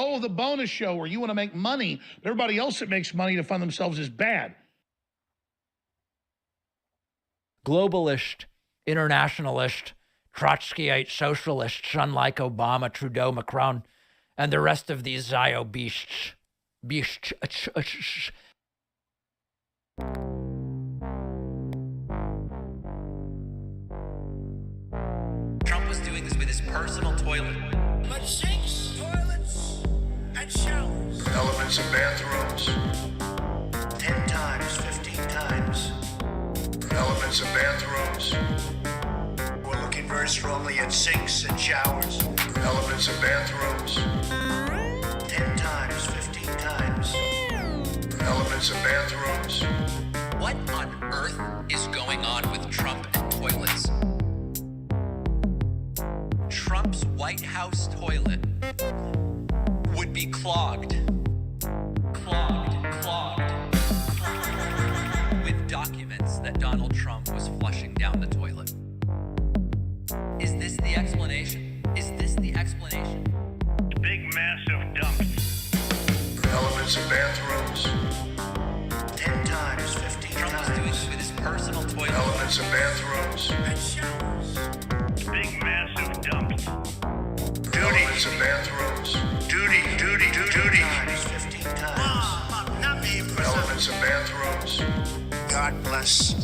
Oh, the bonus show where you want to make money, but everybody else that makes money to fund themselves is bad. Globalist, internationalist, Trotskyite socialists, unlike Obama, Trudeau, Macron, and the rest of these Zio beasts. Trump was doing this with his personal toilet. But sinks, toilets, and showers. Elements of bathrooms. 10 times, 15 times. Elements of bathrooms. We're looking very strongly at sinks and showers. Elements of bathrooms. 10 times, 15 times. Elements of bathrooms. What on earth is going on with Trump and toilets? Trump's White House toilet would be clogged with documents that Donald Trump was flushing down the toilet. Is this the explanation? Is this the explanation? Big massive dumps. Elements of bathrooms. 10 times, 15 Trump was doing this with his personal toilet. Elements of bathrooms. and showers. Big massive dumps. Elements of bathrooms. Duty. 10 times, 15 times. Not me, Elements of bathrooms. God bless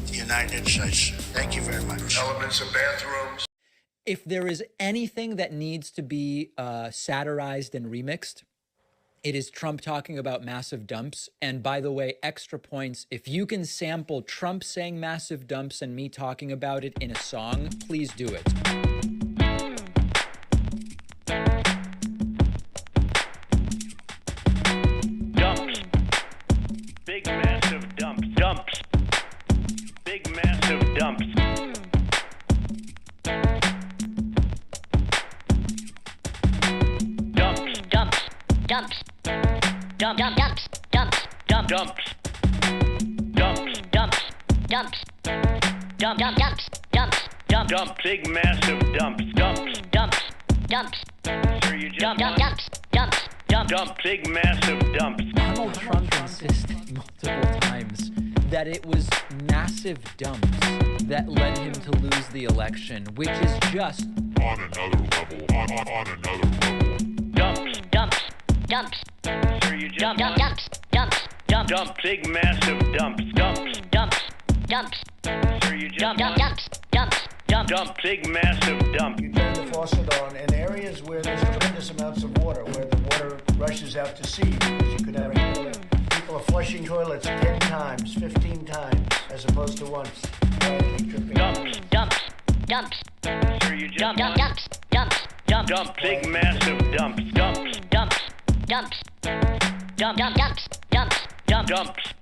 the United States. Thank you very much. Elements of bathrooms. If there is anything that needs to be satirized and remixed, it is Trump talking about massive dumps. And by the way, extra points, if you can sample Trump saying massive dumps and me talking about it in a song, please do it. Dumps. Big massive dumps. Dumps. Big massive dumps. Dumps. Dumps. Dumps. Dumps. Dumps. Dumps. Dumps. Dumps. Dumps. Dump. Big massive dumps. Dumps. Dumps. Sir, you just Dumps. Big massive dumps. Donald Trump insisted multiple times that it was massive dumps that led him to lose the election, which is just On another level. On another level. Dumps. Dumps. Sir, you just Dumps. Big massive dumps. Dumps. Sir, you just Dumps. Big massive dump. You turn the faucet on in areas where there's tremendous amounts of water, where the water rushes out to sea, because you could have people are flushing toilets 10 times, 15 times, as opposed to once. Dumps. Sir, you just Dumps. Big massive dumps. Dumps.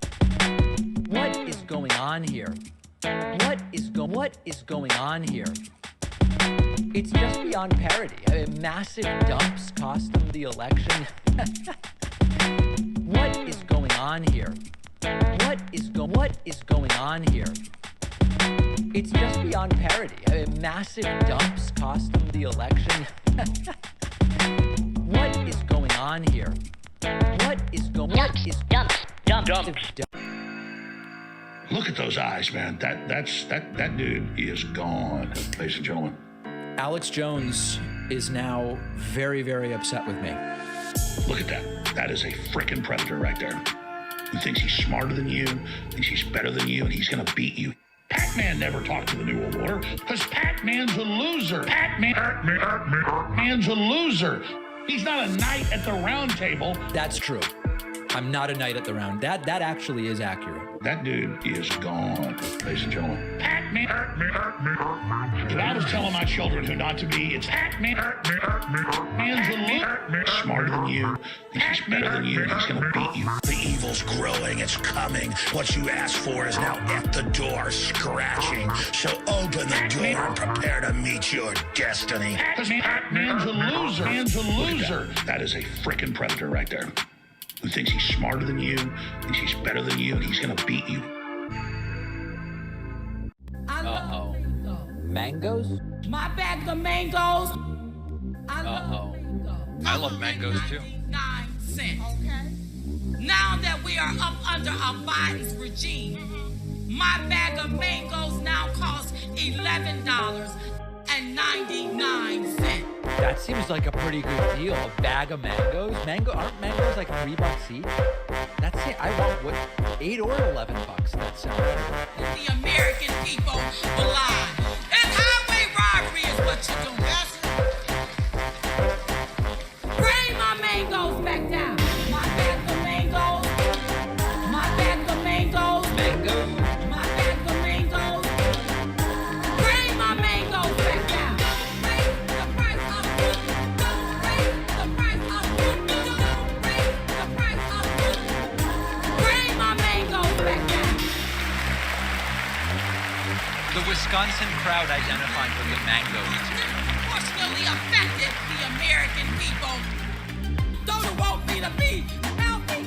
what is going on here? What is going on here? It's just beyond parody. I mean, massive dumps cost him the election. What is going on here? What is going on here? It's just beyond parody. I mean, massive dumps cost him the election. What is going on here? Dumps. Look at those eyes, man. That dude is gone, ladies and gentlemen. Alex Jones is now very, very upset with me. Look at that. That is a frickin' predator right there. Who thinks he's smarter than you, thinks he's better than you, and he's gonna beat you. Pac-Man never talked to the New World Order, because Pac-Man's a loser. Pac-Man's a loser. He's not a knight at the round table. That's true. I'm not a knight at the round. That actually is accurate. That dude is gone, ladies and gentlemen. Pac-Man. If I was telling my children who not to be, it's Pac-Man. Man's a loser. Smarter than you. Thinks he's better than you. He's gonna beat you. The evil's growing, it's coming. What you asked for is now at the door, scratching. So open the door and prepare to meet your destiny. Pac-Man's a loser. Man's a loser. That is a frickin' predator right there. Who thinks he's smarter than you, thinks he's better than you, and he's gonna beat you. Uh-oh. Mangoes? My bag of mangoes. Uh-oh. I love mangoes too. 9 cents. Okay. Now that we are up under a Biden's regime, my bag of mangoes now costs $11.99. That seems like a pretty good deal. A bag of mangoes. Aren't mangoes like $3 each? That's it. I want what, $8 or $11. That sounds good. The American people alive. And highway robbery is what you're doing. Bring my mangoes back down. My bag of mangoes. My bag of mangoes. Mangoes? My bag of mangoes. Bring my mangoes back down. Raise the price of fruit. Don't raise the price of fruit. Don't raise the price of fruit. Bring my mangoes back down. The Wisconsin crowd identified with the mangoes. Disproportionately affected the American people. Those who want me to be healthy,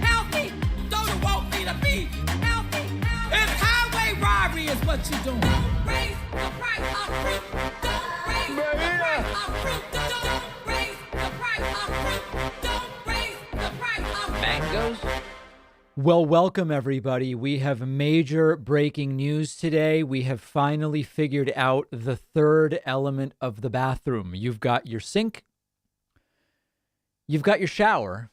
healthy. Those who want me to be healthy. It's highway robbery is what you're doing. Don't raise the price of fruit. Don't raise the price of fruit. Don't raise the price of fruit. Don't raise the price of fruit. Mangoes? Well, welcome everybody. We have major breaking news today. We have finally figured out the third element of the bathroom. You've got your sink, you've got your shower,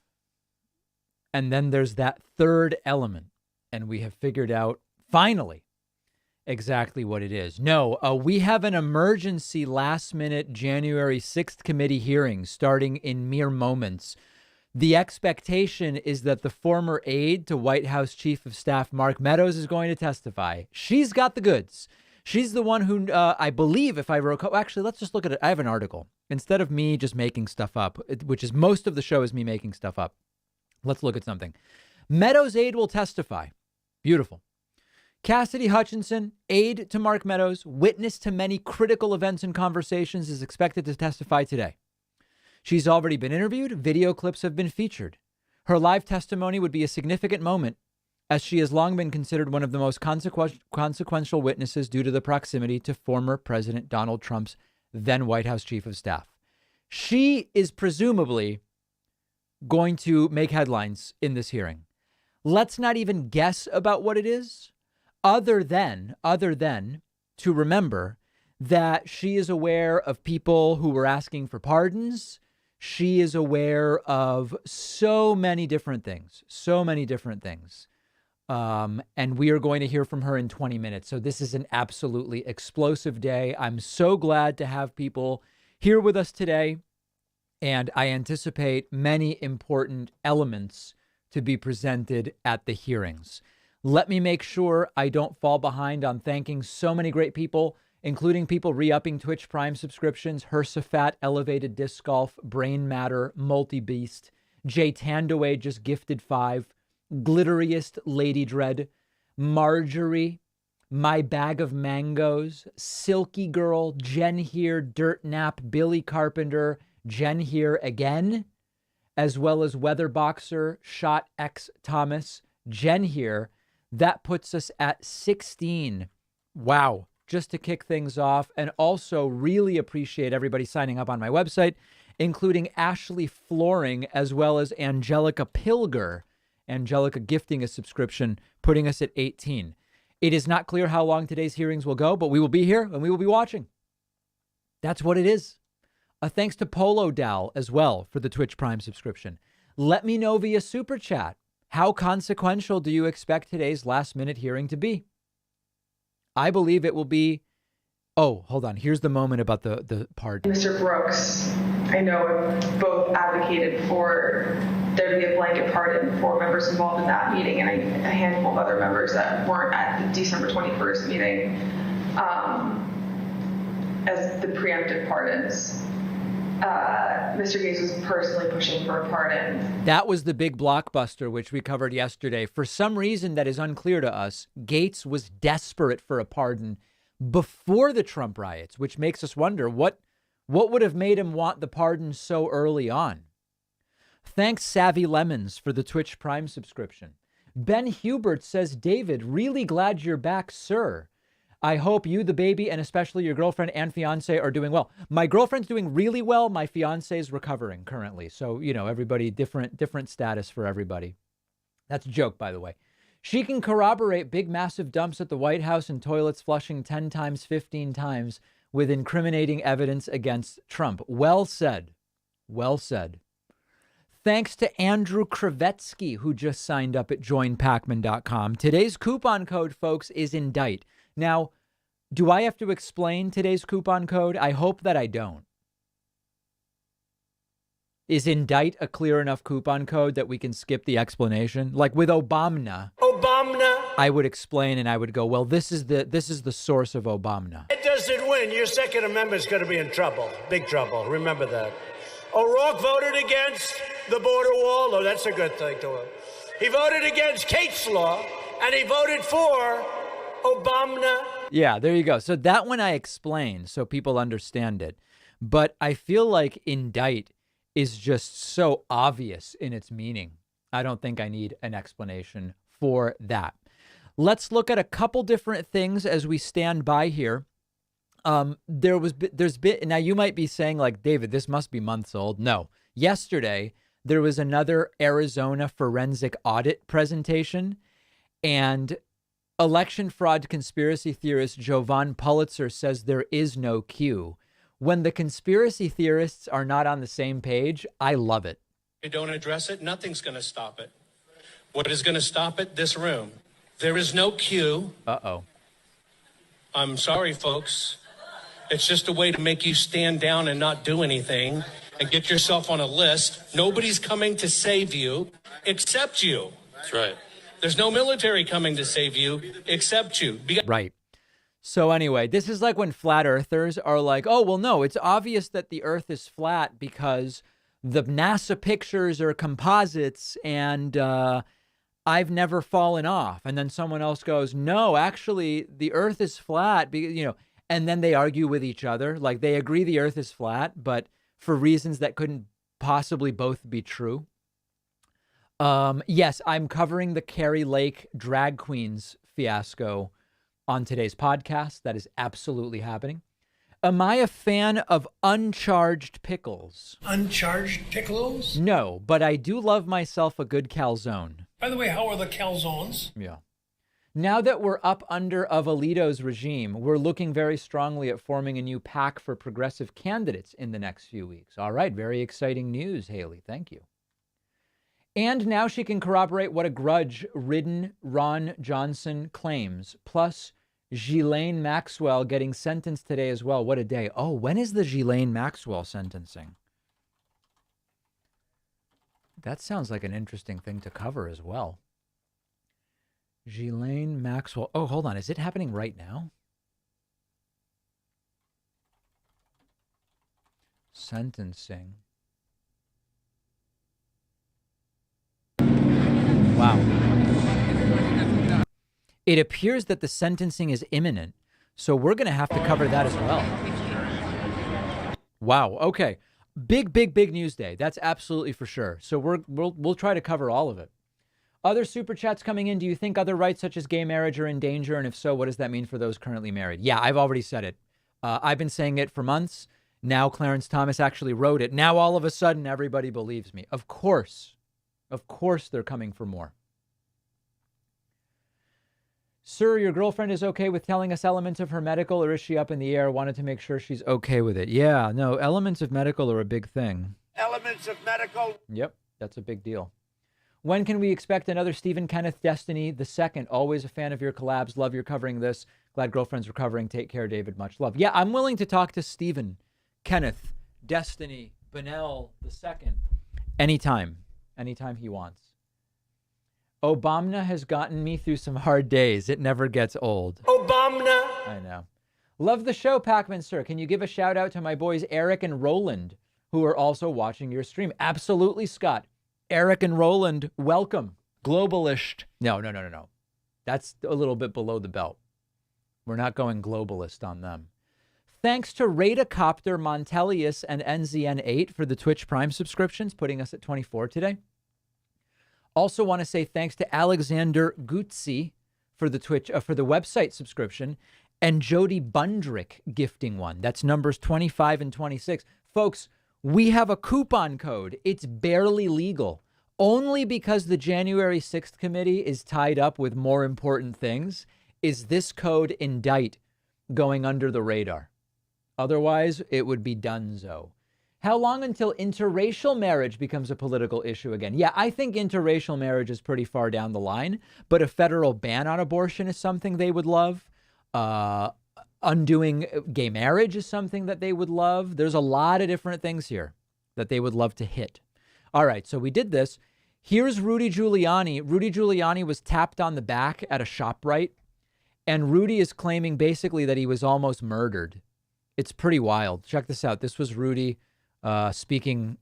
and then there's that third element. And we have figured out finally exactly what it is. No, we have an emergency last minute January 6th committee hearing starting in mere moments. The expectation is that the former aide to White House Chief of Staff Mark Meadows is going to testify. She's got the goods. She's the one who, I believe, if I recall, actually, let's just look at it. I have an article. Instead of me just making stuff up, which is most of the show is me making stuff up. Let's look at something. Meadows' aide will testify. Beautiful. Cassidy Hutchinson, aide to Mark Meadows, witness to many critical events and conversations, is expected to testify today. She's already been interviewed. Video clips have been featured. Her live testimony would be a significant moment, as she has long been considered one of the most consequential witnesses due to the proximity to former President Donald Trump's then White House Chief of Staff. She is presumably going to make headlines in this hearing. Let's not even guess about what it is, other than to remember that she is aware of people who were asking for pardons. She is aware of so many different things. And we are going to hear from her in 20 minutes. So this is an absolutely explosive day. I'm so glad to have people here with us today. And I anticipate many important elements to be presented at the hearings. Let me make sure I don't fall behind on thanking so many great people, including people re-upping Twitch Prime subscriptions: Hersafat, Elevated Disc Golf, Brain Matter, Multi-Beast, Jay Tandaway just gifted 5, Glitteriest Lady Dread, Marjorie, My Bag of Mangoes, Silky Girl, Jen Here, Dirt Nap, Billy Carpenter, Jen Here again, as well as Weather Boxer, Shot X Thomas, Jen Here. That puts us at 16. Wow. Just to kick things off, and also really appreciate everybody signing up on my website, including Ashley Flooring, as well as Angelica Pilger. Angelica gifting a subscription, putting us at 18. It is not clear how long today's hearings will go, but we will be here and we will be watching. That's what it is. A thanks to Polo Dal as well for the Twitch Prime subscription. Let me know via Super Chat, how consequential do you expect today's last minute hearing to be? I believe it will be. Oh, hold on. Here's the moment about the pardon. Mr. Brooks, I know both advocated for there to be a blanket pardon for members involved in that meeting and a handful of other members that weren't at the December 21st meeting as the preemptive pardons. Mr. Gates was personally pushing for a pardon. That was the big blockbuster, which we covered yesterday. For some reason that is unclear to us, Gates was desperate for a pardon before the Trump riots, which makes us wonder what would have made him want the pardon so early on. Thanks, Savvy Lemons, for the Twitch Prime subscription. Ben Hubert says, David, really glad you're back, sir. I hope you, the baby, and especially your girlfriend and fiance are doing well. My girlfriend's doing really well. My fiance is recovering currently. So, everybody, different status for everybody. That's a joke, by the way. She can corroborate big, massive dumps at the White House and toilets flushing 10 times, 15 times with incriminating evidence against Trump. Well said. Well said. Thanks to Andrew Kravetsky, who just signed up at joinpacman.com. Today's coupon code, folks, is indict. Now, do I have to explain today's coupon code? I hope that I don't. Is indict a clear enough coupon code that we can skip the explanation? Like with Obama, I would explain and I would go, well, this is the source of Obama. It doesn't win. Your Second Amendment's going to be in trouble. Big trouble. Remember that. O'Rourke voted against the border wall. Oh, that's a good thing to him. He voted against Kate's law, and he voted for Obama. Yeah, there you go. So that one I explained so people understand it. But I feel like indict is just so obvious in its meaning. I don't think I need an explanation for that. Let's look at a couple different things as we stand by here. Now you might be saying like, David, this must be months old. No, yesterday there was another Arizona forensic audit presentation, and election fraud conspiracy theorist Jovan Pulitzer says there is no queue. When the conspiracy theorists are not on the same page, I love it. You don't address it, nothing's going to stop it. What is going to stop it? This room. There is no queue. Uh-oh. I'm sorry, folks. It's just a way to make you stand down and not do anything and get yourself on a list. Nobody's coming to save you except you. That's right. There's no military coming to save you except you. Right. So anyway, this is like when flat earthers are like, oh, well, no, it's obvious that the earth is flat because the NASA pictures are composites and I've never fallen off. And then someone else goes, no, actually, the earth is flat because, and then they argue with each other. Like they agree the earth is flat, but for reasons that couldn't possibly both be true. Yes, I'm covering the Carrie Lake drag queens fiasco on today's podcast. That is absolutely happening. Am I a fan of uncharged pickles? Uncharged pickles? No, but I do love myself a good calzone. By the way, how are the calzones? Yeah. Now that we're up under Avelito's regime, we're looking very strongly at forming a new pack for progressive candidates in the next few weeks. All right, very exciting news, Haley. Thank you. And now she can corroborate what a grudge-ridden Ron Johnson claims. Plus, Ghislaine Maxwell getting sentenced today as well. What a day. Oh, when is the Ghislaine Maxwell sentencing? That sounds like an interesting thing to cover as well. Ghislaine Maxwell. Oh, hold on. Is it happening right now? Sentencing. Wow. It appears that the sentencing is imminent, so we're going to have to cover that as well. Wow. Okay. Big news day. That's absolutely for sure. So we'll try to cover all of it. Other super chats coming in. Do you think other rights such as gay marriage are in danger? And if so, what does that mean for those currently married? Yeah, I've already said it. I've been saying it for months. Now Clarence Thomas actually wrote it. Now all of a sudden everybody believes me. Of course they're coming for more. Sir, your girlfriend is okay with telling us elements of her medical, or is she up in the air? Wanted to make sure she's okay with it. Yeah, no, elements of medical are a big thing. Elements of medical. Yep, that's a big deal. When can we expect another Stephen Kenneth Destiny II? Always a fan of your collabs. Love your covering this. Glad girlfriend's recovering. Take care, David. Much love. Yeah, I'm willing to talk to Stephen Kenneth Destiny Bennell II anytime he wants. Obama has gotten me through some hard days. It never gets old. Obama. I know. Love the show, Pacman, sir. Can you give a shout out to my boys Eric and Roland, who are also watching your stream? Absolutely, Scott. Eric and Roland, welcome. Globalist. No. That's a little bit below the belt. We're not going globalist on them. Thanks to Radacopter, Montelius, and NZN8 for the Twitch Prime subscriptions, putting us at 24 today. Also want to say thanks to Alexander Gutzi for the for the website subscription, and Jody Bundrick gifting one. That's numbers 25 and 26. Folks, we have a coupon code. It's barely legal. Only because the January 6th committee is tied up with more important things is this code indict going under the radar. Otherwise, it would be donezo. How long until interracial marriage becomes a political issue again? Yeah, I think interracial marriage is pretty far down the line, but a federal ban on abortion is something they would love. Undoing gay marriage is something that they would love. There's a lot of different things here that they would love to hit. All right, so we did this. Here's Rudy Giuliani. Rudy Giuliani was tapped on the back at a ShopRite, and Rudy is claiming basically that he was almost murdered. It's pretty wild. Check this out. This was Rudy speaking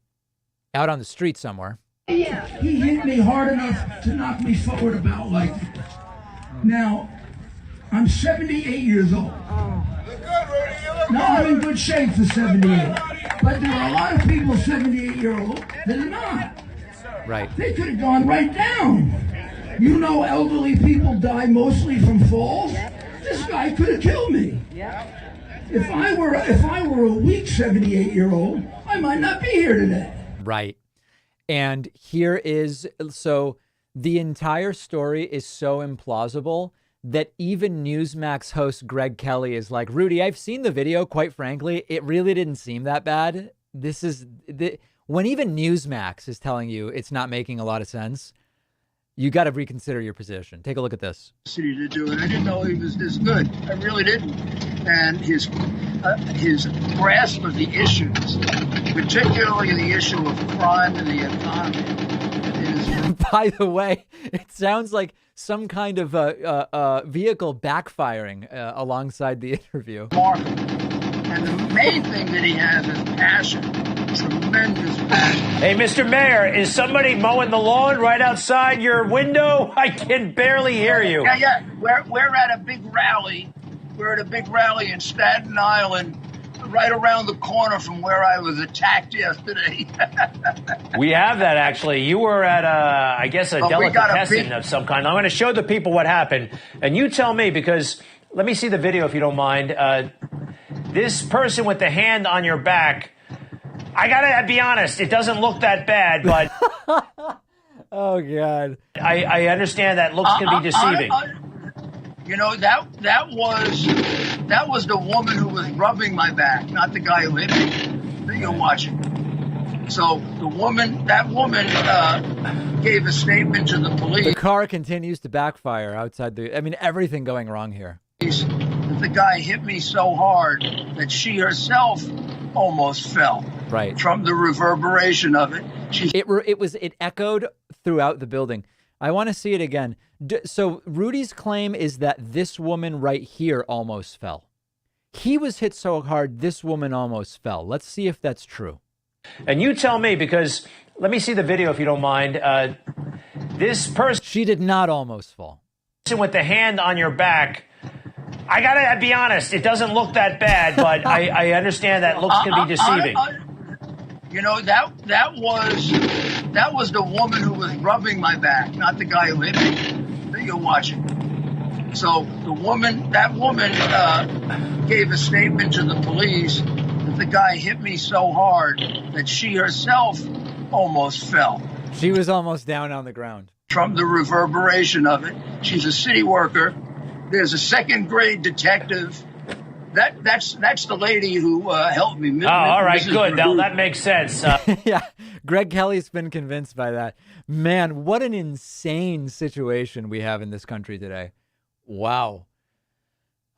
out on the street somewhere. Yeah, he hit me hard enough to knock me forward about like this. Now, I'm 78 years old. No, I'm in good shape for 78. But there are a lot of people 78-year-old that are not. Right. They could have gone right down. You know, elderly people die mostly from falls. This guy could have killed me. If I were a weak 78-year-old, I might not be here today. Right. And here is, so the entire story is so implausible that even Newsmax host Greg Kelly is like, Rudy, I've seen the video. Quite frankly, it really didn't seem that bad. This is when even Newsmax is telling you it's not making a lot of sense. You got to reconsider your position. Take a look at this. City to do it. I didn't know he was this good. I really didn't. And his grasp of the issues, particularly the issue of crime and the economy, is. By the way, it sounds like some kind of vehicle backfiring alongside the interview. And the main thing that he has is passion, tremendous passion. Hey, Mr. Mayor, is somebody mowing the lawn right outside your window? I can barely hear you. Yeah. We're at a big rally. We're at a big rally in Staten Island, right around the corner from where I was attacked yesterday. We have that, actually. You were at, I guess, a delicatessen of some kind. I'm going to show the people what happened. And you tell me, because let me see the video if you don't mind. This person with the hand on your back, I got to be honest, it doesn't look that bad, but... Oh, God. I understand that looks can be deceiving. You know, that was the woman who was rubbing my back, not the guy who hit me that you're watching. So that woman gave a statement to the police. The car continues to backfire outside everything going wrong here. That the guy hit me so hard that she herself almost fell. Right. From the reverberation of it. It echoed throughout the building. I want to see it again. So Rudy's claim is that this woman right here almost fell. He was hit so hard, this woman almost fell. Let's see if that's true. And you tell me, because let me see the video if you don't mind. This person... She did not almost fall. With the hand on your back, I got to be honest, it doesn't look that bad, but I understand that looks can be deceiving. You know, that was the woman who was rubbing my back, not the guy who hit me that you're watching. So that woman gave a statement to the police that the guy hit me so hard that she herself almost fell. She was almost down on the ground. From the reverberation of it. She's a city worker. There's a second grade detective. That's the lady who helped me. Oh, all right, good. Now that makes sense. Yeah, Greg Kelly's been convinced by that. Man, what an insane situation we have in this country today. Wow.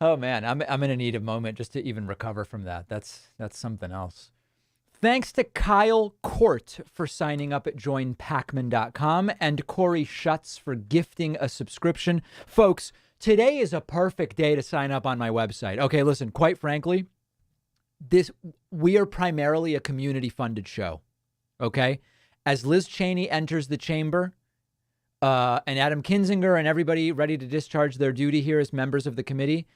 Oh man, I'm gonna need a moment just to even recover from that. That's something else. Thanks to Kyle Court for signing up at joinpacman.com and Corey Schutz for gifting a subscription. Folks, today is a perfect day to sign up on my website. Okay, listen, quite frankly, we are primarily a community-funded show, okay? As Liz Cheney enters the chamber, and Adam Kinzinger and everybody ready to discharge their duty here as members of the committee,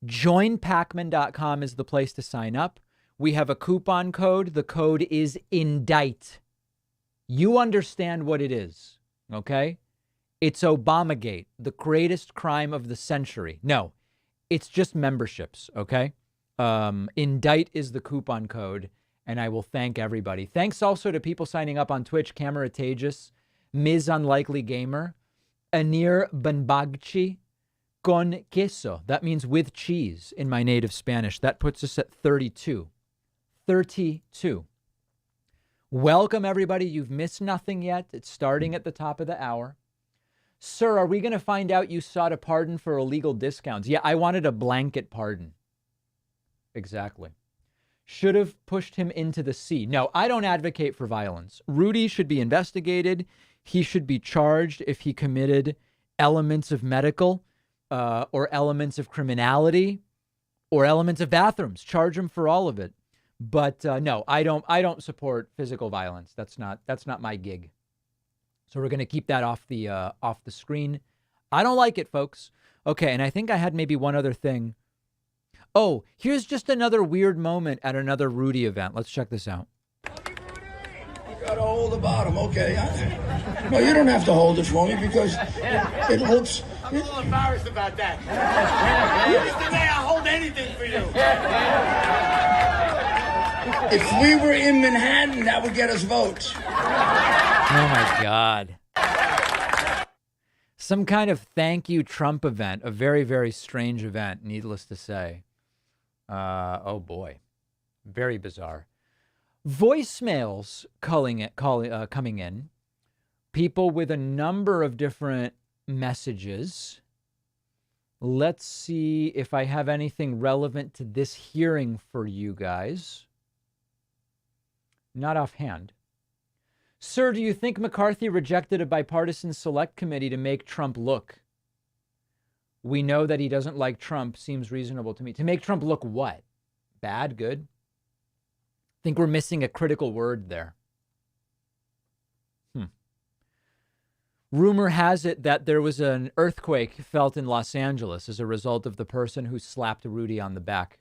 joinpacman.com is the place to sign up. We have a coupon code. The code is INDICT. You understand what it is, okay? It's Obamagate, the greatest crime of the century. No, It's just memberships, okay? Indict is the coupon code, and I will thank everybody. Thanks also to people signing up on Twitch, Cameratageous, Ms. Unlikely Gamer, Anir Banbagchi, con queso. That means with cheese in my native Spanish. That puts us at 32. 32. Welcome, everybody. You've missed nothing yet. It's starting at the top of the hour. Sir, are we going to find out you sought a pardon for illegal discounts? Yeah, I wanted a blanket pardon. Exactly. Should have pushed him into the sea. No, I don't advocate for violence. Rudy should be investigated. He should be charged if he committed elements of medical or elements of criminality or elements of bathrooms. Charge him for all of it. But no, I don't support physical violence. That's not my gig. So we're going to keep that off the screen. I don't like it, folks. Okay, and I think I had maybe one other thing. Oh, here's just another weird moment at another Rudy event. Let's check this out. You got to hold the bottom, okay? No, you don't have to hold it for me because it looks... I'm a little embarrassed about that. Mr. Mayor, I'll hold anything for you. If we were in Manhattan, that would get us votes. Oh, my God. Some kind of thank you Trump event, a very, very strange event, needless to say. Oh, boy. Very bizarre. Voicemails coming in. People with a number of different messages. Let's see if I have anything relevant to this hearing for you guys. Not offhand. Sir, do you think McCarthy rejected a bipartisan select committee to make Trump look? We know that he doesn't like Trump. Seems reasonable to me. To make Trump look what? Bad? Good? Think we're missing a critical word there. Rumor has it that there was an earthquake felt in Los Angeles as a result of the person who slapped Rudy on the back.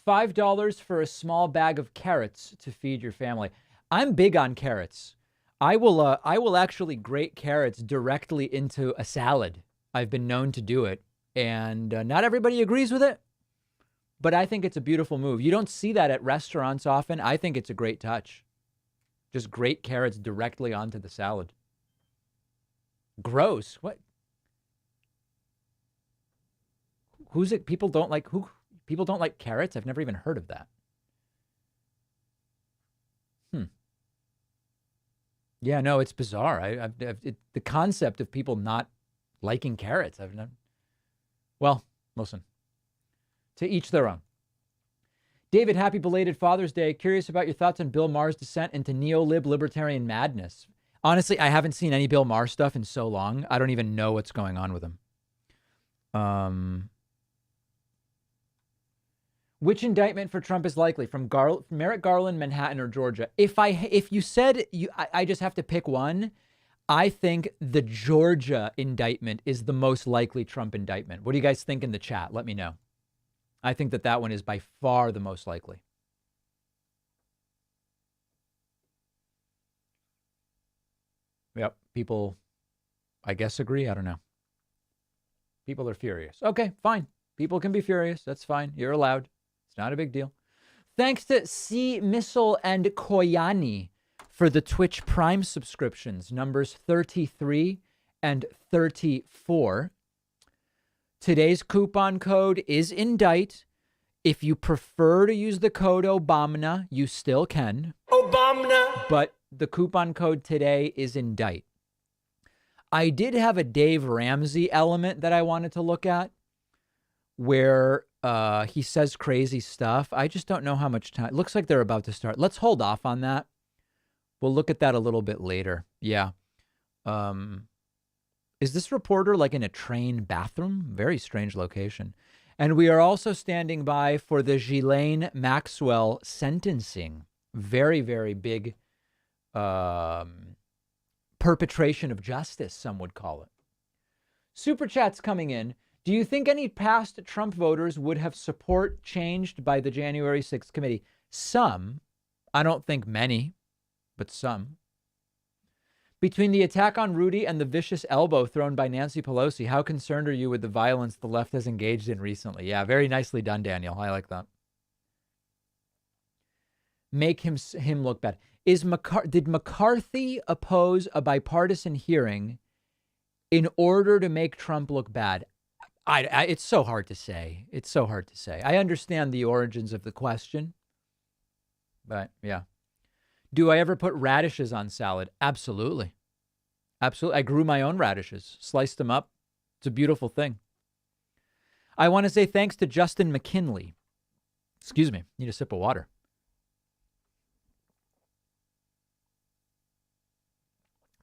$5 for a small bag of carrots to feed your family. I'm big on carrots. I will actually grate carrots directly into a salad. I've been known to do it, and not everybody agrees with it, but I think it's a beautiful move. You don't see that at restaurants often. I think it's a great touch. Just grate carrots directly onto the salad. Gross. What? Who's it? People don't like carrots? I've never even heard of that. Yeah, no, it's bizarre. The concept of people not liking carrots. Well, listen. To each their own. David, happy belated Father's Day. Curious about your thoughts on Bill Maher's descent into neo-lib libertarian madness. Honestly, I haven't seen any Bill Maher stuff in so long. I don't even know what's going on with him. Which indictment for Trump is likely? From Merrick Garland, Manhattan, or Georgia? If you said I just have to pick one, I think the Georgia indictment is the most likely Trump indictment. What do you guys think in the chat? Let me know. I think that one is by far the most likely. Yep. People, I guess, agree. I don't know. People are furious. Okay, fine. People can be furious. That's fine. You're allowed. It's not a big deal. Thanks to C. Missile and Koyani for the Twitch Prime subscriptions, numbers 33 and 34. Today's coupon code is indict. If you prefer to use the code Obama, you still can. Obama. But the coupon code today is indict. I did have a Dave Ramsey element that I wanted to look at where he says crazy stuff. I just don't know how much time. It looks like they're about to start. Let's hold off on that. We'll look at that a little bit later. Yeah. Is this reporter like in a train bathroom? Very strange location. And we are also standing by for the Ghislaine Maxwell sentencing. Very, very big perpetration of justice, some would call it. Super chats coming in. Do you think any past Trump voters would have support changed by the January 6th committee? Some. I don't think many, but some. Between the attack on Rudy and the vicious elbow thrown by Nancy Pelosi, how concerned are you with the violence the left has engaged in recently? Yeah, very nicely done, Daniel. I like that. Make him look bad. Did McCarthy oppose a bipartisan hearing in order to make Trump look bad? It's so hard to say. It's so hard to say. I understand the origins of the question, but yeah. Do I ever put radishes on salad? Absolutely. Absolutely. I grew my own radishes, sliced them up. It's a beautiful thing. I want to say thanks to Justin McKinley. Excuse me. Need a sip of water.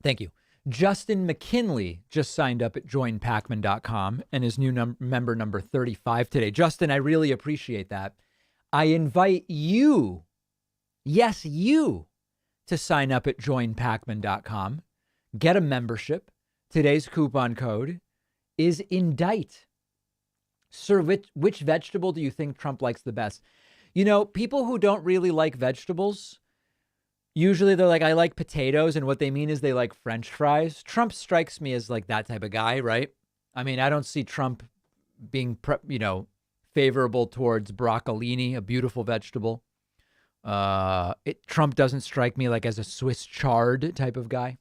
Thank you. Justin McKinley just signed up at joinpacman.com and is new member number 35 today. Justin, I really appreciate that. I invite you, yes, you, to sign up at joinpacman.com. Get a membership. Today's coupon code is indict. Sir, which vegetable do you think Trump likes the best? You know, people who don't really like vegetables, usually they're like, I like potatoes. And what they mean is they like French fries. Trump strikes me as like that type of guy, right? I mean, I don't see Trump being, favorable towards broccolini, a beautiful vegetable. Trump doesn't strike me like as a Swiss chard type of guy.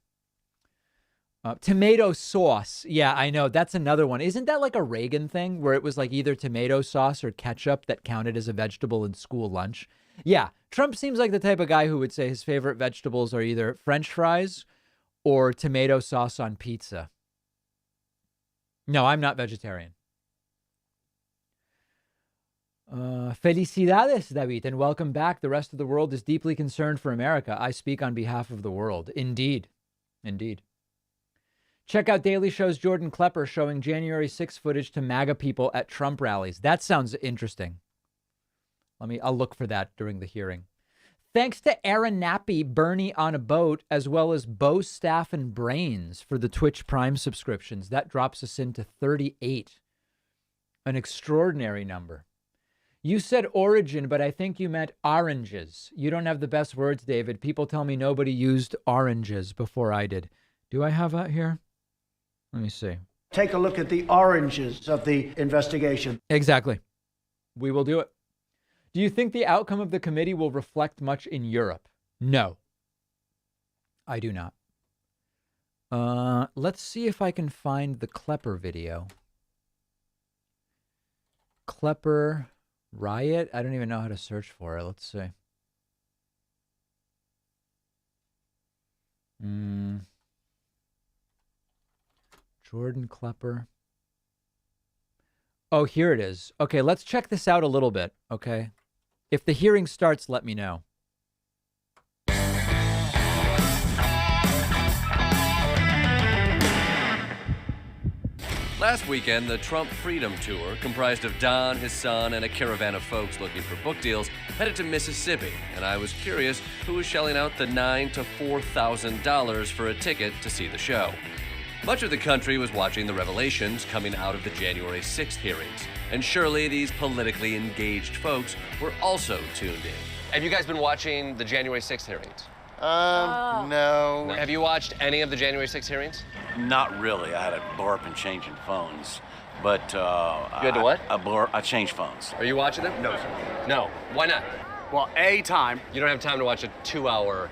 Tomato sauce. Yeah, I know. That's another one. Isn't that like a Reagan thing where it was like either tomato sauce or ketchup that counted as a vegetable in school lunch? Yeah, Trump seems like the type of guy who would say his favorite vegetables are either French fries or tomato sauce on pizza. No, I'm not vegetarian. Felicidades, David, and welcome back. The rest of the world is deeply concerned for America. I speak on behalf of the world. Indeed. Indeed. Check out Daily Show's Jordan Klepper showing January 6 footage to MAGA people at Trump rallies. That sounds interesting. I'll look for that during the hearing. Thanks to Aaron Nappy, Bernie on a Boat, as well as Bo Staff and Brains for the Twitch Prime subscriptions. That drops us into 38. An extraordinary number. You said origin, but I think you meant oranges. You don't have the best words, David. People tell me nobody used oranges before I did. Do I have that here? Let me see. Take a look at the oranges of the investigation. Exactly. We will do it. Do you think the outcome of the committee will reflect much in Europe? No. I do not. Let's see if I can find the Klepper video. Klepper riot? I don't even know how to search for it. Let's see. Jordan Klepper. Oh, here it is. Okay, let's check this out a little bit, okay? If the hearing starts, let me know. Last weekend, the Trump Freedom Tour, comprised of Don, his son, and a caravan of folks looking for book deals, headed to Mississippi, and I was curious who was shelling out the $9,000 to $4,000 for a ticket to see the show. Much of the country was watching the revelations coming out of the January 6th hearings, and surely these politically engaged folks were also tuned in. Have you guys been watching the January 6th hearings? No. Have you watched any of the January 6th hearings? Not really. I had a blurb and changing phones, but you had to what? I changed phones. Are you watching them? No, sir. No. Why not? Well, time. You don't have time to watch a 2-hour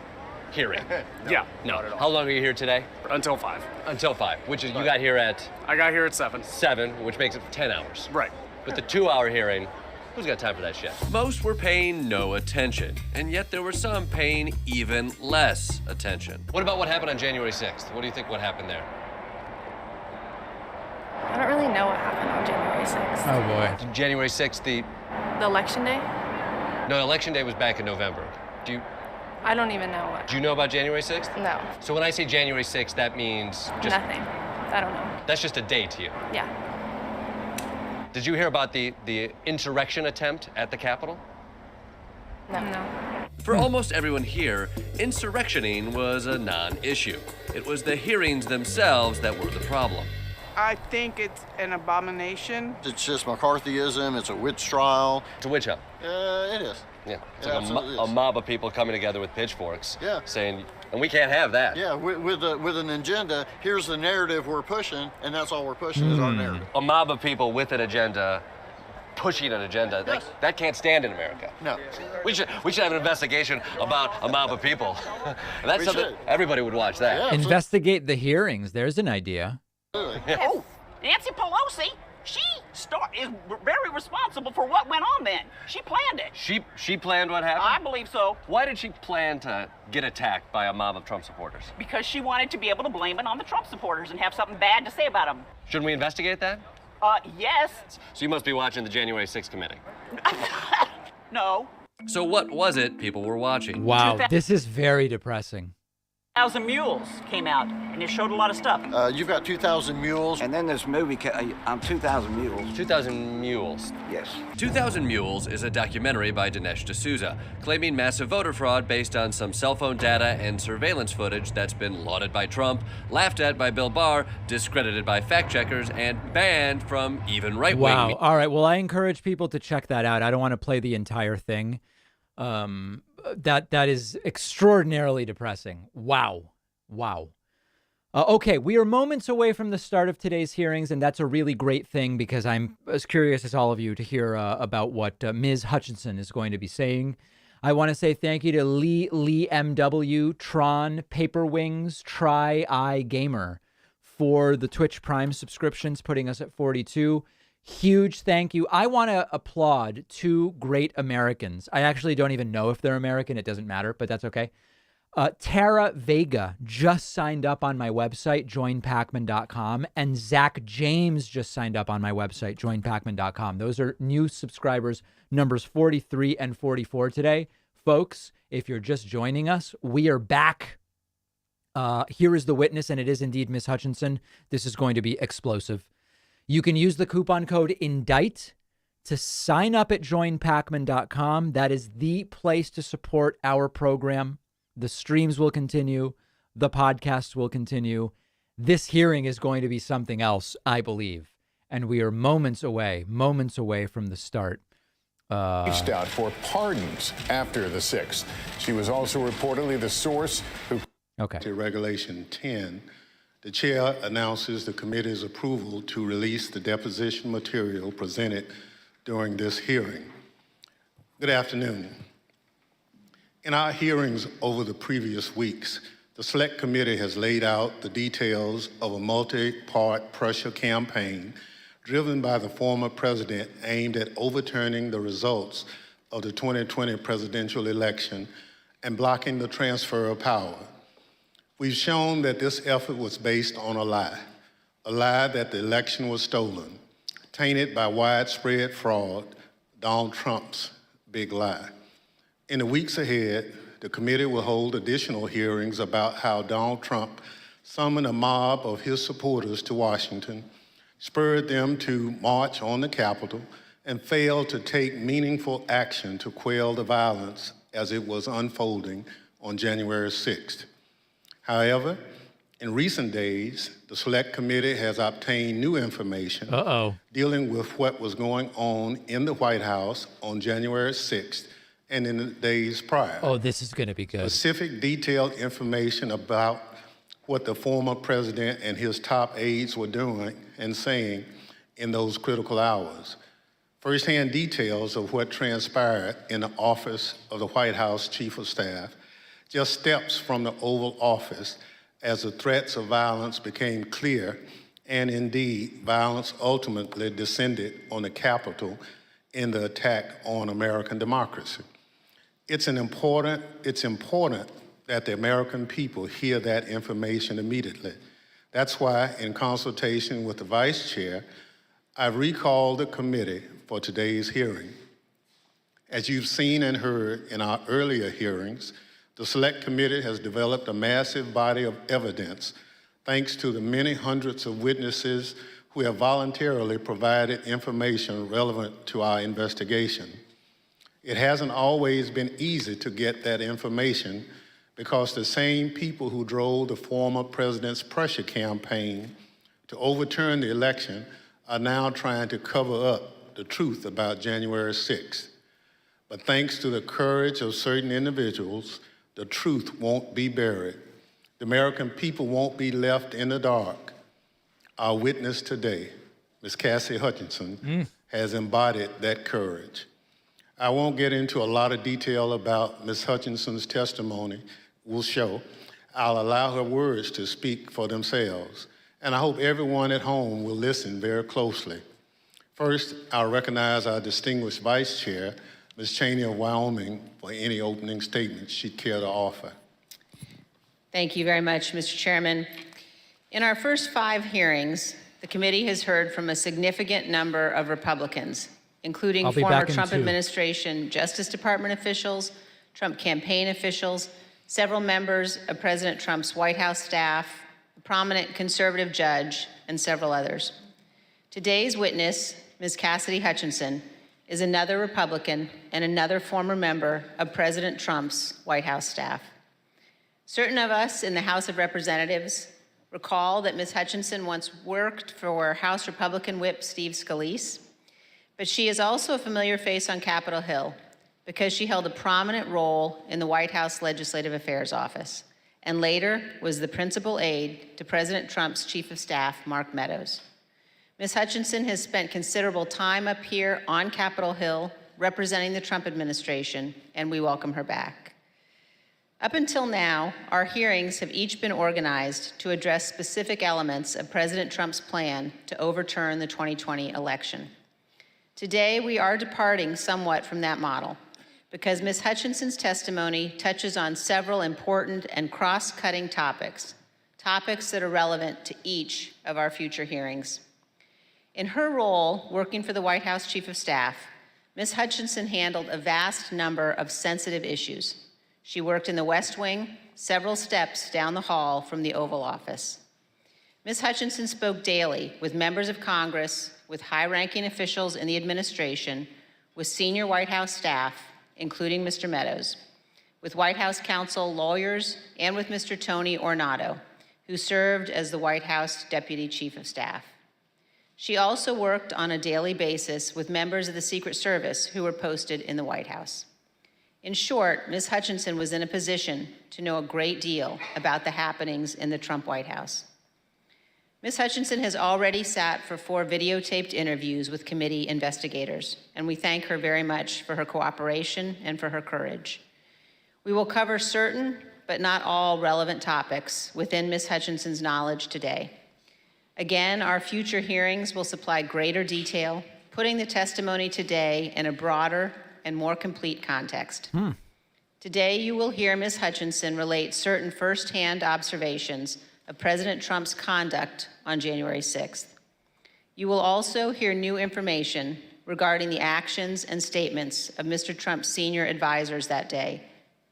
hearing. Yeah. No. Not at all. How long are you here today? Until 5. Until 5, which is, you got here at? I got here at 7. 7, which makes it 10 hours. Right. But the 2-hour hearing, who's got time for that shit? Most were paying no attention, and yet there were some paying even less attention. What about what happened on January 6th? What do you think what happened there? I don't really know what happened on January 6th. Oh, boy. January 6th, The election day? No, election day was back in November. I don't even know what. Do you know about January 6th? No. So when I say January 6th, that means just... Nothing. I don't know. That's just a day to you? Yeah. Did you hear about the insurrection attempt at the Capitol? No. For almost everyone here, insurrectioning was a non-issue. It was the hearings themselves that were the problem. I think it's an abomination. It's just McCarthyism. It's a witch trial. It's a witch hunt. It is. Yeah, it's like a mob of people coming together with pitchforks, saying, and we can't have that. Yeah, with an agenda, here's the narrative we're pushing, and that's all we're pushing is our narrative. A mob of people with an agenda, pushing an agenda, that can't stand in America. No. We should have an investigation about a mob of people. And that's something everybody would watch that. Yeah, investigate the hearings. There's an idea. Yeah. Oh, Nancy Pelosi, she is very responsible for what went on then. She planned it. She planned what happened? I believe so. Why did she plan to get attacked by a mob of Trump supporters? Because she wanted to be able to blame it on the Trump supporters and have something bad to say about them. Shouldn't we investigate that? Yes. So you must be watching the January 6th committee. No. So what was it people were watching? Wow, this is very depressing. 2,000 Mules came out, and it showed a lot of stuff. You've got 2,000 Mules. And then this movie, 2,000 Mules. 2,000 Mules. Yes. 2,000 Mules is a documentary by Dinesh D'Souza, claiming massive voter fraud based on some cell phone data and surveillance footage that's been lauded by Trump, laughed at by Bill Barr, discredited by fact checkers, and banned from even right-wing Wow. All right. Well, I encourage people to check that out. I don't want to play the entire thing. That is extraordinarily depressing. Wow. Okay, we are moments away from the start of today's hearings, and that's a really great thing because I'm as curious as all of you to hear about what Ms. Hutchinson is going to be saying. I want to say thank you to Lee MW, Tron, Paper Wings, Try I Gamer for the Twitch Prime subscriptions, putting us at 42. Huge thank you. I want to applaud two great Americans. I actually don't even know if they're American. It doesn't matter, but that's okay. Tara Vega just signed up on my website, joinpacman.com, and Zach James just signed up on my website, joinpacman.com. Those are new subscribers, numbers 43 and 44 today. Folks, if you're just joining us, we are back. Here is the witness, and it is indeed Ms. Hutchinson. This is going to be explosive. You can use the coupon code INDICT to sign up at joinpacman.com. That is the place to support our program. The streams will continue. The podcast will continue. This hearing is going to be something else, I believe. And we are moments away from the start. Reached out for pardons after the 6th. She was also reportedly the source who... Okay. To Regulation 10. The chair announces the committee's approval to release the deposition material presented during this hearing. Good afternoon. In our hearings over the previous weeks, the Select Committee has laid out the details of a multi-part pressure campaign driven by the former president aimed at overturning the results of the 2020 presidential election and blocking the transfer of power. We've shown that this effort was based on a lie that the election was stolen, tainted by widespread fraud, Donald Trump's big lie. In the weeks ahead, the committee will hold additional hearings about how Donald Trump summoned a mob of his supporters to Washington, spurred them to march on the Capitol, and failed to take meaningful action to quell the violence as it was unfolding on January 6th. However, in recent days, the Select Committee has obtained new information dealing with what was going on in the White House on January 6th and in the days prior. Oh, this is going to be good. Specific detailed information about what the former president and his top aides were doing and saying in those critical hours. First-hand details of what transpired in the office of the White House Chief of Staff, just steps from the Oval Office as the threats of violence became clear, and indeed, violence ultimately descended on the Capitol in the attack on American democracy. It's important that the American people hear that information immediately. That's why, in consultation with the Vice Chair, I've recalled the committee for today's hearing. As you've seen and heard in our earlier hearings, the Select Committee has developed a massive body of evidence thanks to the many hundreds of witnesses who have voluntarily provided information relevant to our investigation. It hasn't always been easy to get that information because the same people who drove the former president's pressure campaign to overturn the election are now trying to cover up the truth about January 6th. But thanks to the courage of certain individuals, the truth won't be buried. The American people won't be left in the dark. Our witness today, Ms. Cassidy Hutchinson, has embodied that courage. I won't get into a lot of detail about Ms. Hutchinson's testimony will show. I'll allow her words to speak for themselves, and I hope everyone at home will listen very closely. First, I'll recognize our distinguished Vice Chair, Ms. Cheney of Wyoming, for any opening statements she'd care to offer. Thank you very much, Mr. Chairman. In our first 5 hearings, the committee has heard from a significant number of Republicans, including former Trump administration Justice Department officials, Trump campaign officials, several members of President Trump's White House staff, a prominent conservative judge, and several others. Today's witness, Ms. Cassidy Hutchinson, is another Republican and another former member of President Trump's White House staff. Certain of us in the House of Representatives recall that Ms. Hutchinson once worked for House Republican Whip Steve Scalise, but she is also a familiar face on Capitol Hill because she held a prominent role in the White House Legislative Affairs Office and later was the principal aide to President Trump's Chief of Staff, Mark Meadows. Ms. Hutchinson has spent considerable time up here on Capitol Hill representing the Trump administration, and we welcome her back. Up until now, our hearings have each been organized to address specific elements of President Trump's plan to overturn the 2020 election. Today, we are departing somewhat from that model because Ms. Hutchinson's testimony touches on several important and cross-cutting topics that are relevant to each of our future hearings. In her role working for the White House Chief of Staff, Ms. Hutchinson handled a vast number of sensitive issues. She worked in the West Wing, several steps down the hall from the Oval Office. Ms. Hutchinson spoke daily with members of Congress, with high-ranking officials in the administration, with senior White House staff, including Mr. Meadows, with White House counsel, lawyers, and with Mr. Tony Ornato, who served as the White House Deputy Chief of Staff. She also worked on a daily basis with members of the Secret Service who were posted in the White House. In short, Ms. Hutchinson was in a position to know a great deal about the happenings in the Trump White House. Ms. Hutchinson has already sat for 4 videotaped interviews with committee investigators, and we thank her very much for her cooperation and for her courage. We will cover certain, but not all relevant topics within Ms. Hutchinson's knowledge today. Again, our future hearings will supply greater detail, putting the testimony today in a broader and more complete context. Today, you will hear Ms. Hutchinson relate certain firsthand observations of President Trump's conduct on January 6th. You will also hear new information regarding the actions and statements of Mr. Trump's senior advisors that day,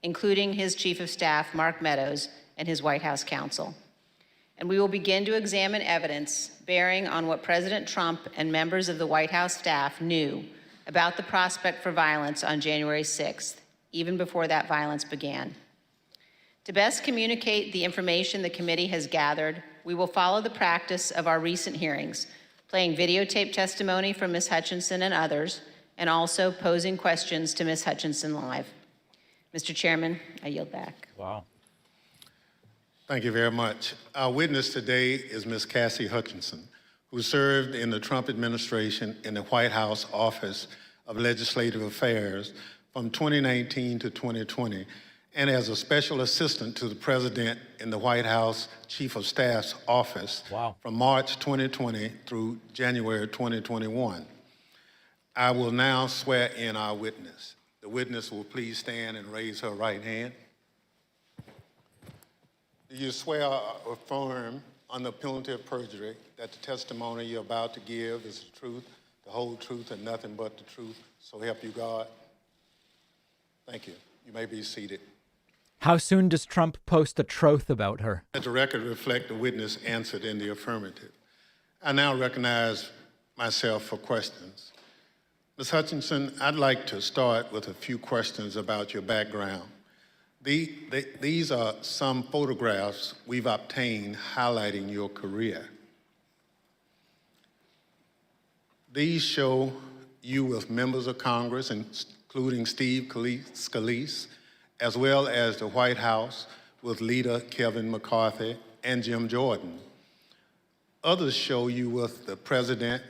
including his Chief of Staff, Mark Meadows, and his White House counsel. And we will begin to examine evidence bearing on what President Trump and members of the White House staff knew about the prospect for violence on January 6th, even before that violence began. To best communicate the information the committee has gathered, we will follow the practice of our recent hearings, playing videotape testimony from Ms. Hutchinson and others, and also posing questions to Ms. Hutchinson live. Mr. Chairman, I yield back. Wow. Thank you very much. Our witness today is Ms. Cassidy Hutchinson, who served in the Trump administration in the White House Office of Legislative Affairs from 2019 to 2020, and as a special assistant to the president in the White House Chief of Staff's office from March 2020 through January 2021. I will now swear in our witness. The witness will please stand and raise her right hand. Do you swear or affirm under penalty of perjury that the testimony you're about to give is the truth, the whole truth, and nothing but the truth, so help you God? Thank you. You may be seated. How soon does Trump post a troth about her? Let the record reflect the witness answered in the affirmative. I now recognize myself for questions. Ms. Hutchinson, I'd like to start with a few questions about your background. These are some photographs we've obtained highlighting your career. These show you with members of Congress, including Steve Scalise, as well as the White House with leader Kevin McCarthy and Jim Jordan. Others show you with the President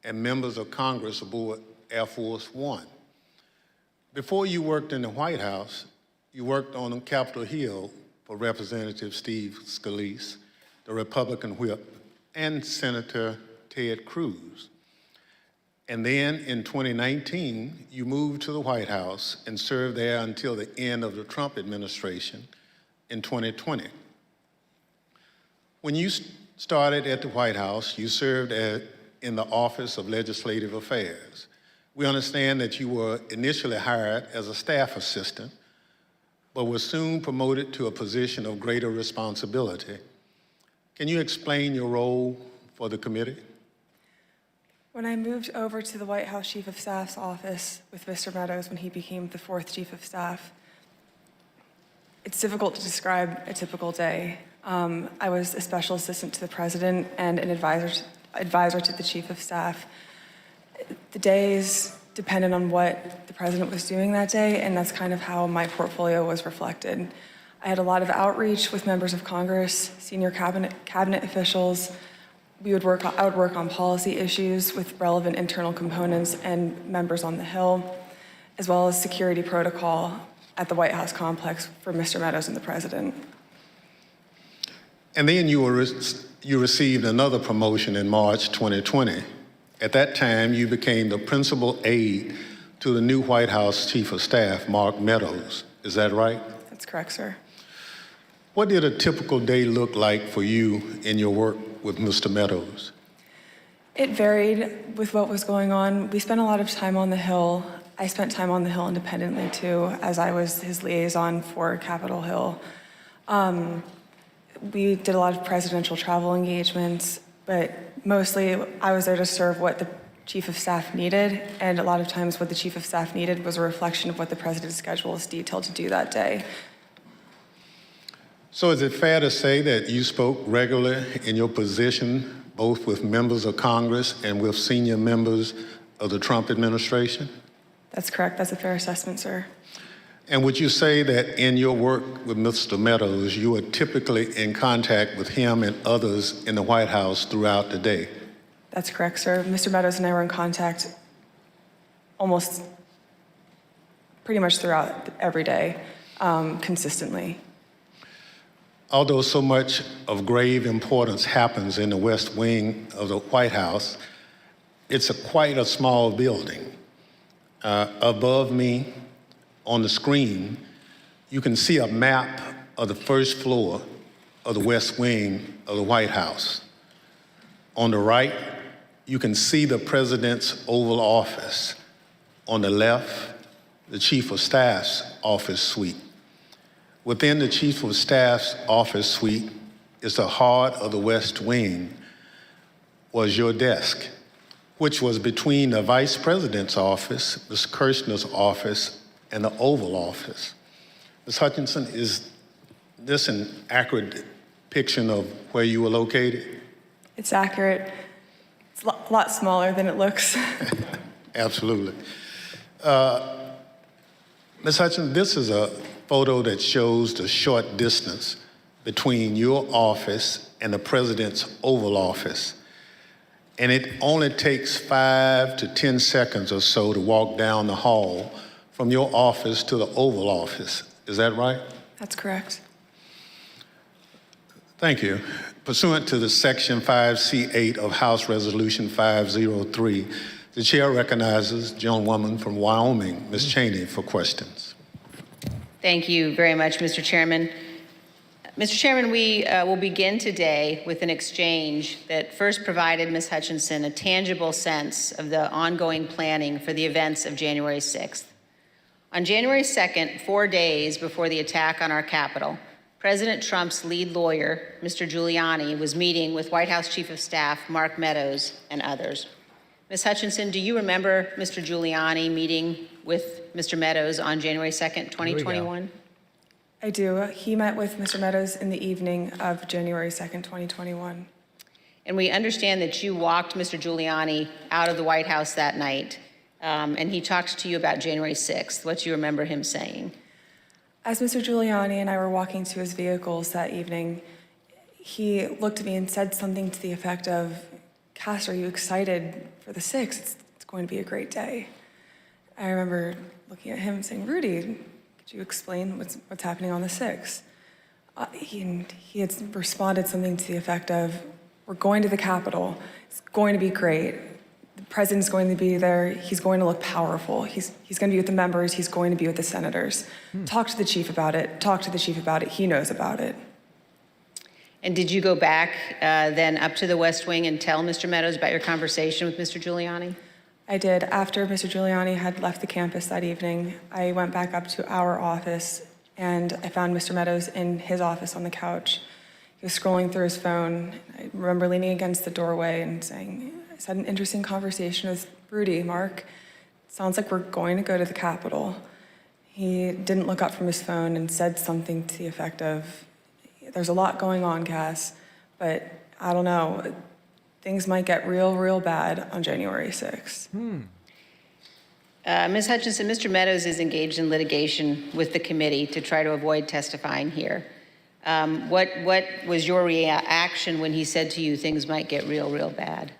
and members of Congress aboard Air Force One. Before you worked in the White House, you worked on Capitol Hill for Representative Steve Scalise, the Republican whip, and Senator Ted Cruz. And then in 2019, you moved to the White House and served there until the end of the Trump administration in 2020. When you started at the White House, you served in the Office of Legislative Affairs. We understand that you were initially hired as a staff assistant, but were soon promoted to a position of greater responsibility. Can you explain your role for the committee? When I moved over to the White House Chief of Staff's office with Mr. Meadows when he became the 4th Chief of Staff, it's difficult to describe a typical day. I was a special assistant to the President and an advisor to the Chief of Staff. The days depended on what the President was doing that day, and that's kind of how my portfolio was reflected. I had a lot of outreach with members of Congress, senior cabinet officials. I would work on policy issues with relevant internal components and members on the Hill, as well as security protocol at the White House complex for Mr. Meadows and the President. And then you received another promotion in March 2020. At that time, you became the principal aide to the new White House Chief of Staff, Mark Meadows. Is that right? That's correct, sir. What did a typical day look like for you in your work with Mr. Meadows? It varied with what was going on. We spent a lot of time on the Hill. I spent time on the Hill independently too, as I was his liaison for Capitol Hill. We did a lot of presidential travel engagements, but mostly I was there to serve what the Chief of Staff needed, and a lot of times what the Chief of Staff needed was a reflection of what the President's schedule is detailed to do that day. So is it fair to say that you spoke regularly in your position, both with members of Congress and with senior members of the Trump administration? That's correct. That's a fair assessment, sir. And would you say that in your work with Mr. Meadows, you are typically in contact with him and others in the White House throughout the day? That's correct, sir. Mr. Meadows and I were in contact almost pretty much throughout every day, consistently. Although so much of grave importance happens in the West Wing of the White House, it's quite a small building. Above me on the screen, you can see a map of the first floor of the West Wing of the White House. On the right, you can see the President's Oval Office. On the left, the Chief of Staff's office suite. Within the Chief of Staff's office suite is the heart of the West Wing, was your desk, which was between the Vice President's office, Ms. Kirshner's office, and the Oval Office. Ms. Hutchinson, is this an accurate depiction of where you were located? It's accurate. It's a lot smaller than it looks. Absolutely. Ms. Hutchinson, this is a photo that shows the short distance between your office and the President's Oval Office. And it only takes 5 to 10 seconds or so to walk down the hall from your office to the Oval Office. Is that right? That's correct. Thank you. Pursuant to the Section 5C8 of House Resolution 503, the chair recognizes gentlewoman from Wyoming, Ms. Cheney, for questions. Thank you very much, Mr. Chairman. Mr. Chairman, we will begin today with an exchange that first provided Ms. Hutchinson a tangible sense of the ongoing planning for the events of January 6th. On January 2nd, 4 days before the attack on our Capitol, President Trump's lead lawyer, Mr. Giuliani, was meeting with White House Chief of Staff Mark Meadows and others. Ms. Hutchinson, do you remember Mr. Giuliani meeting with Mr. Meadows on January 2nd, 2021? I do. He met with Mr. Meadows in the evening of January 2nd, 2021. And we understand that you walked Mr. Giuliani out of the White House that night and he talked to you about January 6th. What do you remember him saying? As Mr. Giuliani and I were walking to his vehicles that evening, he looked at me and said something to the effect of, "Cass, are you excited for the 6th? It's going to be a great day." I remember looking at him and saying, "Rudy, could you explain what's happening on the 6th?" He had responded something to the effect of, "We're going to the Capitol. It's going to be great. The president's going to be there. He's going to look powerful. He's going to be with the members. He's going to be with the senators. Talk to the chief about it. Talk to the chief about it. He knows about it." And did you go back then up to the West Wing and tell Mr. Meadows about your conversation with Mr. Giuliani? I did. After Mr. Giuliani had left the campus that evening, I went back up to our office and I found Mr. Meadows in his office on the couch. He was scrolling through his phone. I remember leaning against the doorway and saying, "I just had an interesting conversation with Rudy, Mark. Sounds like we're going to go to the Capitol." He didn't look up from his phone and said something to the effect of, "There's a lot going on, Cass, but I don't know. Things might get real, real bad on January 6th. Ms. Hutchinson, Mr. Meadows is engaged in litigation with the committee to try to avoid testifying here. What was your reaction when he said to you things might get real, real bad?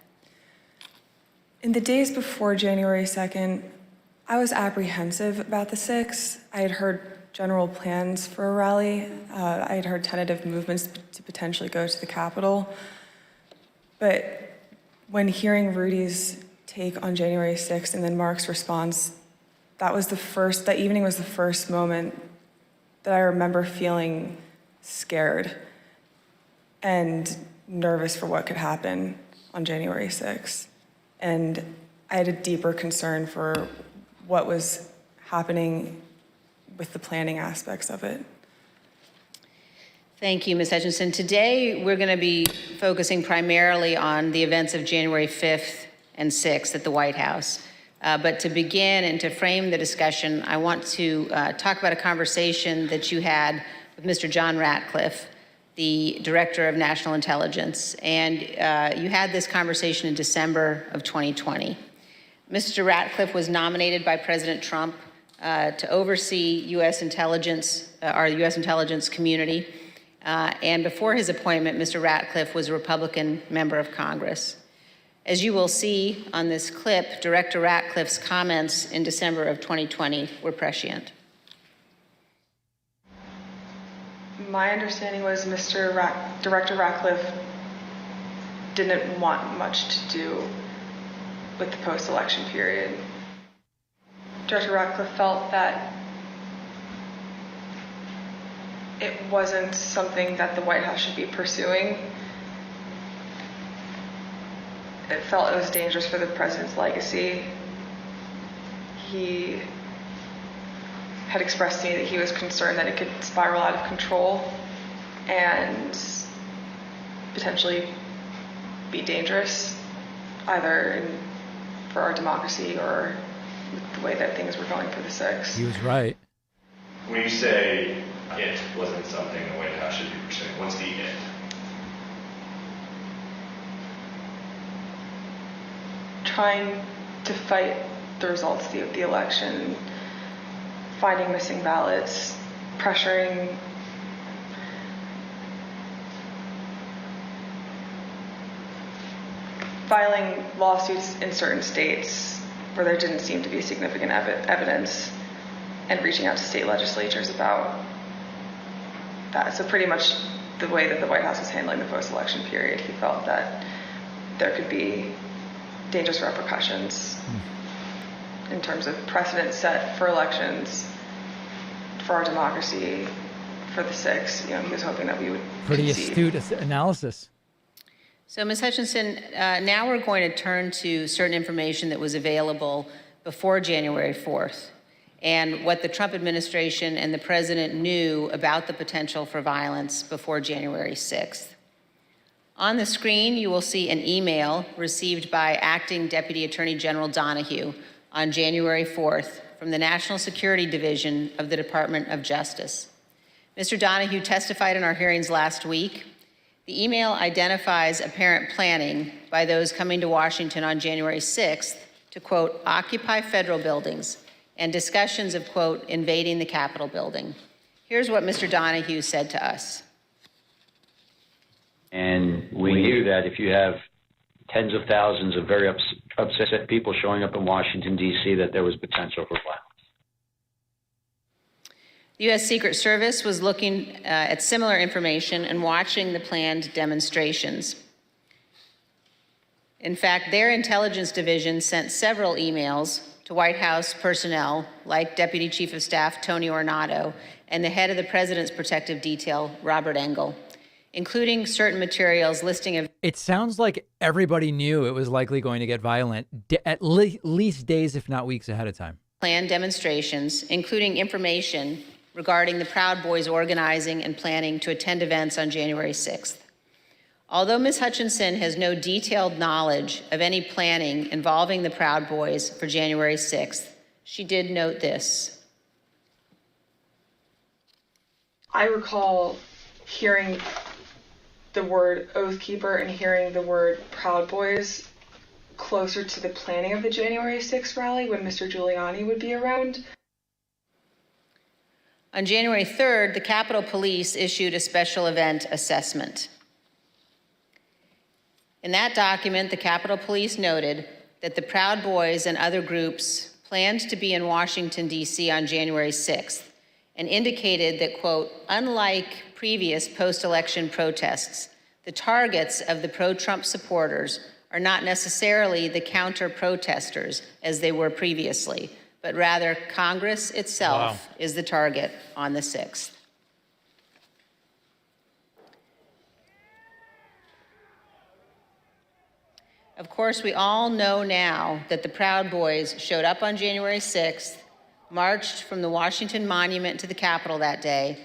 In the days before January 2nd, I was apprehensive about the 6th. I had heard general plans for a rally. I had heard tentative movements to potentially go to the Capitol. But when hearing Rudy's take on January 6th and then Mark's response, that evening was the first moment that I remember feeling scared and nervous for what could happen on January 6th. And I had a deeper concern for what was happening with the planning aspects of it. Thank you, Ms. Hutchinson. Today, we're going to be focusing primarily on the events of January 5th and 6th at the White House. But to begin and to frame the discussion, I want to talk about a conversation that you had with Mr. John Ratcliffe, the Director of National Intelligence. And you had this conversation in December of 2020. Mr. Ratcliffe was nominated by President Trump to oversee U.S. intelligence, our U.S. intelligence community. And before his appointment, Mr. Ratcliffe was a Republican member of Congress. As you will see on this clip, Director Ratcliffe's comments in December of 2020 were prescient. My understanding was Director Ratcliffe didn't want much to do with the post-election period. Director Ratcliffe felt that it wasn't something that the White House should be pursuing. It felt it was dangerous for the president's legacy. He had expressed to me that he was concerned that it could spiral out of control and potentially be dangerous, either for our democracy or the way that things were going for the 6th. He was right. When you say it wasn't something the White House should be pursuing, what's the it? Trying to fight the results of the election, finding missing ballots, pressuring filing lawsuits in certain states where there didn't seem to be significant evidence, and reaching out to state legislatures about that. So pretty much the way that the White House was handling the post-election period, he felt that there could be dangerous repercussions in terms of precedent set for elections, for our democracy, for the 6th. He was hoping that we would Pretty concede. astute analysis. So, Ms. Hutchinson, now we're going to turn to certain information that was available before January 4th and what the Trump administration and the president knew about the potential for violence before January 6th. On the screen, you will see an email received by Acting Deputy Attorney General Donahue on January 4th from the National Security Division of the Department of Justice. Mr. Donahue testified in our hearings last week. The email identifies apparent planning by those coming to Washington on January 6th to, quote, occupy federal buildings, and discussions of, quote, invading the Capitol building. Here's what Mr. Donahue said to us. And we knew that if you have tens of thousands of very upset people showing up in Washington, D.C., that there was potential for violence. The U.S. Secret Service was looking at similar information and watching the planned demonstrations. In fact, their intelligence division sent several emails to White House personnel like Deputy Chief of Staff Tony Ornato and the head of the President's Protective Detail, Robert Engel, including certain materials listing. It sounds like everybody knew it was likely going to get violent at least days, if not weeks ahead of time. Planned demonstrations, including information regarding the Proud Boys organizing and planning to attend events on January 6th. Although Ms. Hutchinson has no detailed knowledge of any planning involving the Proud Boys for January 6th, she did note this. I recall hearing the word Oath Keeper and hearing the word Proud Boys closer to the planning of the January 6th rally when Mr. Giuliani would be around. On January 3rd, the Capitol Police issued a special event assessment. In that document, the Capitol Police noted that the Proud Boys and other groups planned to be in Washington, D.C. on January 6th and indicated that, quote, unlike previous post-election protests, the targets of the pro-Trump supporters are not necessarily the counter-protesters as they were previously, but rather Congress itself is the target on the 6th. Of course, we all know now that the Proud Boys showed up on January 6th, marched from the Washington Monument to the Capitol that day,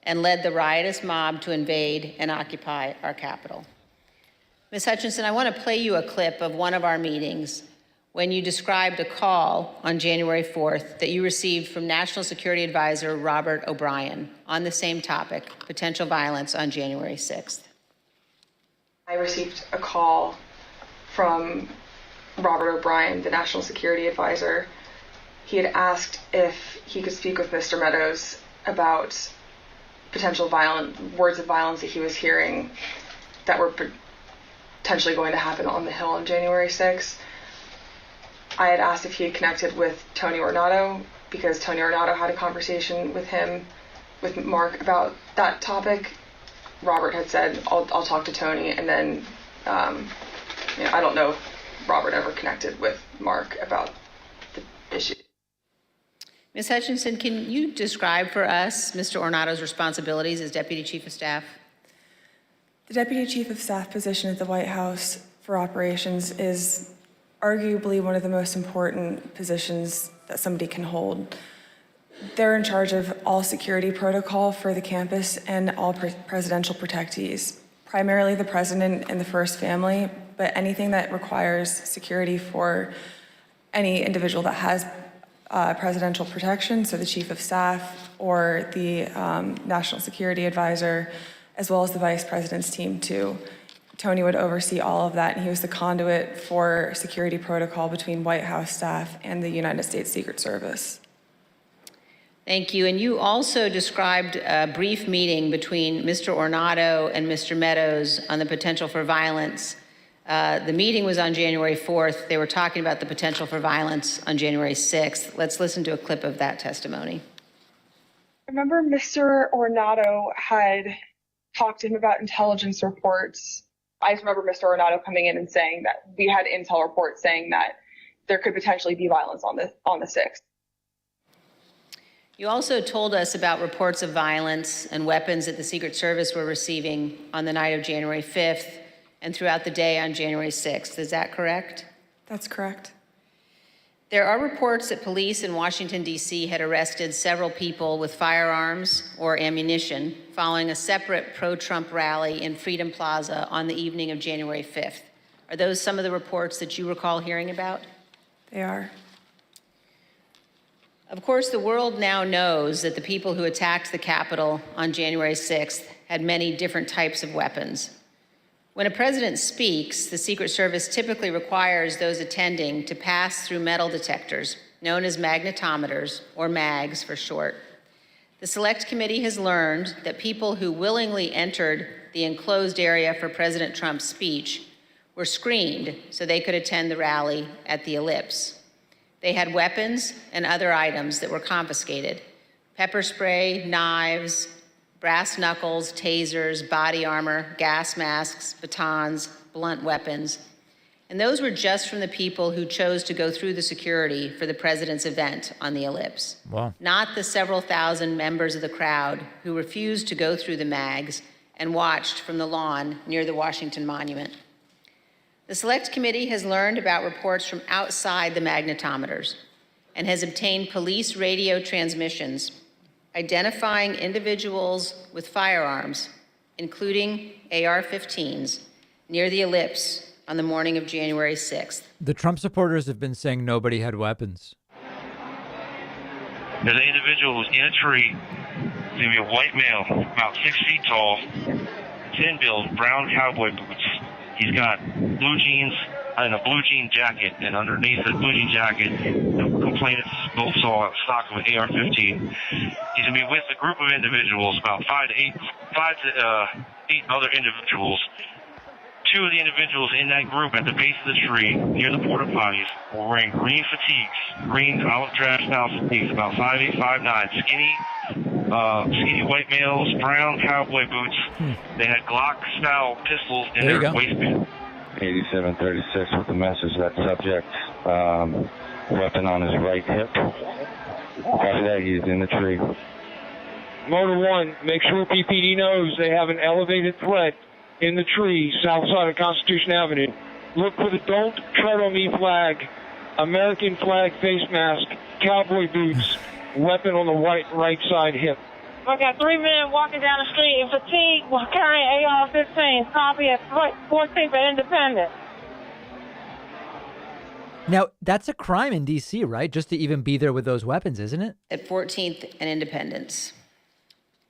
and led the riotous mob to invade and occupy our Capitol. Ms. Hutchinson, I want to play you a clip of one of our meetings when you described a call on January 4th that you received from National Security Advisor Robert O'Brien on the same topic, potential violence on January 6th. I received a call from Robert O'Brien, the National Security Advisor. He had asked if he could speak with Mr. Meadows about potential words of violence that he was hearing that were potentially going to happen on the Hill on January 6th. I had asked if he had connected with Tony Ornato because Tony Ornato had a conversation with him, with Mark, about that topic. Robert had said, I'll talk to Tony, and then I don't know if Robert ever connected with Mark about the issue. Ms. Hutchinson, can you describe for us Mr. Ornato's responsibilities as Deputy Chief of Staff? The Deputy Chief of Staff position at the White House for operations is arguably one of the most important positions that somebody can hold. They're in charge of all security protocol for the campus and all presidential protectees, primarily the president and the first family, but anything that requires security for any individual that has presidential protection, so the Chief of Staff or the National Security Advisor, as well as the Vice President's team too. Tony would oversee all of that, and he was the conduit for security protocol between White House staff and the United States Secret Service. Thank you. And you also described a brief meeting between Mr. Ornato and Mr. Meadows on the potential for violence. The meeting was on January 4th. They were talking about the potential for violence on January 6th. Let's listen to a clip of that testimony. I remember Mr. Ornato had talked to him about intelligence reports. I just remember Mr. Ornato coming in and saying that we had intel reports saying that there could potentially be violence on the 6th. You also told us about reports of violence and weapons that the Secret Service were receiving on the night of January 5th and throughout the day on January 6th. Is that correct? That's correct. There are reports that police in Washington, D.C. had arrested several people with firearms or ammunition following a separate pro-Trump rally in Freedom Plaza on the evening of January 5th. Are those some of the reports that you recall hearing about? They are. Of course, the world now knows that the people who attacked the Capitol on January 6th had many different types of weapons. When a president speaks, the Secret Service typically requires those attending to pass through metal detectors, known as magnetometers, or MAGs for short. The Select Committee has learned that people who willingly entered the enclosed area for President Trump's speech were screened so they could attend the rally at the Ellipse. They had weapons and other items that were confiscated: pepper spray, knives, brass knuckles, tasers, body armor, gas masks, batons, blunt weapons. And those were just from the people who chose to go through the security for the president's event on the Ellipse. Wow. Not the several thousand members of the crowd who refused to go through the MAGs and watched from the lawn near the Washington Monument. The Select Committee has learned about reports from outside the magnetometers and has obtained police radio transmissions identifying individuals with firearms, including AR-15s, near the Ellipse on the morning of January 6th. The Trump supporters have been saying nobody had weapons. There's an individual who's in a tree. He's going to be a white male, about 6 feet tall, thin build, brown cowboy boots. He's got blue jeans and a blue jean jacket, and underneath the blue jean jacket, the complainants both saw a stock of an AR-15. He's going to be with a group of individuals, about five to eight other individuals. Two of the individuals in that group at the base of the tree near the porta potties were wearing green fatigues, green olive drab style fatigues, about 5'8", 5'9", skinny white males, brown cowboy boots. They had Glock style pistols in their waistband. 8736 with the message that subject weapon on his right hip. After that, he's in the tree. Motor 1, make sure PPD knows they have an elevated threat in the tree south side of Constitution Avenue. Look for the "Don't Tread on Me" flag, American flag face mask, cowboy boots, weapon on the right side hip. I got 3 men walking down the street in fatigue while carrying AR-15s. Copy at 14th and Independence. Now, that's a crime in D.C., right? Just to even be there with those weapons, isn't it? At 14th and Independence.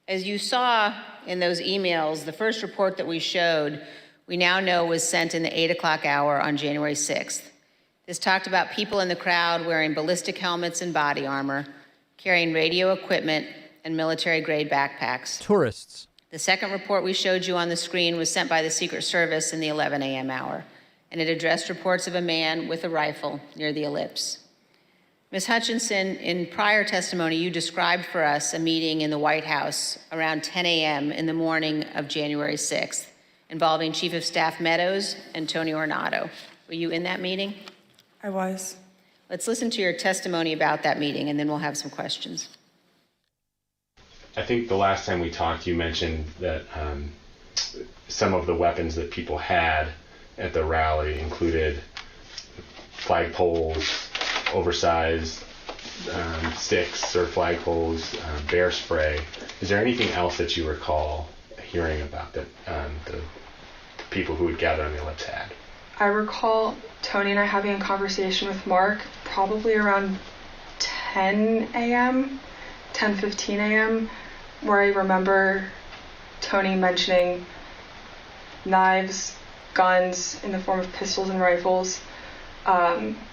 As you saw in those emails, the first report that we showed, we now know was sent in the 8 o'clock hour on January 6th. This talked about people in the crowd wearing ballistic helmets and body armor, carrying radio equipment and military-grade backpacks. Tourists. The second report we showed you on the screen was sent by the Secret Service in the 11 a.m. hour, and it addressed reports of a man with a rifle near the Ellipse. Ms. Hutchinson, in prior testimony, you described for us a meeting in the White House around 10 a.m. in the morning of January 6th, involving Chief of Staff Meadows and Tony Ornato. Were you in that meeting? I was. Let's listen to your testimony about that meeting, and then we'll have some questions. I think the last time we talked, you mentioned that some of the weapons that people had at the rally included flagpoles, oversized sticks or flagpoles, bear spray. Is there anything else that you recall hearing about that the people who would gather on the Ellipse had? I recall Tony and I having a conversation with Mark probably around 10 a.m., 10:15 a.m., where I remember Tony mentioning knives, guns in the form of pistols and rifles,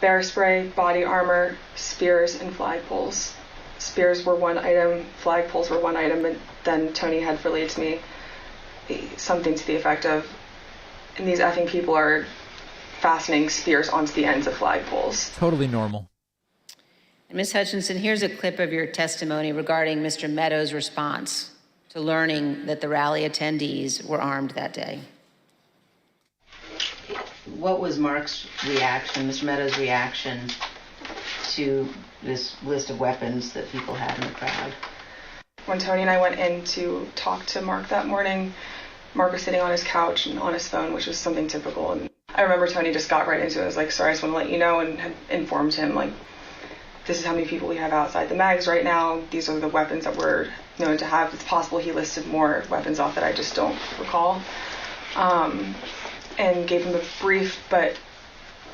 bear spray, body armor, spears, and flagpoles. Spears were one item, flagpoles were one item, and then Tony had relayed to me something to the effect of, and these effing people are fastening spears onto the ends of flagpoles. Totally normal. And Ms. Hutchinson, here's a clip of your testimony regarding Mr. Meadows' response to learning that the rally attendees were armed that day. What was Mark's reaction, Mr. Meadows' reaction to this list of weapons that people had in the crowd? When Tony and I went in to talk to Mark that morning, Mark was sitting on his couch and on his phone, which was something typical. And I remember Tony just got right into it. I was like, sorry, I just want to let you know, and had informed him, like, this is how many people we have outside the mags right now. These are the weapons that we're known to have. It's possible he listed more weapons off that I just don't recall. And gave him a brief but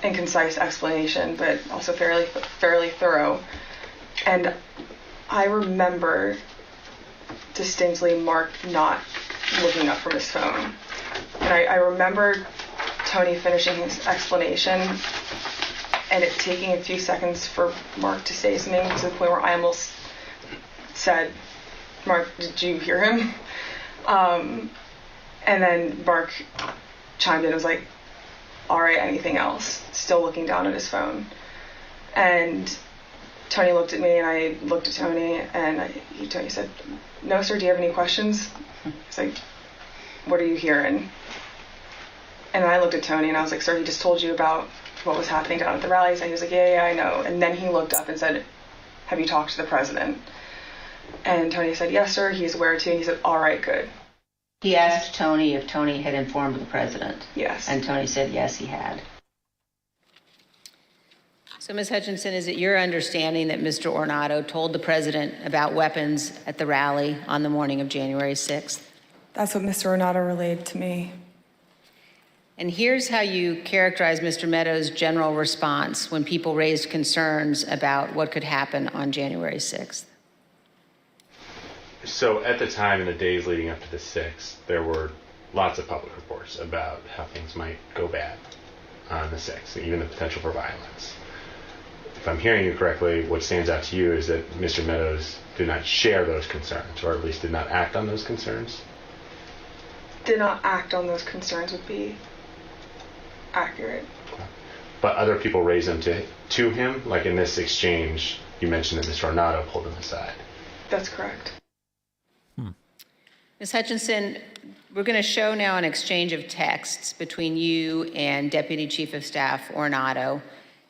and concise explanation, but also fairly thorough. And I remember distinctly Mark not looking up from his phone. And I remember Tony finishing his explanation and it taking a few seconds for Mark to say something to the point where I almost said, "Mark, did you hear him?" And then Mark chimed in and was like, "All right, anything else?" Still looking down at his phone. And Tony looked at me and I looked at Tony and Tony said, "No, sir, do you have any questions?" He's like, "What are you hearing?" And I looked at Tony and I was like, "Sir, he just told you about what was happening down at the rallies." And he was like, yeah, I know. And then he looked up and said, "Have you talked to the president?" And Tony said, "Yes, sir, he's aware too." And he said, "All right, good." He asked Tony if Tony had informed the president. Yes. And Tony said, yes, he had. So, Ms. Hutchinson, is it your understanding that Mr. Ornato told the president about weapons at the rally on the morning of January 6th? That's what Mr. Ornato relayed to me. And here's how you characterize Mr. Meadows' general response when people raised concerns about what could happen on January 6th. So at the time, in the days leading up to the 6th, there were lots of public reports about how things might go bad on the 6th, even the potential for violence. If I'm hearing you correctly, what stands out to you is that Mr. Meadows did not share those concerns, or at least did not act on those concerns? Did not act on those concerns would be accurate. But other people raised them to him, like in this exchange, you mentioned that Mr. Ornato pulled him aside. That's correct. Ms. Hutchinson, we're going to show now an exchange of texts between you and Deputy Chief of Staff Ornato.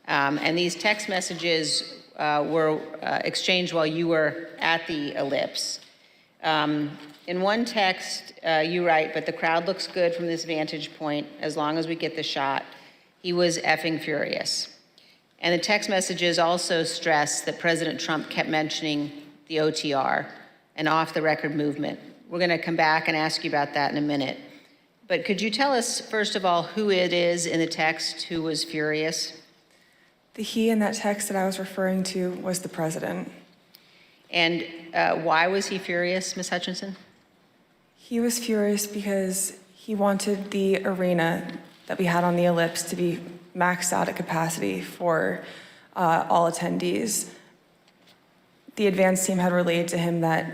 And these text messages were exchanged while you were at the ellipse. In one text, you write, "But the crowd looks good from this vantage point as long as we get the shot. He was effing furious." And the text messages also stress that President Trump kept mentioning the OTR, an off-the-record movement. We're going to come back and ask you about that in a minute. But could you tell us, first of all, who it is in the text who was furious? The he in that text that I was referring to was the president. And why was he furious, Ms. Hutchinson? He was furious because he wanted the arena that we had on the ellipse to be maxed out at capacity for all attendees. The advance team had relayed to him that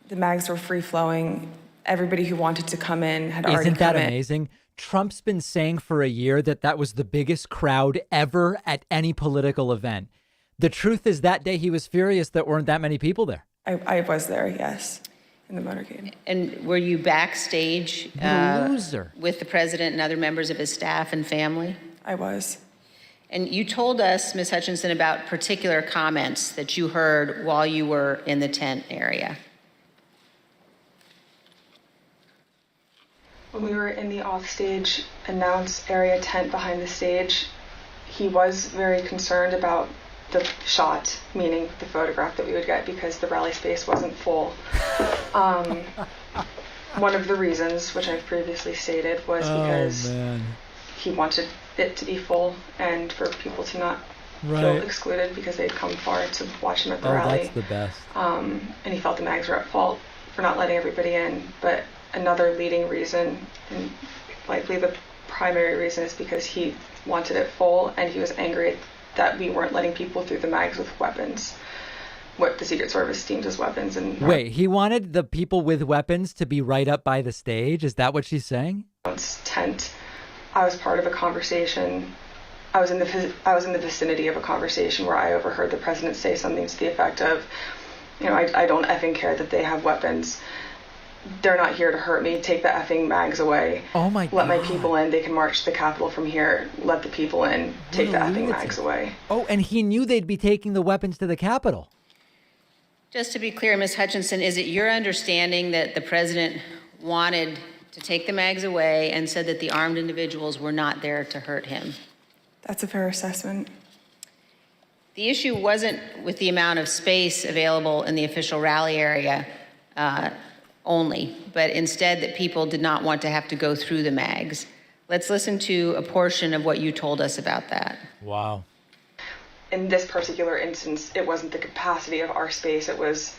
the mags were free-flowing. Everybody who wanted to come in had already come in. Isn't that amazing? Trump's been saying for a year that that was the biggest crowd ever at any political event. The truth is that day he was furious that weren't that many people there. I was there, yes, in the motorcade. And were you backstage with the president and other members of his staff and family? I was. And you told us, Ms. Hutchinson, about particular comments that you heard while you were in the tent area. When we were in the offstage announce area tent behind the stage, he was very concerned about the shot, meaning the photograph that we would get, because the rally space wasn't full. One of the reasons, which I've previously stated, was because he wanted it to be full and for people to not feel excluded because they'd come far to watch him at the rally. That's the best. And he felt the mags were at fault for not letting everybody in. But another leading reason, and likely the primary reason, is because he wanted it full and he was angry that we weren't letting people through the mags with weapons, what the Secret Service deemed as weapons. And wait, he wanted the people with weapons to be right up by the stage? Is that what she's saying? Tent. I was part of a conversation. I was in the vicinity of a conversation where I overheard the president say something to the effect of, I don't effing care that they have weapons. They're not here to hurt me. Take the effing mags away. Oh my God. Let my people in. They can march to the Capitol from here. Let the people in. Take the effing mags away. Oh, and he knew they'd be taking the weapons to the Capitol. Just to be clear, Ms. Hutchinson, is it your understanding that the president wanted to take the mags away and said that the armed individuals were not there to hurt him? That's a fair assessment. The issue wasn't with the amount of space available in the official rally area only, but instead that people did not want to have to go through the mags. Let's listen to a portion of what you told us about that. Wow. In this particular instance, it wasn't the capacity of our space, it was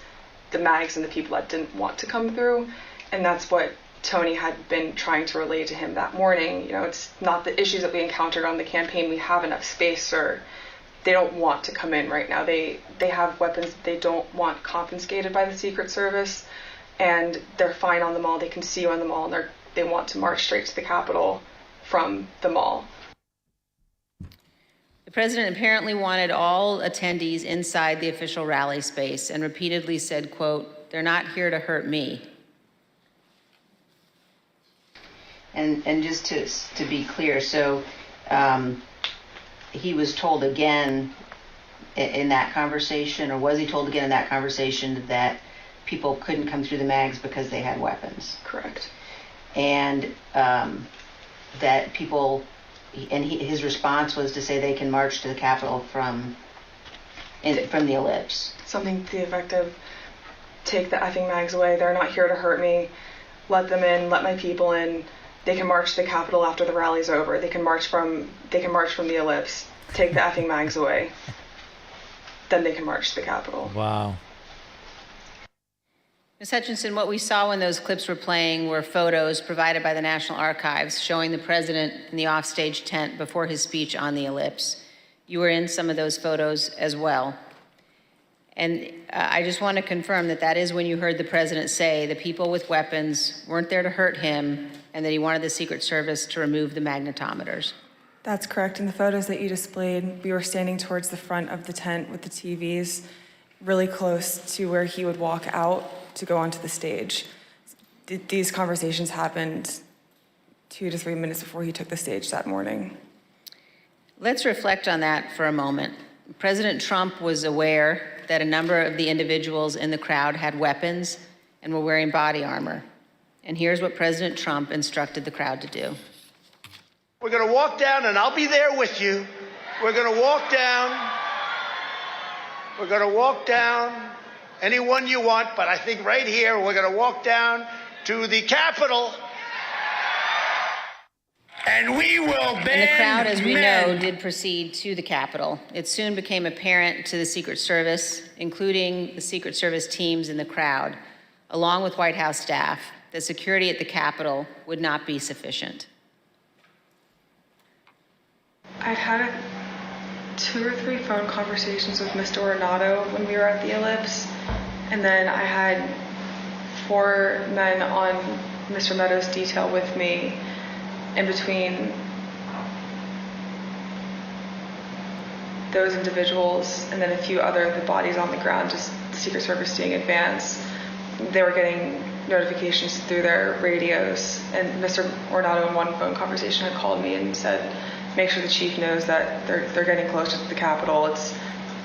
the mags and the people that didn't want to come through. And that's what Tony had been trying to relay to him that morning. You know, it's not the issues that we encountered on the campaign. We have enough space, or they don't want to come in right now. They have weapons that they don't want confiscated by the Secret Service, and they're fine on the mall. They can see you on the mall, and they want to march straight to the Capitol from the mall. The president apparently wanted all attendees inside the official rally space and repeatedly said, quote, "They're not here to hurt me." And just to be clear, so he was told again in that conversation, or was he told again in that conversation that people couldn't come through the mags because they had weapons? Correct. And that people, and his response was to say they can march to the Capitol from the ellipse. Something to the effect of, take the effing mags away. They're not here to hurt me. Let them in. Let my people in. They can march to the Capitol after the rally's over. They can march from the ellipse. Take the effing mags away. Then they can march to the Capitol. Wow. Ms. Hutchinson, what we saw when those clips were playing were photos provided by the National Archives showing the president in the offstage tent before his speech on the ellipse. You were in some of those photos as well. And I just want to confirm that that is when you heard the president say the people with weapons weren't there to hurt him and that he wanted the Secret Service to remove the magnetometers. That's correct. In the photos that you displayed, we were standing towards the front of the tent with the TVs, really close to where he would walk out to go onto the stage. These conversations happened 2 to 3 minutes before he took the stage that morning. Let's reflect on that for a moment. President Trump was aware that a number of the individuals in the crowd had weapons and were wearing body armor. And here's what President Trump instructed the crowd to do. We're going to walk down, and I'll be there with you. We're going to walk down. We're going to walk down anyone you want, but I think right here we're going to walk down to the Capitol. And we will ban And the crowd, as we men. know, did proceed to the Capitol. It soon became apparent to the Secret Service, including the Secret Service teams in the crowd, along with White House staff, that security at the Capitol would not be sufficient. I'd had 2 or 3 phone conversations with Mr. Ornato when we were at the ellipse, and then I had 4 men on Mr. Meadows' detail with me in between those individuals and then a few other the bodies on the ground, just the Secret Service doing advance. They were getting notifications through their radios, and Mr. Ornato in one phone conversation had called me and said, make sure the chief knows that they're getting closer to the Capitol. It's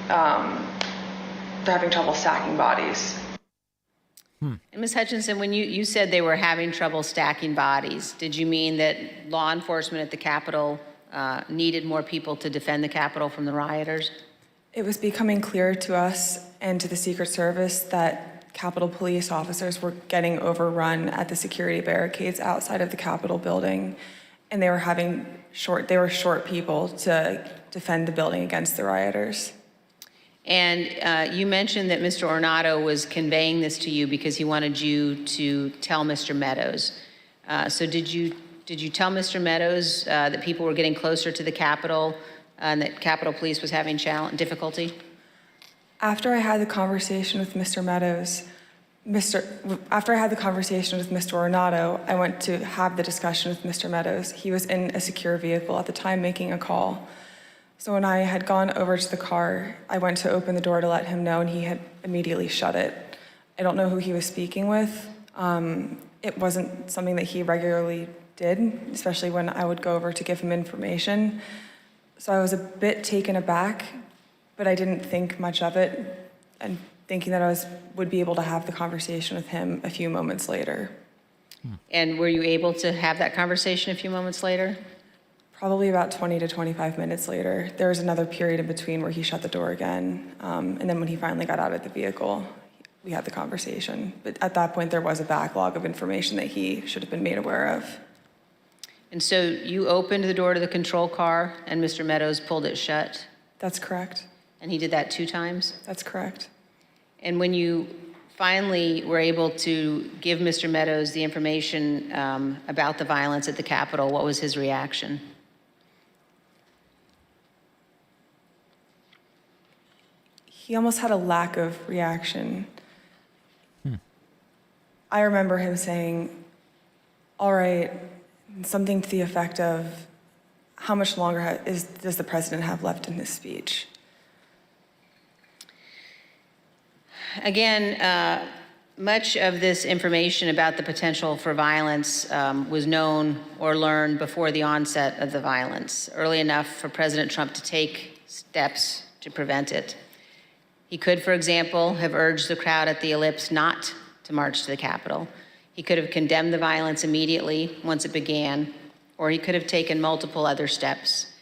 they're having trouble stacking bodies. And Ms. Hutchinson, when you said they were having trouble stacking bodies, did you mean that law enforcement at the Capitol needed more people to defend the Capitol from the rioters? It was becoming clear to us and to the Secret Service that Capitol police officers were getting overrun at the security barricades outside of the Capitol building, and they were short people to defend the building against the rioters. And you mentioned that Mr. Ornato was conveying this to you because he wanted you to tell Mr. Meadows. So did you tell Mr. Meadows that people were getting closer to the Capitol and that Capitol Police was having difficulty? After I had the conversation with Mr. Meadows, after I had the conversation with Mr. Ornato, I went to have the discussion with Mr. Meadows. He was in a secure vehicle at the time making a call. So when I had gone over to the car, I went to open the door to let him know, and he had immediately shut it. I don't know who he was speaking with. It wasn't something that he regularly did, especially when I would go over to give him information. So I was a bit taken aback, but I didn't think much of it, and thinking that I would be able to have the conversation with him a few moments later. And were you able to have that conversation a few moments later? Probably about 20 to 25 minutes later. There was another period in between where he shut the door again. And then when he finally got out of the vehicle, we had the conversation. But at that point, there was a backlog of information that he should have been made aware of. And so you opened the door to the control car and Mr. Meadows pulled it shut? That's correct. And he did that 2 times? That's correct. And when you finally were able to give Mr. Meadows the information about the violence at the Capitol, what was his reaction? He almost had a lack of reaction. I remember him saying, all right, something to the effect of, how much longer does the president have left in his speech? Again, much of this information about the potential for violence was known or learned before the onset of the violence, early enough for President Trump to take steps to prevent it. He could, for example, have urged the crowd at the Ellipse not to march to the Capitol. He could have condemned the violence immediately once it began, or he could have taken multiple other steps.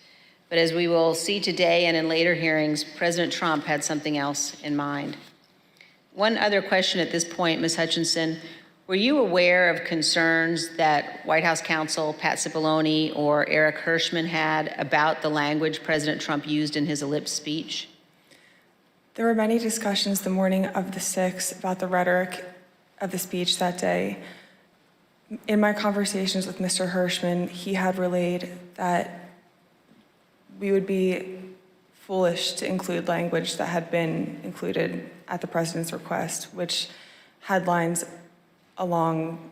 But as we will see today and in later hearings, President Trump had something else in mind. One other question at this point, Ms. Hutchinson, were you aware of concerns that White House counsel Pat Cipollone or Eric Hirschman had about the language President Trump used in his Ellipse speech? There were many discussions the morning of the 6th about the rhetoric of the speech that day. In my conversations with Mr. Hirschman, he had relayed that we would be foolish to include language that had been included at the president's request, which had lines along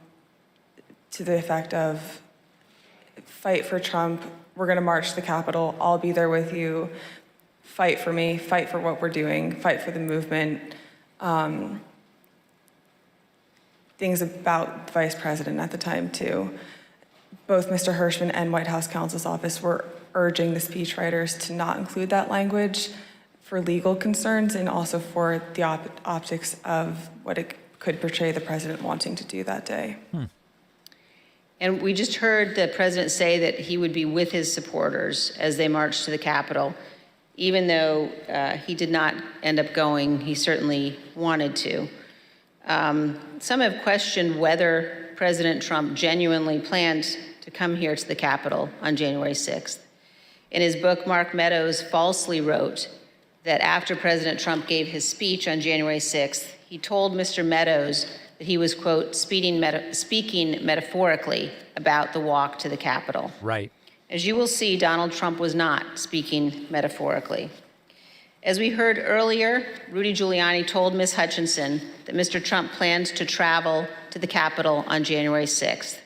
to the effect of, fight for Trump, we're gonna march to the Capitol, I'll be there with you, fight for me, fight for what we're doing, fight for the movement. Things about the vice president at the time too. Both Mr. Hirschman and White House counsel's office were urging the speechwriters to not include that language for legal concerns and also for the optics of what it could portray the president wanting to do that day. And we just heard the president say that he would be with his supporters as they marched to the Capitol. Even though he did not end up going, he certainly wanted to. Some have questioned whether President Trump genuinely planned to come here to the Capitol on January 6th. In his book, Mark Meadows falsely wrote that after President Trump gave his speech on January 6th, he told Mr. Meadows that he was, quote, speaking metaphorically about the walk to the Capitol. Right. As you will see, Donald Trump was not speaking metaphorically. As we heard earlier, Rudy Giuliani told Ms. Hutchinson that Mr. Trump plans to travel to the Capitol on January 6th.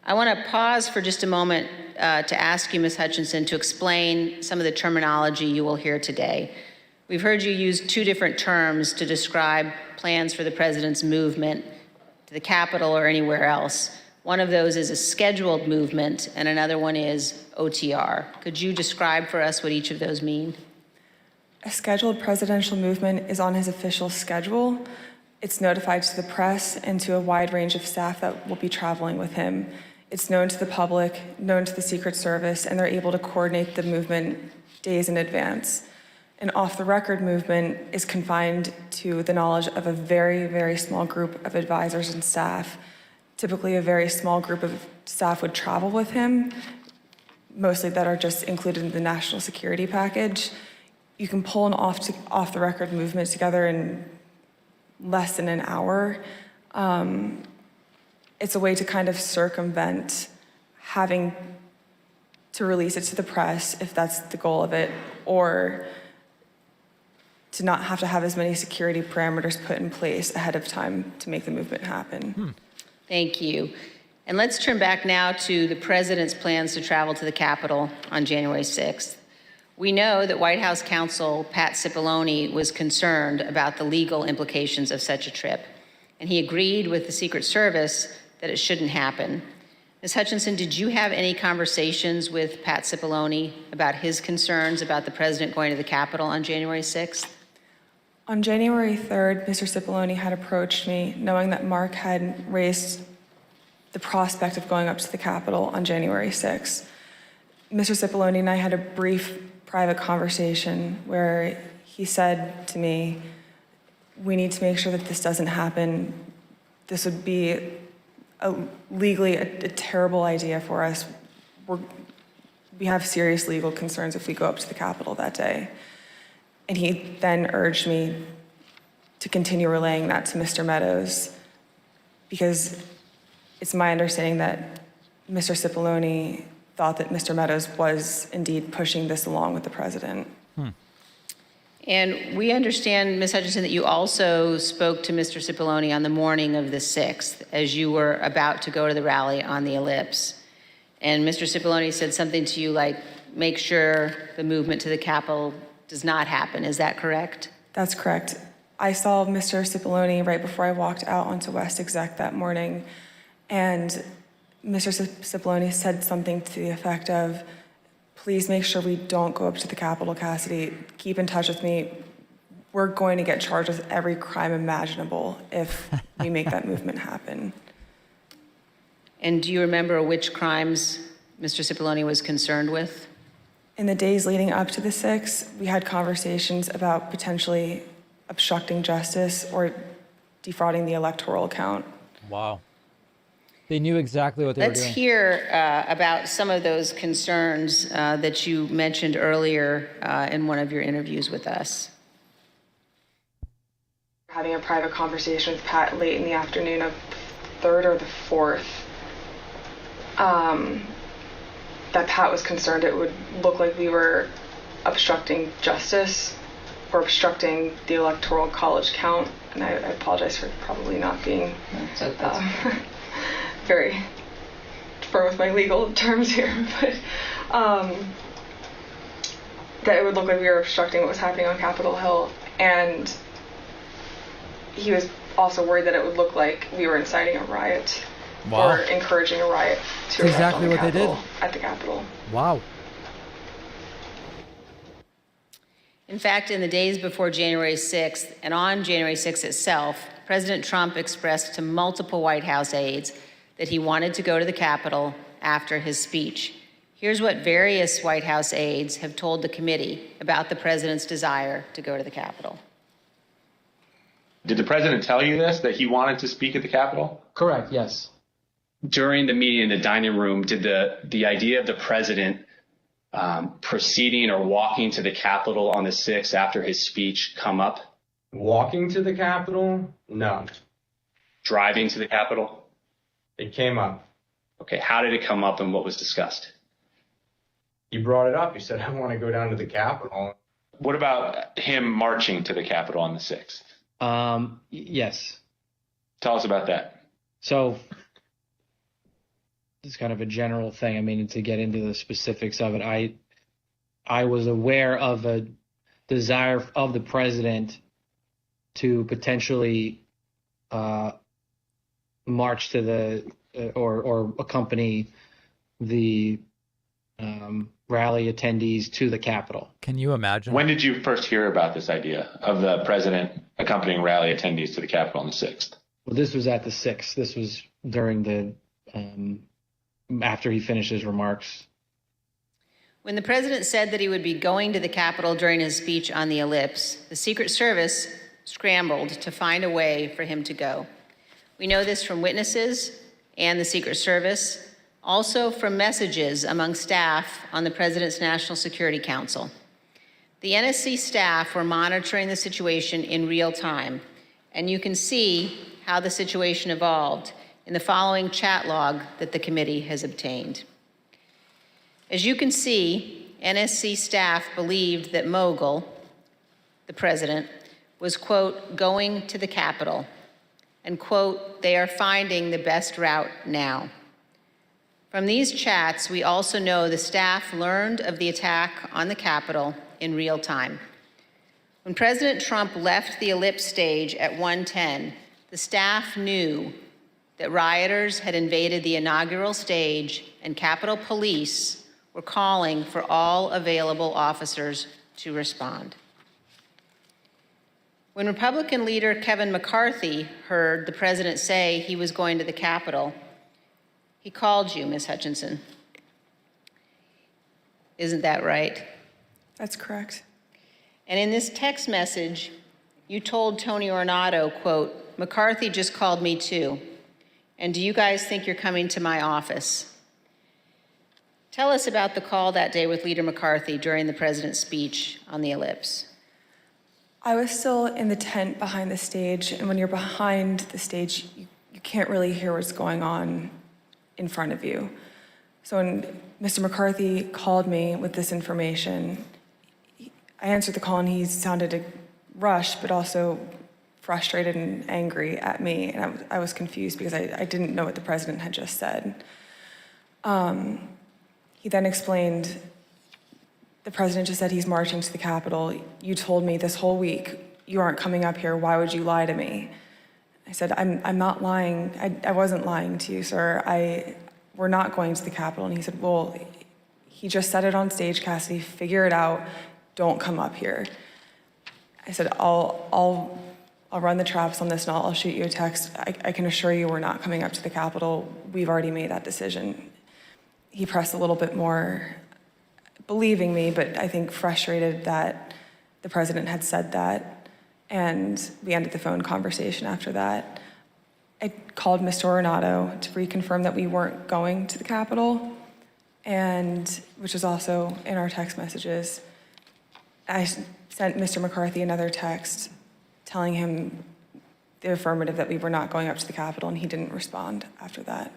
I want to pause for just a moment to ask you, Ms. Hutchinson, to explain some of the terminology you will hear today. We've heard you use two different terms to describe plans for the president's movement to the Capitol or anywhere else. One of those is a scheduled movement, and another one is OTR. Could you describe for us what each of those mean? A scheduled presidential movement is on his official schedule. It's notified to the press and to a wide range of staff that will be traveling with him. It's known to the public, known to the Secret Service, and they're able to coordinate the movement days in advance. An off-the-record movement is confined to the knowledge of a very, very small group of advisors and staff. Typically, a very small group of staff would travel with him, mostly that are just included in the national security package. You can pull an off-the-record movement together in less than an hour. It's a way to kind of circumvent having to release it to the press, if that's the goal of it, or to not have to have as many security parameters put in place ahead of time to make the movement happen. Thank you. And let's turn back now to the president's plans to travel to the Capitol on January 6th. We know that White House counsel Pat Cipollone was concerned about the legal implications of such a trip, and he agreed with the Secret Service that it shouldn't happen. Ms. Hutchinson, did you have any conversations with Pat Cipollone about his concerns about the president going to the Capitol on January 6th? On January 3rd, Mr. Cipollone had approached me, knowing that Mark had raised the prospect of going up to the Capitol on January 6th. Mr. Cipollone and I had a brief private conversation where he said to me, we need to make sure that this doesn't happen. This would be legally a terrible idea for us. We have serious legal concerns if we go up to the Capitol that day. And he then urged me to continue relaying that to Mr. Meadows, because it's my understanding that Mr. Cipollone thought that Mr. Meadows was indeed pushing this along with the president. And we understand, Ms. Hutchinson, that you also spoke to Mr. Cipollone on the morning of the 6th as you were about to go to the rally on the Ellipse. And Mr. Cipollone said something to you like, make sure the movement to the Capitol does not happen. Is that correct? That's correct. I saw Mr. Cipollone right before I walked out onto West Exec that morning, and Mr. Cipollone said something to the effect of, please make sure we don't go up to the Capitol, Cassidy. Keep in touch with me. We're going to get charged with every crime imaginable if we make that movement happen. And do you remember which crimes Mr. Cipollone was concerned with? In the days leading up to the 6th, we had conversations about potentially obstructing justice or defrauding the electoral count. Wow. They knew exactly what they were doing. Let's hear about some of those concerns that you mentioned earlier in one of your interviews with us. Having a private conversation with Pat late in the afternoon of the 3rd or the 4th, that Pat was concerned it would look like we were obstructing justice or obstructing the electoral college count. And I apologize for probably not being very firm with my legal terms here, but that it would look like we were obstructing what was happening on Capitol Hill. And he was also worried that it would look like we were inciting a riot. Wow. Or encouraging a riot to That's exactly what they did. At the Capitol. Wow. In fact, in the days before January 6th and on January 6th itself, President Trump expressed to multiple White House aides that he wanted to go to the Capitol after his speech. Here's what various White House aides have told the committee about the president's desire to go to the Capitol. Did the president tell you this, that he wanted to speak at the Capitol? Correct, yes. During the meeting in the dining room, did the idea of the president proceeding or walking to the Capitol on the 6th after his speech come up? Walking to the Capitol? No. Driving to the Capitol? It came up. Okay, how did it come up and what was discussed? He brought it up. He said, I want to go down to the Capitol. What about him marching to the Capitol on the 6th? Yes. Tell us about that. So it's kind of a general thing. I mean, to get into the specifics of it, I was aware of a desire of the president to potentially march to the or accompany the rally attendees to the Capitol. Can you imagine? When did you first hear about this idea of the president accompanying rally attendees to the Capitol on the 6th? Well, this was at the 6th. This was during the after he finished his remarks. When the president said that he would be going to the Capitol during his speech on the Ellipse, the Secret Service scrambled to find a way for him to go. We know this from witnesses and the Secret Service, also from messages among staff on the President's National Security Council. The NSC staff were monitoring the situation in real time, and you can see how the situation evolved in the following chat log that the committee has obtained. As you can see, NSC staff believed that Mogul, the president, was, quote, going to the Capitol, and, quote, they are finding the best route now. From these chats, we also know the staff learned of the attack on the Capitol in real time. When President Trump left the Ellipse stage at 1:10, the staff knew that rioters had invaded the inaugural stage and Capitol Police were calling for all available officers to respond. When Republican leader Kevin McCarthy heard the president say he was going to the Capitol, he called you, Ms. Hutchinson. Isn't that right? That's correct. And in this text message, you told Tony Ornato, quote, McCarthy just called me too. And do you guys think you're coming to my office? Tell us about the call that day with Leader McCarthy during the president's speech on the Ellipse. I was still in the tent behind the stage, and when you're behind the stage, you can't really hear what's going on in front of you. So when Mr. McCarthy called me with this information, I answered the call and he sounded rushed, but also frustrated and angry at me. And I was confused because I didn't know what the president had just said. He then explained, the president just said he's marching to the Capitol. You told me this whole week you aren't coming up here. Why would you lie to me? I said, I'm not lying. I wasn't lying to you, sir. We're not going to the Capitol. And he said, well, he just said it on stage, Cassidy. Figure it out. Don't come up here. I said, I'll run the traps on this and I'll shoot you a text. I can assure you we're not coming up to the Capitol. We've already made that decision. He pressed a little bit more, believing me, but I think frustrated that the president had said that. And we ended the phone conversation after that. I called Mr. Ornato to reconfirm that we weren't going to the Capitol, and which is also in our text messages. I sent Mr. McCarthy another text telling him the affirmative that we were not going up to the Capitol, and he didn't respond after that.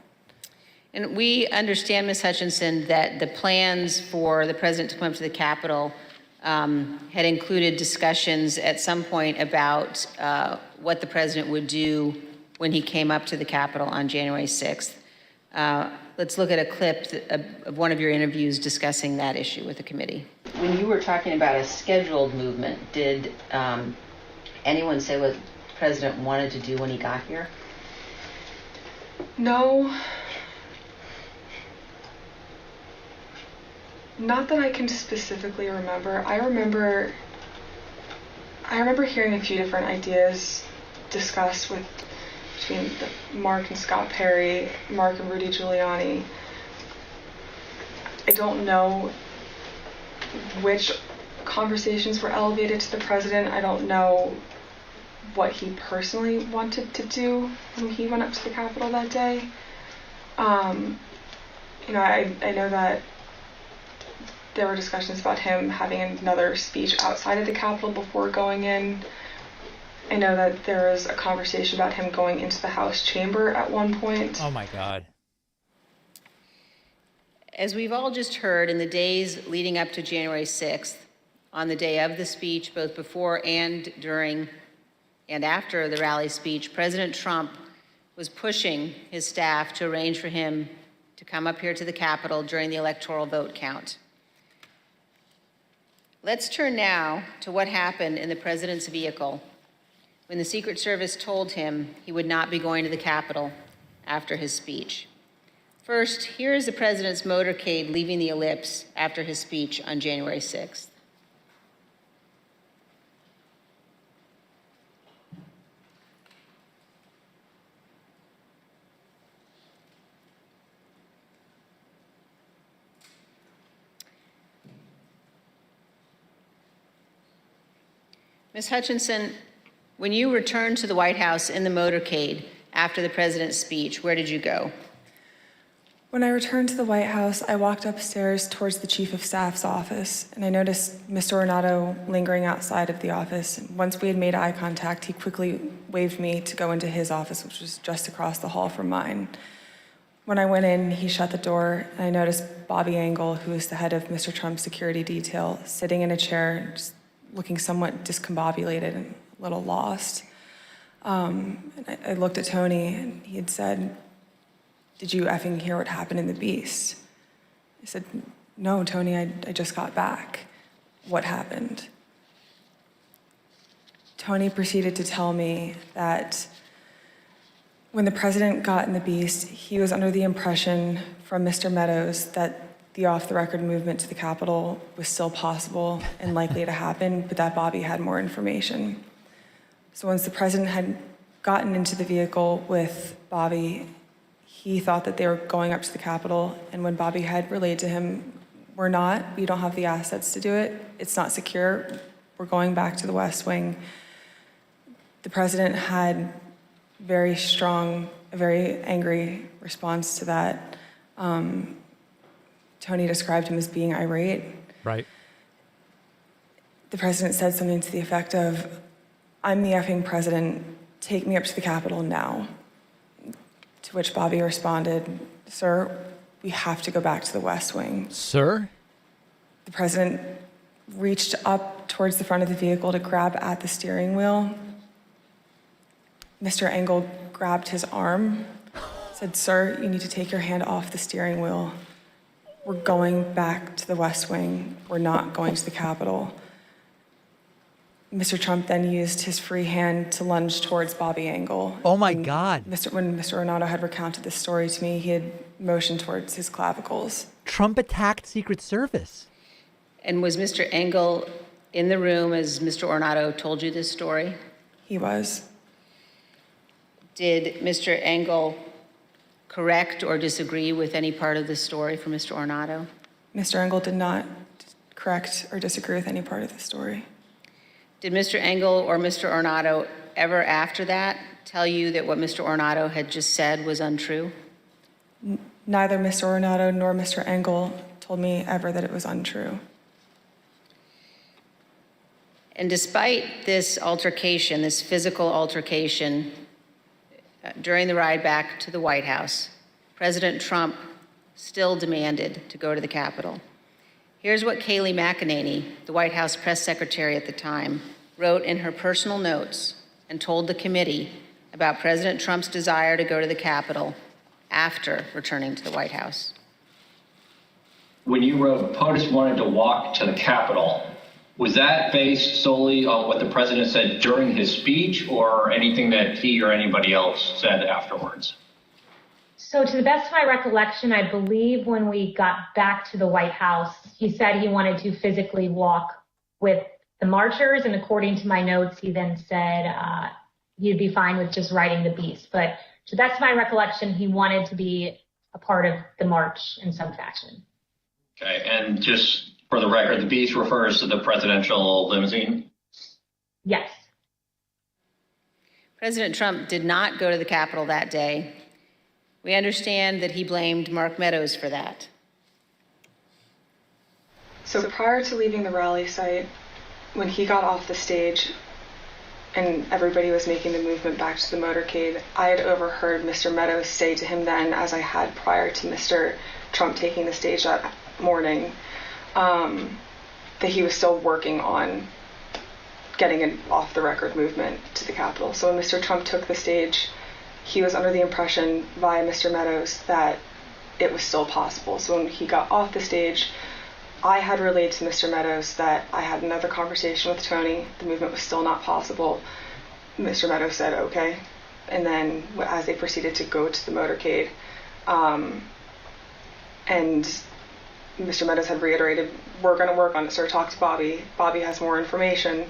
And we understand, Ms. Hutchinson, that the plans for the president to come up to the Capitol had included discussions at some point about what the president would do when he came up to the Capitol on January 6th. Let's look at a clip of one of your interviews discussing that issue with the committee. When you were talking about a scheduled movement, did anyone say what the president wanted to do when he got here? No. Not that I can specifically remember. I remember hearing a few different ideas discussed between Mark and Scott Perry, Mark and Rudy Giuliani. I don't know which conversations were elevated to the president. I don't know what he personally wanted to do when he went up to the Capitol that day. I know that there were discussions about him having another speech outside of the Capitol before going in. I know that there was a conversation about him going into the House chamber at one point. Oh my God. As we've all just heard, in the days leading up to January 6th, on the day of the speech, both before and during and after the rally speech, President Trump was pushing his staff to arrange for him to come up here to the Capitol during the electoral vote count. Let's turn now to what happened in the president's vehicle when the Secret Service told him he would not be going to the Capitol after his speech. First, here is the president's motorcade leaving the ellipse after his speech on January 6th. Ms. Hutchinson, when you returned to the White House in the motorcade after the president's speech, where did you go? When I returned to the White House, I walked upstairs towards the Chief of Staff's office, and I noticed Mr. Ornato lingering outside of the office. Once we had made eye contact, he quickly waved me to go into his office, which was just across the hall from mine. When I went in, he shut the door, and I noticed Bobby Engel, who is the head of Mr. Trump's security detail, sitting in a chair, just looking somewhat discombobulated and a little lost. And I looked at Tony, and he had said, "Did you effing hear what happened in the Beast?" I said, "No, Tony, I just got back. What happened?" Tony proceeded to tell me that when the president got in the Beast, he was under the impression from Mr. Meadows that the off-the-record movement to the Capitol was still possible and likely to happen, but that Bobby had more information. So once the president had gotten into the vehicle with Bobby, he thought that they were going up to the Capitol, and when Bobby had relayed to him, "We're not, we don't have the assets to do it, it's not secure, we're going back to the West Wing," the president had very strong, a very angry response to that. Tony described him as being irate. Right. The president said something to the effect of, "I'm the effing president, take me up to the Capitol now." To which Bobby responded, "Sir, we have to go back to the West Wing." Sir? The president reached up towards the front of the vehicle to grab at the steering wheel. Mr. Engel grabbed his arm, said, "Sir, you need to take your hand off the steering wheel. We're going back to the West Wing. We're not going to the Capitol." Mr. Trump then used his free hand to lunge towards Bobby Engel. Oh my God. When Mr. Ornato had recounted this story to me, he had motioned towards his clavicles. Trump attacked Secret Service. And was Mr. Engel in the room as Mr. Ornato told you this story? He was. Did Mr. Engel correct or disagree with any part of the story from Mr. Ornato? Mr. Engel did not correct or disagree with any part of the story. Did Mr. Engel or Mr. Ornato ever after that tell you that what Mr. Ornato had just said was untrue? Neither Mr. Ornato nor Mr. Engel told me ever that it was untrue. And despite this altercation, this physical altercation, during the ride back to the White House, President Trump still demanded to go to the Capitol. Here's what Kayleigh McEnany, the White House press secretary at the time, wrote in her personal notes and told the committee about President Trump's desire to go to the Capitol after returning to the White House. When you wrote POTUS wanted to walk to the Capitol, was that based solely on what the president said during his speech or anything that he or anybody else said afterwards? So to the best of my recollection, I believe when we got back to the White House, he said he wanted to physically walk with the marchers. And according to my notes, he then said he'd be fine with just riding the beast. But to the best of my recollection, he wanted to be a part of the march in some fashion. Okay, and just for the record, the beast refers to the presidential limousine? Yes. President Trump did not go to the Capitol that day. We understand that he blamed Mark Meadows for that. So prior to leaving the rally site, when he got off the stage and everybody was making the movement back to the motorcade, I had overheard Mr. Meadows say to him then, as I had prior to Mr. Trump taking the stage that morning, that he was still working on getting an off-the-record movement to the Capitol. So when Mr. Trump took the stage, he was under the impression via Mr. Meadows that it was still possible. So when he got off the stage, I had relayed to Mr. Meadows that I had another conversation with Tony. The movement was still not possible. Mr. Meadows said, okay. And then as they proceeded to go to the motorcade, and Mr. Meadows had reiterated, we're going to work on it, sir. Talk to Bobby. Bobby has more information.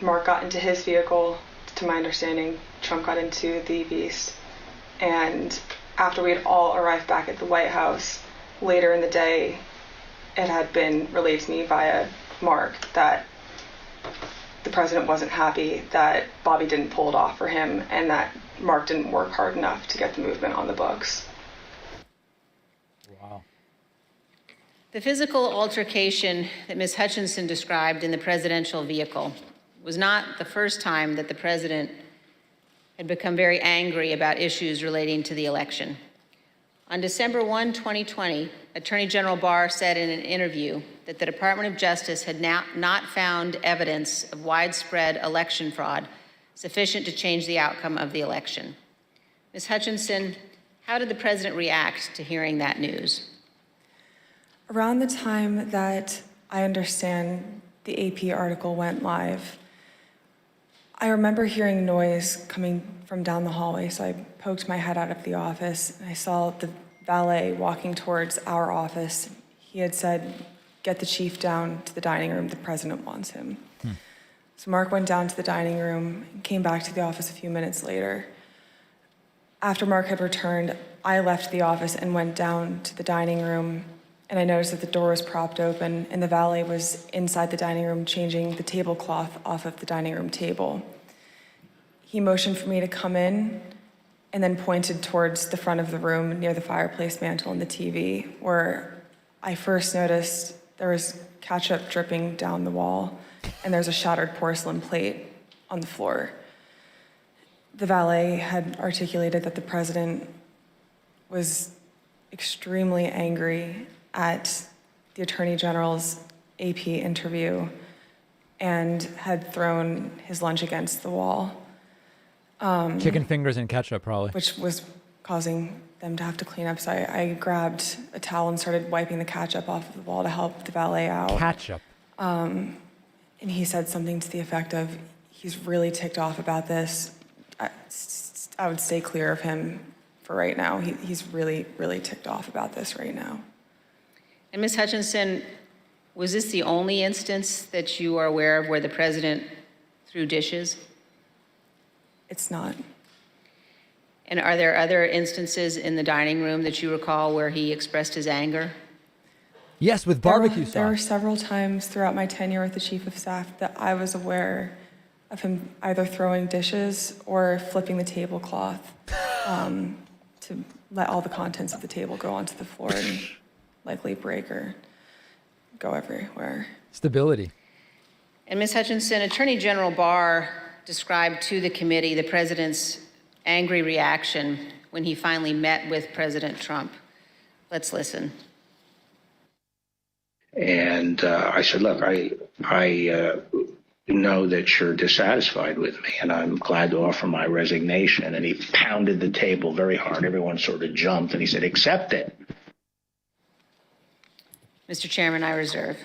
Mark got into his vehicle. To my understanding, Trump got into the Beast. And after we had all arrived back at the White House, later in the day, it had been relayed to me via Mark that the president wasn't happy that Bobby didn't pull it off for him and that Mark didn't work hard enough to get the movement on the books. Wow. The physical altercation that Ms. Hutchinson described in the presidential vehicle was not the first time that the president had become very angry about issues relating to the election. On December 1, 2020, Attorney General Barr said in an interview that the Department of Justice had not found evidence of widespread election fraud sufficient to change the outcome of the election. Ms. Hutchinson, how did the president react to hearing that news? Around the time that I understand the AP article went live, I remember hearing noise coming from down the hallway, so I poked my head out of the office, and I saw the valet walking towards our office. He had said, get the chief down to the dining room, the president wants him. So Mark went down to the dining room and came back to the office a few minutes later. After Mark had returned, I left the office and went down to the dining room, and I noticed that the door was propped open and the valet was inside the dining room changing the tablecloth off of the dining room table. He motioned for me to come in and then pointed towards the front of the room near the fireplace mantle and the TV, where I first noticed there was ketchup dripping down the wall and there's a shattered porcelain plate on the floor. The valet had articulated that the president was extremely angry at the Attorney General's AP interview and had thrown his lunch against the wall. Chicken fingers and ketchup, probably. Which was causing them to have to clean up. So I grabbed a towel and started wiping the ketchup off of the wall to help the valet out. Ketchup. And he said something to the effect of, he's really ticked off about this. I would stay clear of him for right now. He's really, really ticked off about this right now. And Ms. Hutchinson, was this the only instance that you are aware of where the president threw dishes? It's not. And are there other instances in the dining room that you recall where he expressed his anger? Yes, with barbecue sauce. There were several times throughout my tenure with the chief of staff that I was aware of him either throwing dishes or flipping the tablecloth to let all the contents of the table go onto the floor and likely break or go everywhere. Stability. And Ms. Hutchinson, Attorney General Barr described to the committee the president's angry reaction when he finally met with President Trump. Let's listen. And I said, look, I know that you're dissatisfied with me, and I'm glad to offer my resignation. And he pounded the table very hard. Everyone sort of jumped, and he said, accept it. Mr. Chairman, I reserve.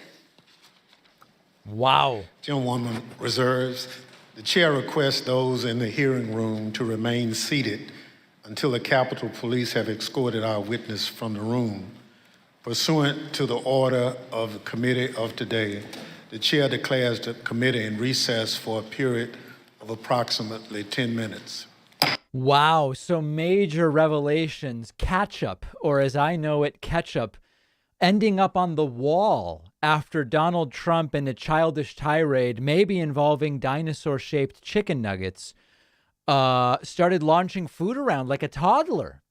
Wow. Gentlewoman reserves. The chair requests those in the hearing room to remain seated until the Capitol Police have escorted our witness from the room. Pursuant to the order of the committee of today, the chair declares the committee in recess for a period of approximately 10 minutes. Wow, so major revelations. Ketchup, or as I know it, ketchup, ending up on the wall after Donald Trump in a childish tirade, maybe involving dinosaur-shaped chicken nuggets, started launching food around like a toddler.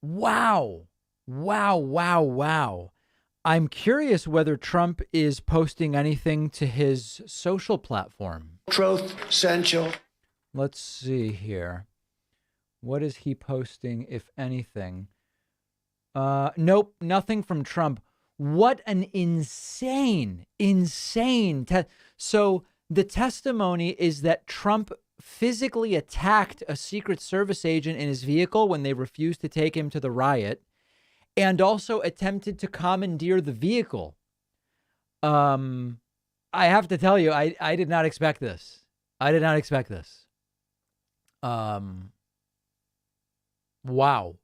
Wow. Wow, wow, wow. I'm curious whether Trump is posting anything to his social platform. Truth, essential. Let's see here. What is he posting, if anything? Nope, nothing from Trump. What an insane. So the testimony is that Trump physically attacked a Secret Service agent in his vehicle when they refused to take him to the riot, and also attempted to commandeer the vehicle. I have to tell you, I did not expect this. Wow.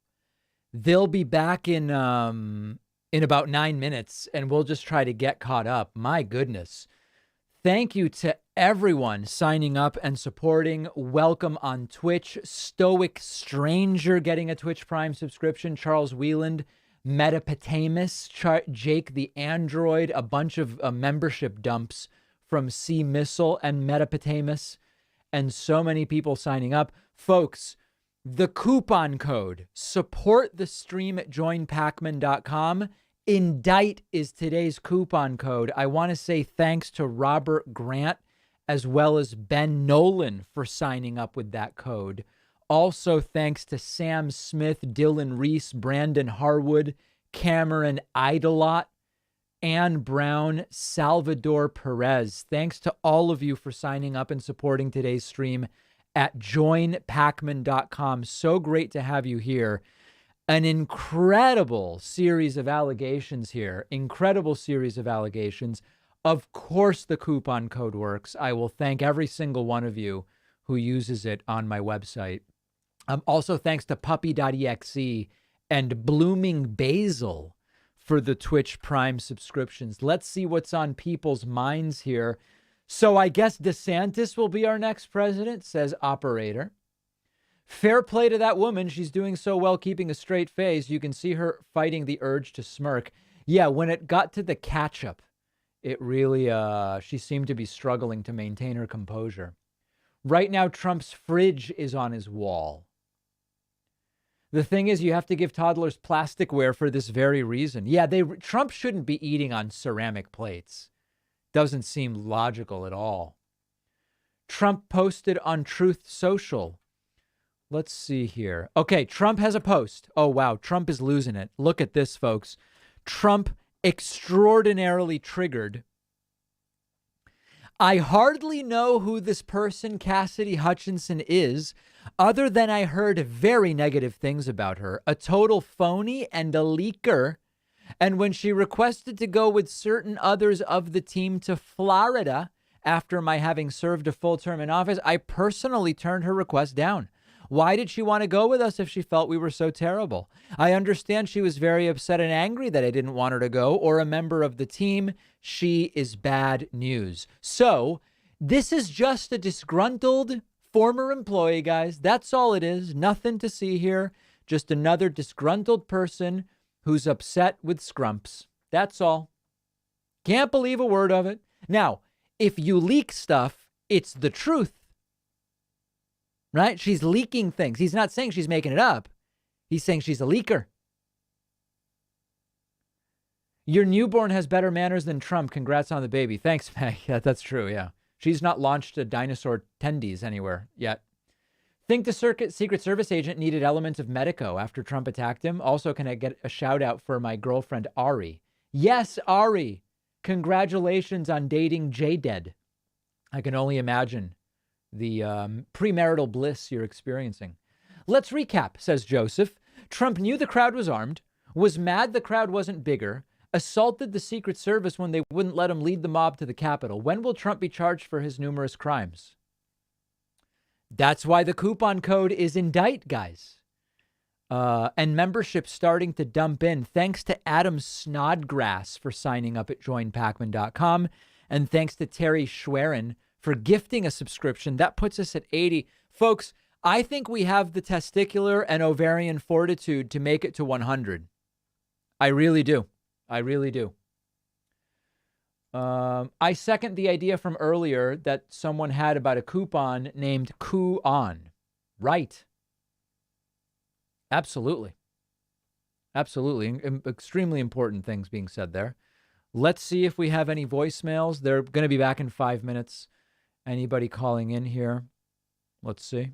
They'll be back in about 9 minutes, and we'll just try to get caught up. My goodness. Thank you to everyone signing up and supporting. Welcome on Twitch. Stoic Stranger getting a Twitch Prime subscription. Charles Wieland, Metapotamus, Jake the Android, a bunch of membership dumps from C Missile and Metapotamus, and so many people signing up. Folks, the coupon code, support the stream at joinpacman.com. Indict is today's coupon code. I want to say thanks to Robert Grant as well as Ben Nolan for signing up with that code. Also, thanks to Sam Smith, Dylan Reese, Brandon Harwood, Cameron Idolot, Ann Brown, Salvador Perez. Thanks to all of you for signing up and supporting today's stream at joinpacman.com. So great to have you here. An incredible series of allegations here. Incredible series of allegations. Of course, the coupon code works. I will thank every single one of you who uses it on my website. Also, thanks to puppy.exe and Blooming Basil for the Twitch Prime subscriptions. Let's see what's on people's minds here. So I guess DeSantis will be our next president, says Operator. Fair play to that woman. She's doing so well keeping a straight face. You can see her fighting the urge to smirk. Yeah, when it got to the ketchup, it really, she seemed to be struggling to maintain her composure. Right now, Trump's fridge is on his wall. The thing is, you have to give toddlers plasticware for this very reason. Yeah, Trump shouldn't be eating on ceramic plates. Doesn't seem logical at all. Trump posted on Truth Social. Let's see here. Okay, Trump has a post. Oh, wow. Trump is losing it. Look at this, folks. Trump extraordinarily triggered. I hardly know who this person, Cassidy Hutchinson, is, other than I heard very negative things about her. A total phony and a leaker. And when she requested to go with certain others of the team to Florida after my having served a full term in office, I personally turned her request down. Why did she want to go with us if she felt we were so terrible? I understand she was very upset and angry that I didn't want her to go or a member of the team. She is bad news. So this is just a disgruntled former employee, guys. That's all it is. Nothing to see here. Just another disgruntled person who's upset with scrumps. That's all. Can't believe a word of it. Now, if you leak stuff, it's the truth. Right? She's leaking things. He's not saying she's making it up. He's saying she's a leaker. Your newborn has better manners than Trump. Congrats on the baby. Thanks, Meg. Yeah, that's true. Yeah. She's not launched a dinosaur attendees anywhere yet. Think the Secret Service agent needed elements of Medico after Trump attacked him. Also, can I get a shout out for my girlfriend, Ari? Yes, Ari. Congratulations on dating J-Dead. I can only imagine the premarital bliss you're experiencing. Let's recap, says Joseph. Trump knew the crowd was armed, was mad the crowd wasn't bigger, assaulted the Secret Service when they wouldn't let him lead the mob to the Capitol. When will Trump be charged for his numerous crimes? That's why the coupon code is indict, guys. And membership starting to dump in. Thanks to Adam Snodgrass for signing up at joinpacman.com. And thanks to Terry Schwerin for gifting a subscription. That puts us at 80. Folks, I think we have the testicular and ovarian fortitude to make it to 100. I really do. I really do. I second the idea from earlier that someone had about a coupon named Coup On. Right. Absolutely. Absolutely. Extremely important things being said there. Let's see if we have any voicemails. They're going to be back in 5 minutes. Anybody calling in here? Let's see.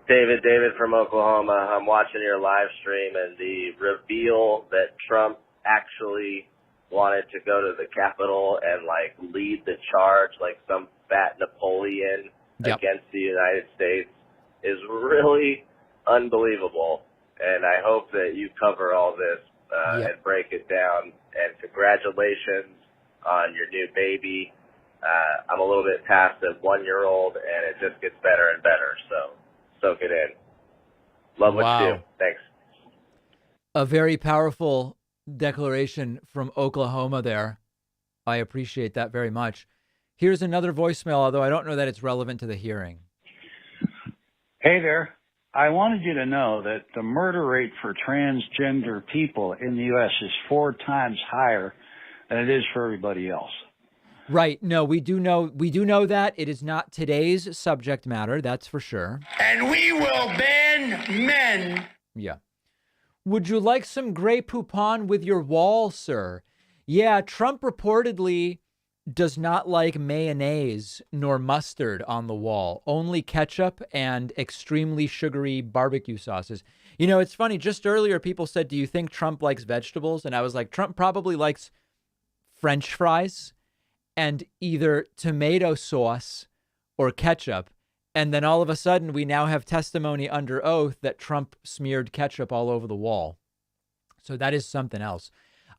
David from Oklahoma. I'm watching your live stream, and the reveal that Trump actually wanted to go to the Capitol and like lead the charge like some fat Napoleon against the United States is really unbelievable. And I hope that you cover all this and break it down. And congratulations on your new baby. I'm a little bit past the 1-year-old, and it just gets better and better. So soak it in. Love what you do. Thanks. A very powerful declaration from Oklahoma there. I appreciate that very much. Here's another voicemail, although I don't know that it's relevant to the hearing. Hey there. I wanted you to know that the murder rate for transgender people in the U.S. is 4 times higher than it is for everybody else. Right. No, we do know that. It is not today's subject matter, that's for sure. And we will ban men. Yeah. Would you like some Grey Poupon with your wall, sir? Yeah, Trump reportedly does not like mayonnaise nor mustard on the wall, only ketchup and extremely sugary barbecue sauces. You know, it's funny. Just earlier, people said, do you think Trump likes vegetables? And I was like, Trump probably likes French fries and either tomato sauce or ketchup. And then all of a sudden, we now have testimony under oath that Trump smeared ketchup all over the wall. So that is something else.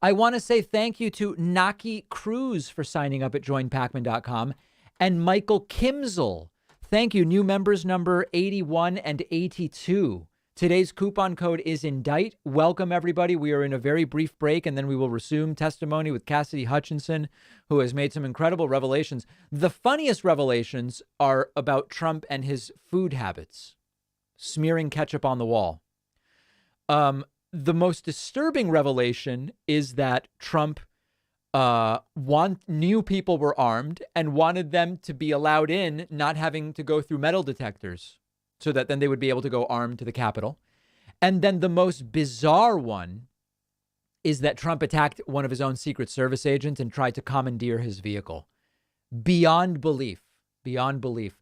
I want to say thank you to Naki Cruz for signing up at joinpacman.com and Michael Kimzel. Thank you. New members number 81 and 82. Today's coupon code is indict. Welcome, everybody. We are in a very brief break, and then we will resume testimony with Cassidy Hutchinson, who has made some incredible revelations. The funniest revelations are about Trump and his food habits, smearing ketchup on the wall. The most disturbing revelation is that Trump knew people were armed and wanted them to be allowed in, not having to go through metal detectors, so that then they would be able to go armed to the Capitol. And then the most bizarre one is that Trump attacked one of his own Secret Service agents and tried to commandeer his vehicle. Beyond belief. Beyond belief.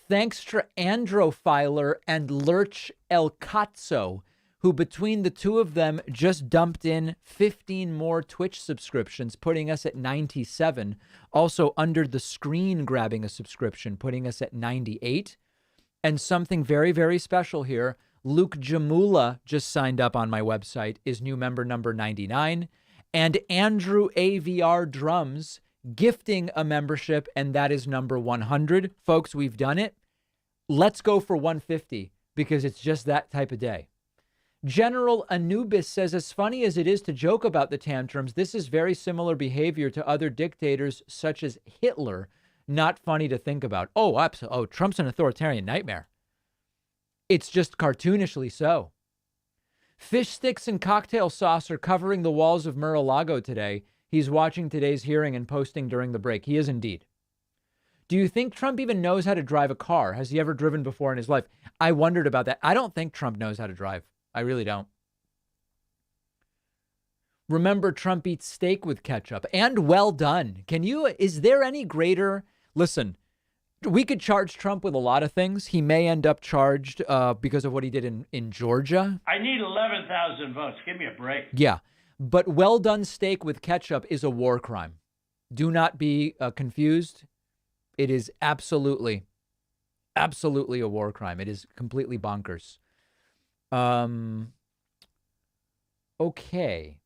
Thanks to Androfiler and Lurch El Cazzo, who between the two of them just dumped in 15 more Twitch subscriptions, putting us at 97. Also under the screen grabbing a subscription, putting us at 98. And something very, very special here. Luke Jamula just signed up on my website, is new member number 99. And Andrew AVR Drums gifting a membership, and that is number 100. Folks, we've done it. Let's go for 150 because it's just that type of day. General Anubis says, as funny as it is to joke about the tantrums, this is very similar behavior to other dictators such as Hitler. Not funny to think about. Oh, absolutely. Oh, Trump's an authoritarian nightmare. It's just cartoonishly so. Fish sticks and cocktail sauce are covering the walls of Mar-a-Lago today. He's watching today's hearing and posting during the break. He is indeed. Do you think Trump even knows how to drive a car? Has he ever driven before in his life? I wondered about that. I don't think Trump knows how to drive. I really don't. Remember, Trump eats steak with ketchup and well done. Is there any greater? Listen, we could charge Trump with a lot of things. He may end up charged because of what he did in Georgia. I need 11,000 votes. Give me a break. Yeah. But well done steak with ketchup is a war crime. Do not be confused. It is absolutely a war crime. It is completely bonkers. Okay.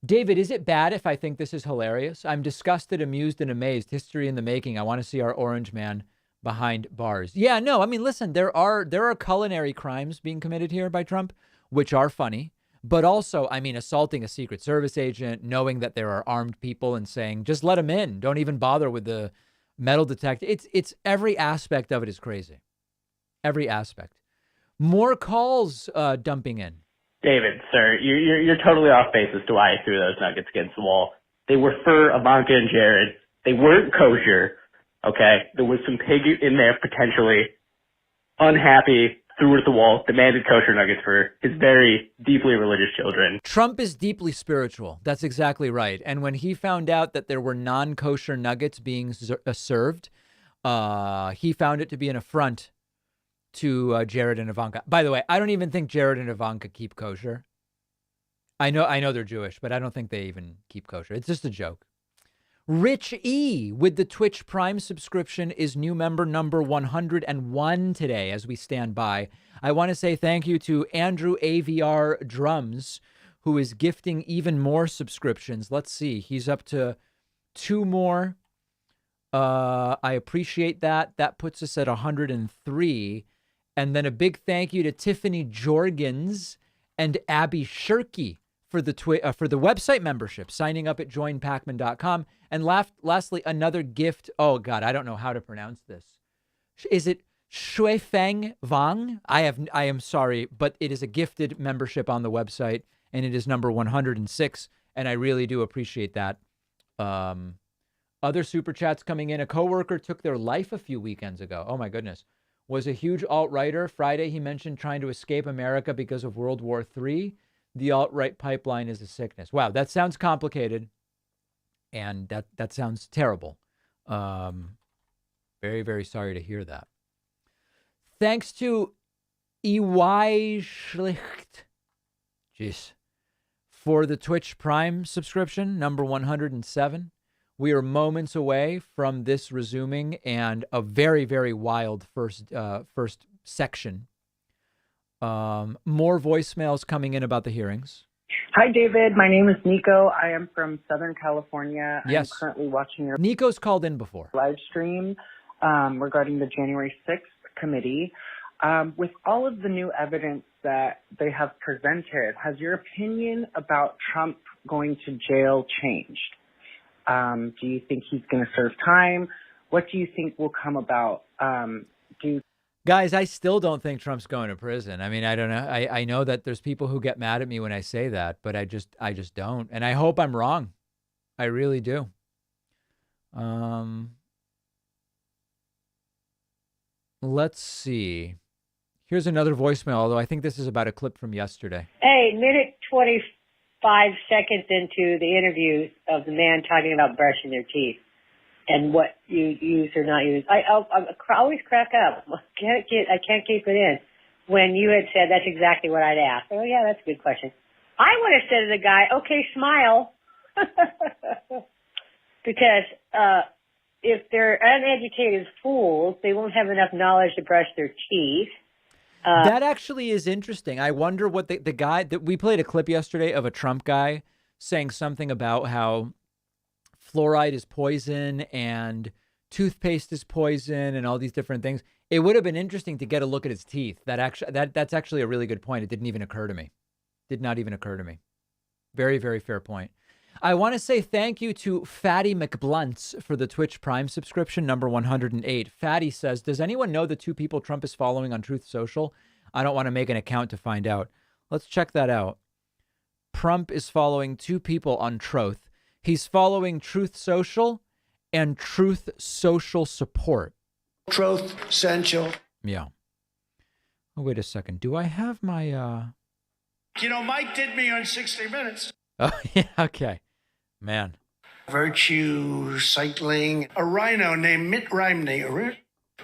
David, is it bad if I think this is hilarious? I'm disgusted, amused, and amazed. History in the making. I want to see our orange man behind bars. Yeah, no, I mean, listen, there are culinary crimes being committed here by Trump, which are funny. But also, I mean, assaulting a Secret Service agent, knowing that there are armed people and saying, just let them in. Don't even bother with the metal detector. It's every aspect of it is crazy. Every aspect. More calls dumping in. David, sir, you're totally off base as to why I threw those nuggets against the wall. They were for Ivanka and Jared. They weren't kosher. Okay, there was some pig in there potentially. Unhappy, threw it at the wall, demanded kosher nuggets for his very deeply religious children. Trump is deeply spiritual. That's exactly right. And when he found out that there were non-kosher nuggets being served, he found it to be an affront to Jared and Ivanka. By the way, I don't even think Jared and Ivanka keep kosher. I know they're Jewish, but I don't think they even keep kosher. It's just a joke. Rich E with the Twitch Prime subscription is new member number 101 today as we stand by. I want to say thank you to Andrew AVR Drums, who is gifting even more subscriptions. Let's see. He's up to 2 more. I appreciate that. That puts us at 103. And then a big thank you to Tiffany Jorgens and Abby Shirky for the website membership, signing up at joinpacman.com. And lastly, another gift. Oh, God, I don't know how to pronounce this. Is it Shuifeng Wang? I am sorry, but it is a gifted membership on the website, and it is number 106, and I really do appreciate that. Other super chats coming in. A coworker took their life a few weekends ago. Oh, my goodness. Was a huge alt-righter. Friday, he mentioned trying to escape America because of World War III. The alt-right pipeline is a sickness. Wow, that sounds complicated. And that sounds terrible. Very, very sorry to hear that. Thanks to EY Schlicht, for the Twitch Prime subscription, number 107. We are moments away from this resuming and a very, very wild first section. More voicemails coming in about the hearings. Hi, David. My name is Nico. I am from Southern California. Yes. I'm currently watching your Nico's called in before. Live stream regarding the January 6th committee. With all of the new evidence that they have presented, has your opinion about Trump going to jail changed? Do you think he's going to serve time? What do you think will come about? Guys, I still don't think Trump's going to prison. I mean, I don't know. I know that there's people who get mad at me when I say that, but I just don't. And I hope I'm wrong. I really do. Let's see. Here's another voicemail, although I think this is about a clip from yesterday. Hey, minute 23 5 seconds into the interview of the man talking about brushing their teeth and what you use or not use. I always crack up. I can't keep it in. When you had said that's exactly what I'd ask. Oh yeah, that's a good question. I would have said to the guy, okay, smile. Because if they're uneducated fools, they won't have enough knowledge to brush their teeth. That actually is interesting. I wonder what the guy that we played a clip yesterday of a Trump guy saying something about how fluoride is poison and toothpaste is poison and all these different things. It would have been interesting to get a look at his teeth. That's actually a really good point. It didn't even occur to me. Did not even occur to me. Very, very fair point. I want to say thank you to Fatty McBlunts for the Twitch Prime subscription, number 108. Fatty says, does anyone know the 2 people Trump is following on Truth Social? I don't want to make an account to find out. Let's check that out. Trump is following 2 people on Truth. He's following Truth Social and Truth Social Support. Truth Central. Yeah. Oh, wait a second. Do I have my... You know, Mike did me on 60 Minutes. Oh, yeah, okay. Man. Virtue cycling. A rhino named Mitt Romney.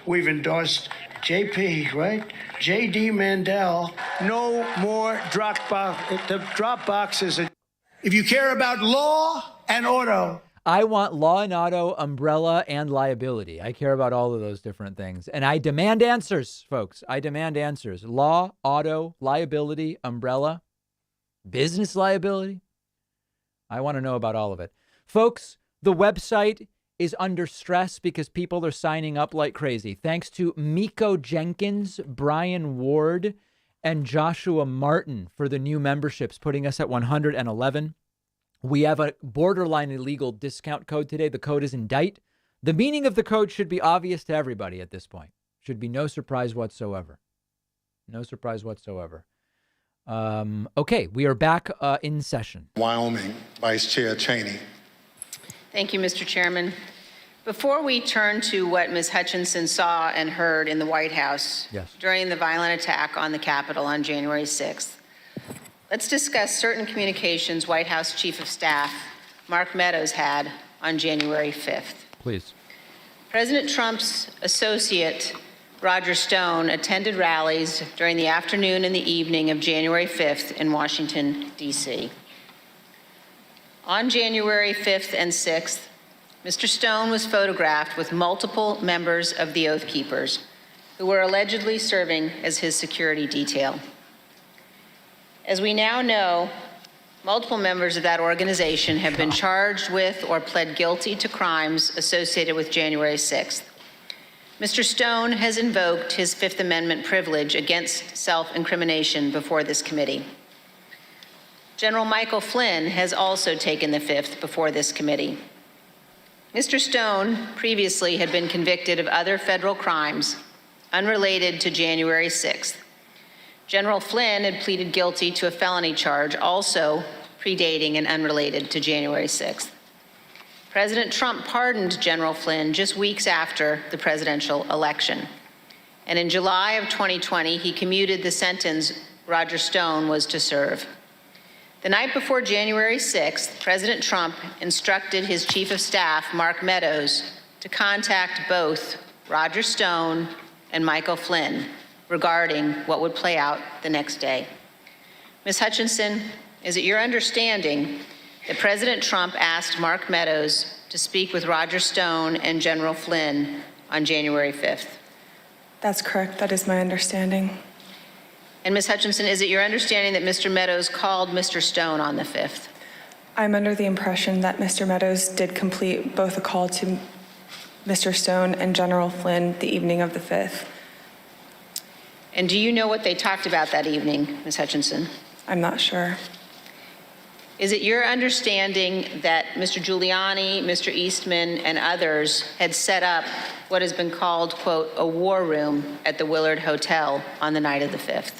We've endorsed JP, right? JD Mandel. No more Dropbox. The Dropbox is a... If you care about law and auto. I want law and auto, umbrella, and liability. I care about all of those different things. And I demand answers, folks. I demand answers. Law, auto, liability, umbrella, business liability. I want to know about all of it. Folks, the website is under stress because people are signing up like crazy. Thanks to Miko Jenkins, Brian Ward, and Joshua Martin for the new memberships, putting us at 111. We have a borderline illegal discount code today. The code is indict. The meaning of the code should be obvious to everybody at this point. Should be no surprise whatsoever. No surprise whatsoever. Okay, we are back in session. Wyoming, Vice Chair Cheney. Thank you, Mr. Chairman. Before we turn to what Ms. Hutchinson saw and heard in the White House during the violent attack on the Capitol on January 6th, let's discuss certain communications White House Chief of Staff Mark Meadows had on January 5th. Please. President Trump's associate, Roger Stone, attended rallies during the afternoon and the evening of January 5th in Washington, D.C. On January 5th and 6th, Mr. Stone was photographed with multiple members of the Oath Keepers who were allegedly serving as his security detail. As we now know, multiple members of that organization have been charged with or pled guilty to crimes associated with January 6th. Mr. Stone has invoked his Fifth Amendment privilege against self-incrimination before this committee. General Michael Flynn has also taken the fifth before this committee. Mr. Stone previously had been convicted of other federal crimes unrelated to January 6th. General Flynn had pleaded guilty to a felony charge also predating and unrelated to January 6th. President Trump pardoned General Flynn just weeks after the presidential election. And in July of 2020, he commuted the sentence Roger Stone was to serve. The night before January 6th, President Trump instructed his Chief of Staff, Mark Meadows, to contact both Roger Stone and Michael Flynn regarding what would play out the next day. Ms. Hutchinson, is it your understanding that President Trump asked Mark Meadows to speak with Roger Stone and General Flynn on January 5th? That's correct. That is my understanding. And Ms. Hutchinson, is it your understanding that Mr. Meadows called Mr. Stone on the 5th? I'm under the impression that Mr. Meadows did complete both a call to Mr. Stone and General Flynn the evening of the 5th. And do you know what they talked about that evening, Ms. Hutchinson? I'm not sure. Is it your understanding that Mr. Giuliani, Mr. Eastman, and others had set up what has been called, quote, a war room at the Willard Hotel on the night of the 5th?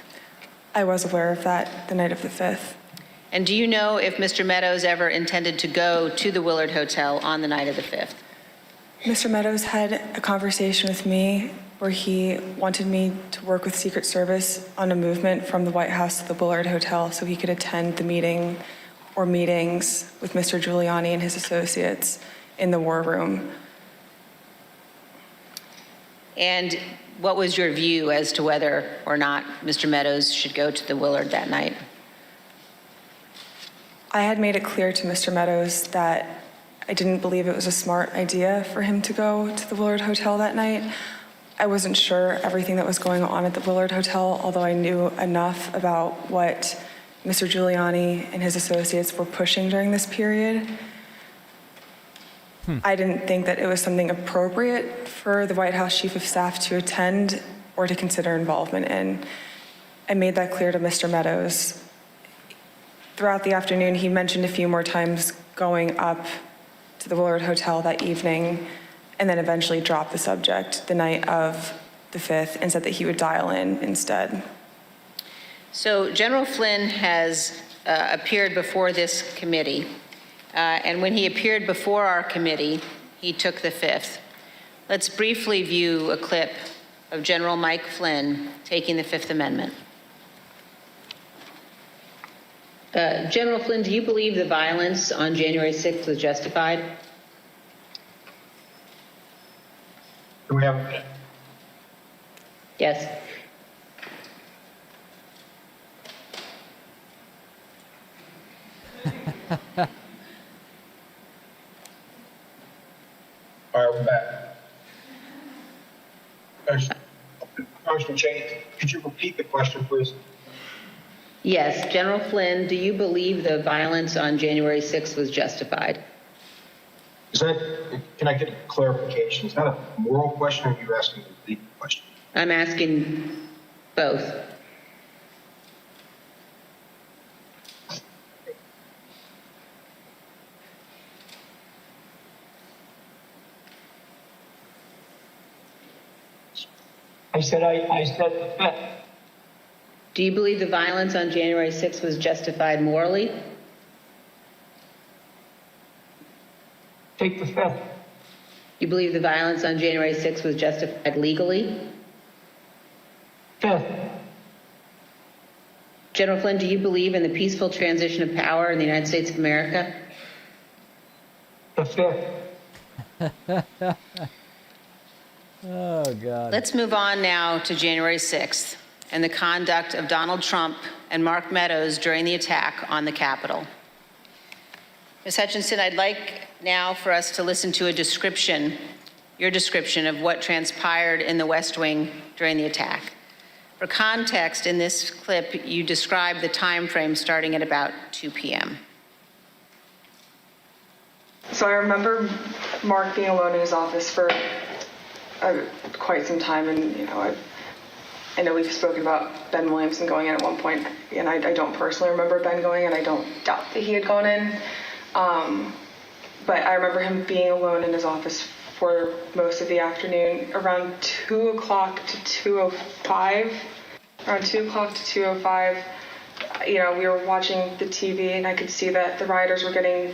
I was aware of that the night of the 5th. And do you know if Mr. Meadows ever intended to go to the Willard Hotel on the night of the 5th? Mr. Meadows had a conversation with me where he wanted me to work with Secret Service on a movement from the White House to the Willard Hotel so he could attend the meeting or meetings with Mr. Giuliani and his associates in the war room. And what was your view as to whether or not Mr. Meadows should go to the Willard that night? I had made it clear to Mr. Meadows that I didn't believe it was a smart idea for him to go to the Willard Hotel that night. I wasn't sure everything that was going on at the Willard Hotel, although I knew enough about what Mr. Giuliani and his associates were pushing during this period. I didn't think that it was something appropriate for the White House Chief of Staff to attend or to consider involvement in. I made that clear to Mr. Meadows. Throughout the afternoon, he mentioned a few more times going up to the Willard Hotel that evening, and then eventually dropped the subject the night of the 5th and said that he would dial in instead. So General Flynn has appeared before this committee, and when he appeared before our committee, he took the 5th. Let's briefly view a clip of General Mike Flynn taking the 5th Amendment. General Flynn, do you believe the violence on January 6th was justified? Do we have a minute? Yes. All right, we're back. Congressman Cheney, could you repeat the question, please? Yes. General Flynn, do you believe the violence on January 6th was justified? Can I get a clarification? Is that a moral question, or are you asking a legal question? I'm asking both. I said the 5th. Do you believe the violence on January 6th was justified morally? Take the 5th. You believe the violence on January 6th was justified legally? 5th. General Flynn, do you believe in the peaceful transition of power in the United States of America? The 5th. Oh, God. Let's move on now to January 6th and the conduct of Donald Trump and Mark Meadows during the attack on the Capitol. Ms. Hutchinson, I'd like now for us to listen to a description, your description of what transpired in the West Wing during the attack. For context, in this clip, you describe the time frame starting at about 2 p.m. So I remember Mark being alone in his office for quite some time, and I know we've spoken about Ben Williamson going in at one point, and I don't personally remember Ben going in. I don't doubt that he had gone in, but I remember him being alone in his office for most of the afternoon, around 2 o'clock to 2:05. Around 2 o'clock to 2:05, we were watching the TV, and I could see that the rioters were getting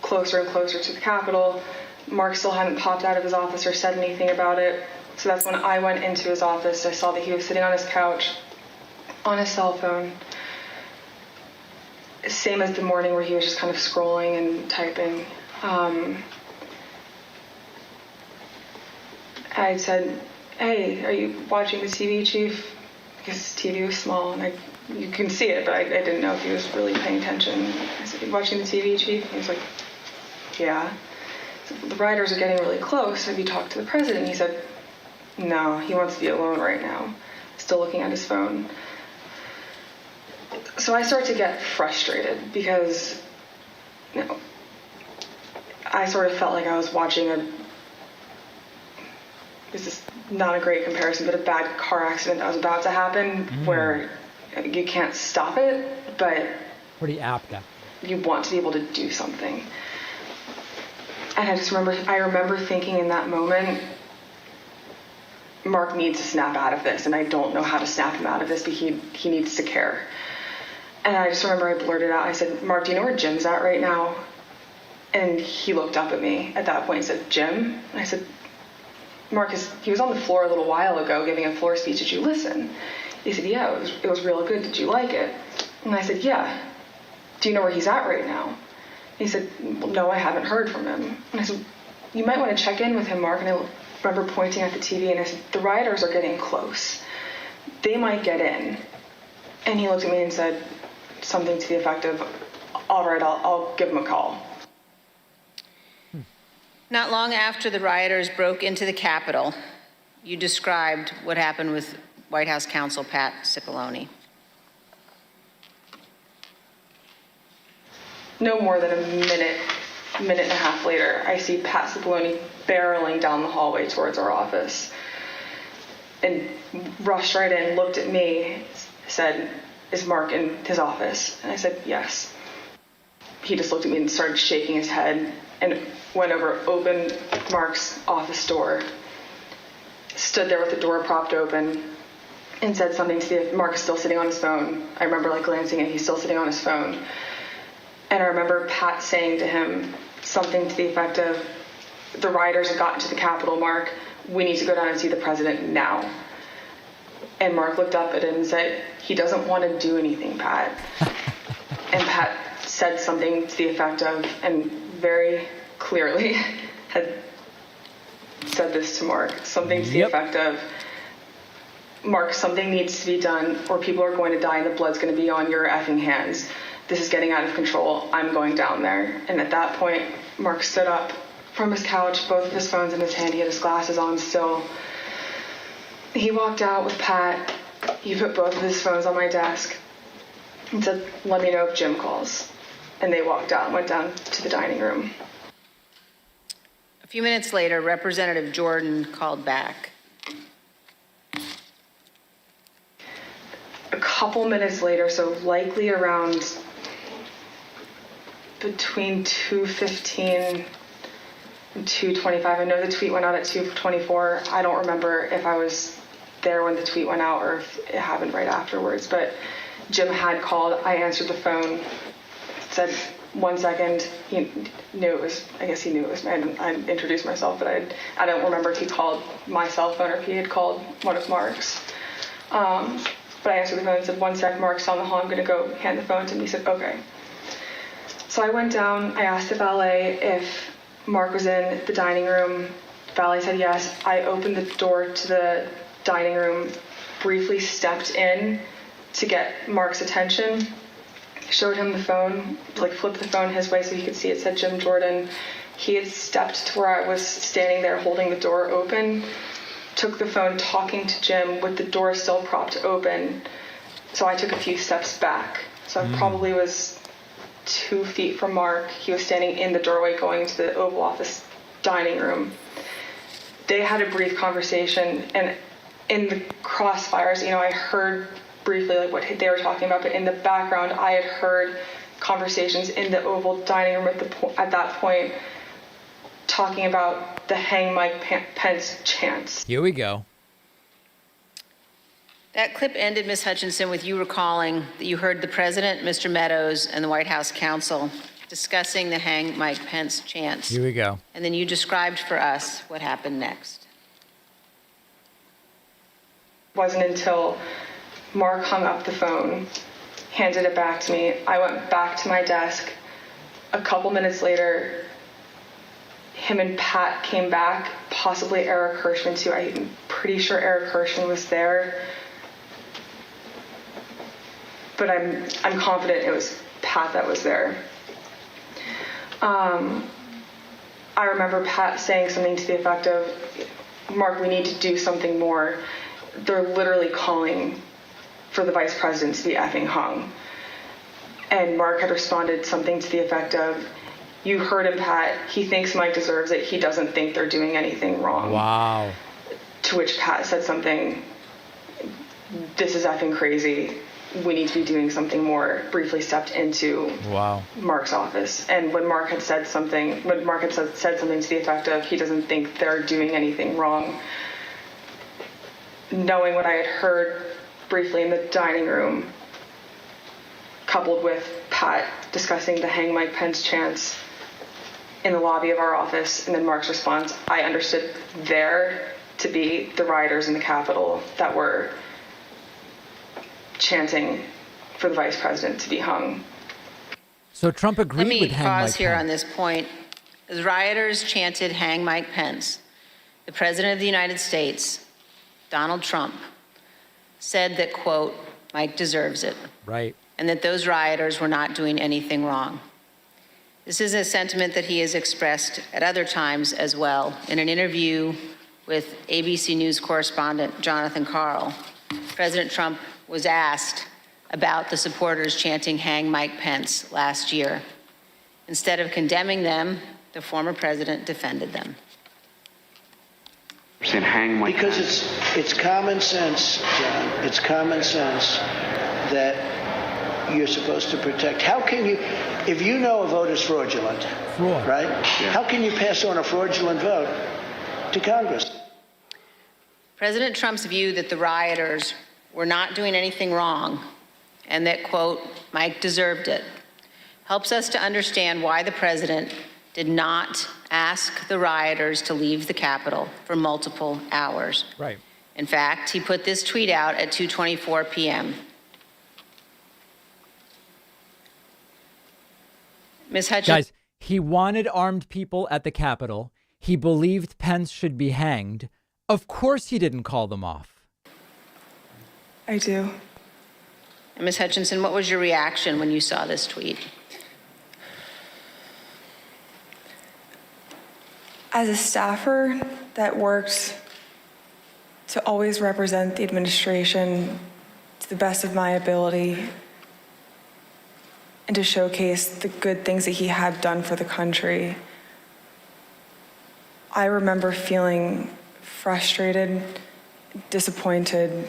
closer and closer to the Capitol. Mark still hadn't popped out of his office or said anything about it. So that's when I went into his office. I saw that he was sitting on his couch, on his cell phone. Same as the morning where he was just kind of scrolling and typing. I said, "Hey, are you watching the TV, Chief?" Because his TV was small, and you can see it, but I didn't know if he was really paying attention. I said, "Are you watching the TV, Chief?" And he was like, "Yeah." So, "The rioters are getting really close. Have you talked to the president?" He said, "No, he wants to be alone right now." Still looking at his phone. So I started to get frustrated because, I sort of felt like I was watching this is not a great comparison, but a bad car accident that was about to happen where you can't stop it, but pretty apt. You want to be able to do something. And I remember thinking in that moment, Mark needs to snap out of this, and I don't know how to snap him out of this, but he needs to care. And I just remember I blurted out, I said, "Mark, do you know where Jim's at right now?" And he looked up at me at that point and said, "Jim?" And I said, "Mark, he was on the floor a little while ago giving a floor speech. Did you listen?" He said, "Yeah, it was real good. Did you like it?" And I said, "Yeah." do you know where he's at right now? He said, well, no, I haven't heard from him. And I said, you might want to check in with him, Mark. And I remember pointing at the TV and I said, the rioters are getting close. They might get in. And he looked at me and said something to the effect of, all right, I'll give him a call. Not long after the rioters broke into the Capitol, you described what happened with White House counsel Pat Cipollone. No more than a minute and a half later, I see Pat Cipollone barreling down the hallway towards our office and rushed right in, looked at me, said, is Mark in his office? And I said, yes. He just looked at me and started shaking his head and went over, opened Mark's office door, stood there with the door propped open, and said something to the, Mark is still sitting on his phone. I remember glancing and he's still sitting on his phone. And I remember Pat saying to him something to the effect of, the rioters have gotten to the Capitol, Mark. We need to go down and see the president now. And Mark looked up at him and said, he doesn't want to do anything, Pat. And Pat said something to the effect of, and very clearly had said this to Mark, something to the effect of, Mark, something needs to be done or people are going to die and the blood's going to be on your effing hands. This is getting out of control. I'm going down there. And at that point, Mark stood up from his couch, both of his phones in his hand. He had his glasses on still. He walked out with Pat. He put both of his phones on my desk and said, let me know if Jim calls. And they walked out and went down to the dining room. A few minutes later, Representative Jordan called back. A couple minutes later, so likely around between 2:15 and 2:25. I know the tweet went out at 2:24. I don't remember if I was there when the tweet went out or if it happened right afterwards, but Jim had called. I answered the phone, said 1 second. He knew it was, I guess he knew it was me. I introduced myself, but I don't remember if he called my cell phone or if he had called one of Mark's. But I answered the phone and said, 1 sec, Mark's on the hall, I'm going to go hand the phone to him. He said, okay. So I went down, I asked the valet if Mark was in the dining room. The valet said yes. I opened the door to the dining room, briefly stepped in to get Mark's attention, showed him the phone, flipped the phone his way so he could see it said Jim Jordan. He had stepped to where I was standing there holding the door open, took the phone talking to Jim with the door still propped open. So I took a few steps back. So I probably was 2 feet from Mark. He was standing in the doorway going to the Oval Office dining room. They had a brief conversation, and in the crossfires, I heard briefly what they were talking about, but in the background, I had heard conversations in the Oval dining room at that point talking about the hang Mike Pence chants. Here we go. That clip ended, Ms. Hutchinson, with you recalling that you heard the president, Mr. Meadows, and the White House counsel discussing the hang Mike Pence chants. Here we go. And then you described for us what happened next. It wasn't until Mark hung up the phone, handed it back to me. I went back to my desk. A couple minutes later, him and Pat came back, possibly Eric Hirschman too. I'm pretty sure Eric Hirschman was there. But I'm confident it was Pat that was there. I remember Pat saying something to the effect of, Mark, we need to do something more. They're literally calling for the vice president to be effing hung. And Mark had responded something to the effect of, you heard him, Pat. He thinks Mike deserves it. He doesn't think they're doing anything wrong. Wow. To which Pat said something, this is effing crazy. We need to be doing something more. Briefly stepped into Mark's office. And when Mark had said something, said something to the effect of, he doesn't think they're doing anything wrong, knowing what I had heard briefly in the dining room, coupled with Pat discussing the hang Mike Pence chants in the lobby of our office, and then Mark's response, I understood there to be the rioters in the Capitol that were chanting for the vice president to be hung. So Trump agreed with hang Let me pause Mike here Pence. on this point. As rioters chanted, "Hang Mike Pence," the President of the United States, Donald Trump, said that, quote, "Mike deserves it," Right. and that those rioters were not doing anything wrong. This is a sentiment that he has expressed at other times as well. In an interview with ABC News correspondent Jonathan Karl, President Trump was asked about the supporters chanting "Hang Mike Pence" last year. Instead of condemning them, the former president defended them. Saying hang Mike Because Pence. it's common sense, John. It's common sense that you're supposed to protect. How can you, if you know a vote is fraudulent, right? How can you pass on a fraudulent vote to Congress? President Trump's view that the rioters were not doing anything wrong and that, quote, "Mike deserved it," helps us to understand why the president did not ask the rioters to leave the Capitol for multiple hours. Right. In fact, he put this tweet out at 2:24 p.m. Ms. Hutchinson. Guys, he wanted armed people at the Capitol. He believed Pence should be hanged. Of course he didn't call them off. I do. And Ms. Hutchinson, what was your reaction when you saw this tweet? As a staffer that worked to always represent the administration to the best of my ability and to showcase the good things that he had done for the country, I remember feeling frustrated, disappointed,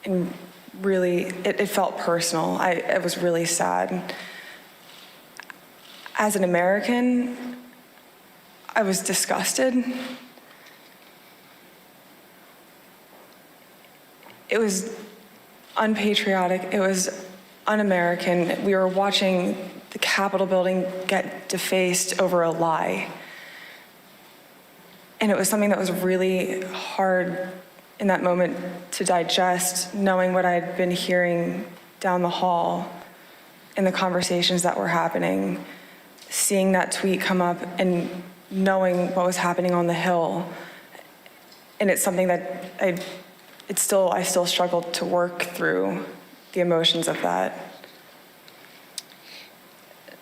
and really, it felt personal. It was really sad. As an American, I was disgusted. It was unpatriotic. It was un-American. We were watching the Capitol building get defaced over a lie. And it was something that was really hard in that moment to digest, knowing what I had been hearing down the hall in the conversations that were happening, seeing that tweet come up and knowing what was happening on the Hill. And it's something that I still struggled to work through the emotions of that.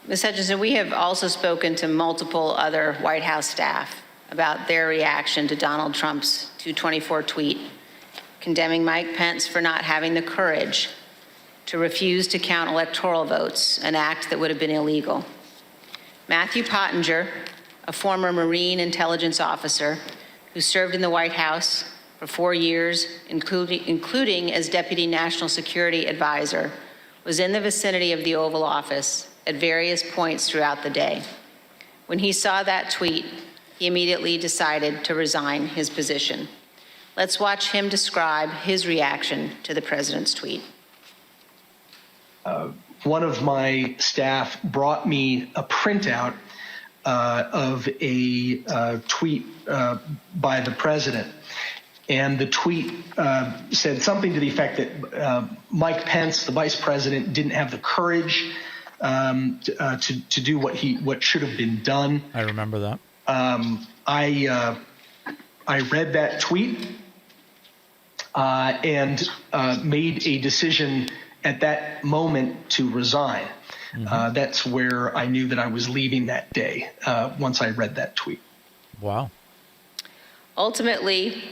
Ms. Hutchinson, we have also spoken to multiple other White House staff about their reaction to Donald Trump's 224 tweet, condemning Mike Pence for not having the courage to refuse to count electoral votes, an act that would have been illegal. Matthew Pottinger, a former Marine intelligence officer who served in the White House for 4 years, including as Deputy National Security Advisor, was in the vicinity of the Oval Office at various points throughout the day. When he saw that tweet, he immediately decided to resign his position. Let's watch him describe his reaction to the president's tweet. One of my staff brought me a printout of a tweet by the president. And the tweet said something to the effect that Mike Pence, the vice president, didn't have the courage to do what should have been done. I remember that. I read that tweet and made a decision at that moment to resign. That's where I knew that I was leaving that day, once I read that tweet. Wow. Ultimately,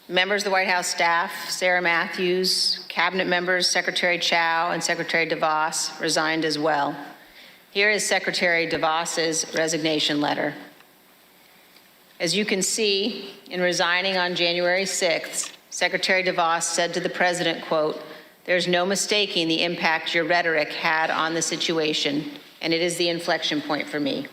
members of the White House staff, Sarah Matthews, cabinet members Secretary Chao and Secretary DeVos resigned as well. Here is Secretary DeVos's resignation letter. As you can see, in resigning on January 6th, Secretary DeVos said to the president, quote, "There's no mistaking the impact your rhetoric had on the situation, and it is the inflection point for me."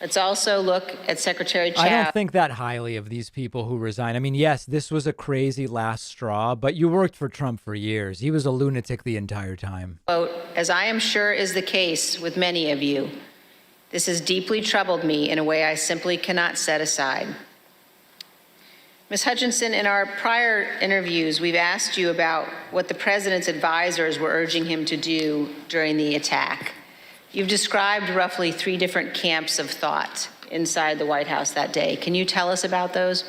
Let's also look at Secretary Chao. I don't think that highly of these people who resign. I mean, yes, this was a crazy last straw, but you worked for Trump for years. He was a lunatic the entire time. Quote, "As I am sure is the case with many of you, this has deeply troubled me in a way I simply cannot set aside." Ms. Hutchinson, in our prior interviews, we've asked you about what the president's advisors were urging him to do during the attack. You've described roughly 3 different camps of thought inside the White House that day. Can you tell us about those?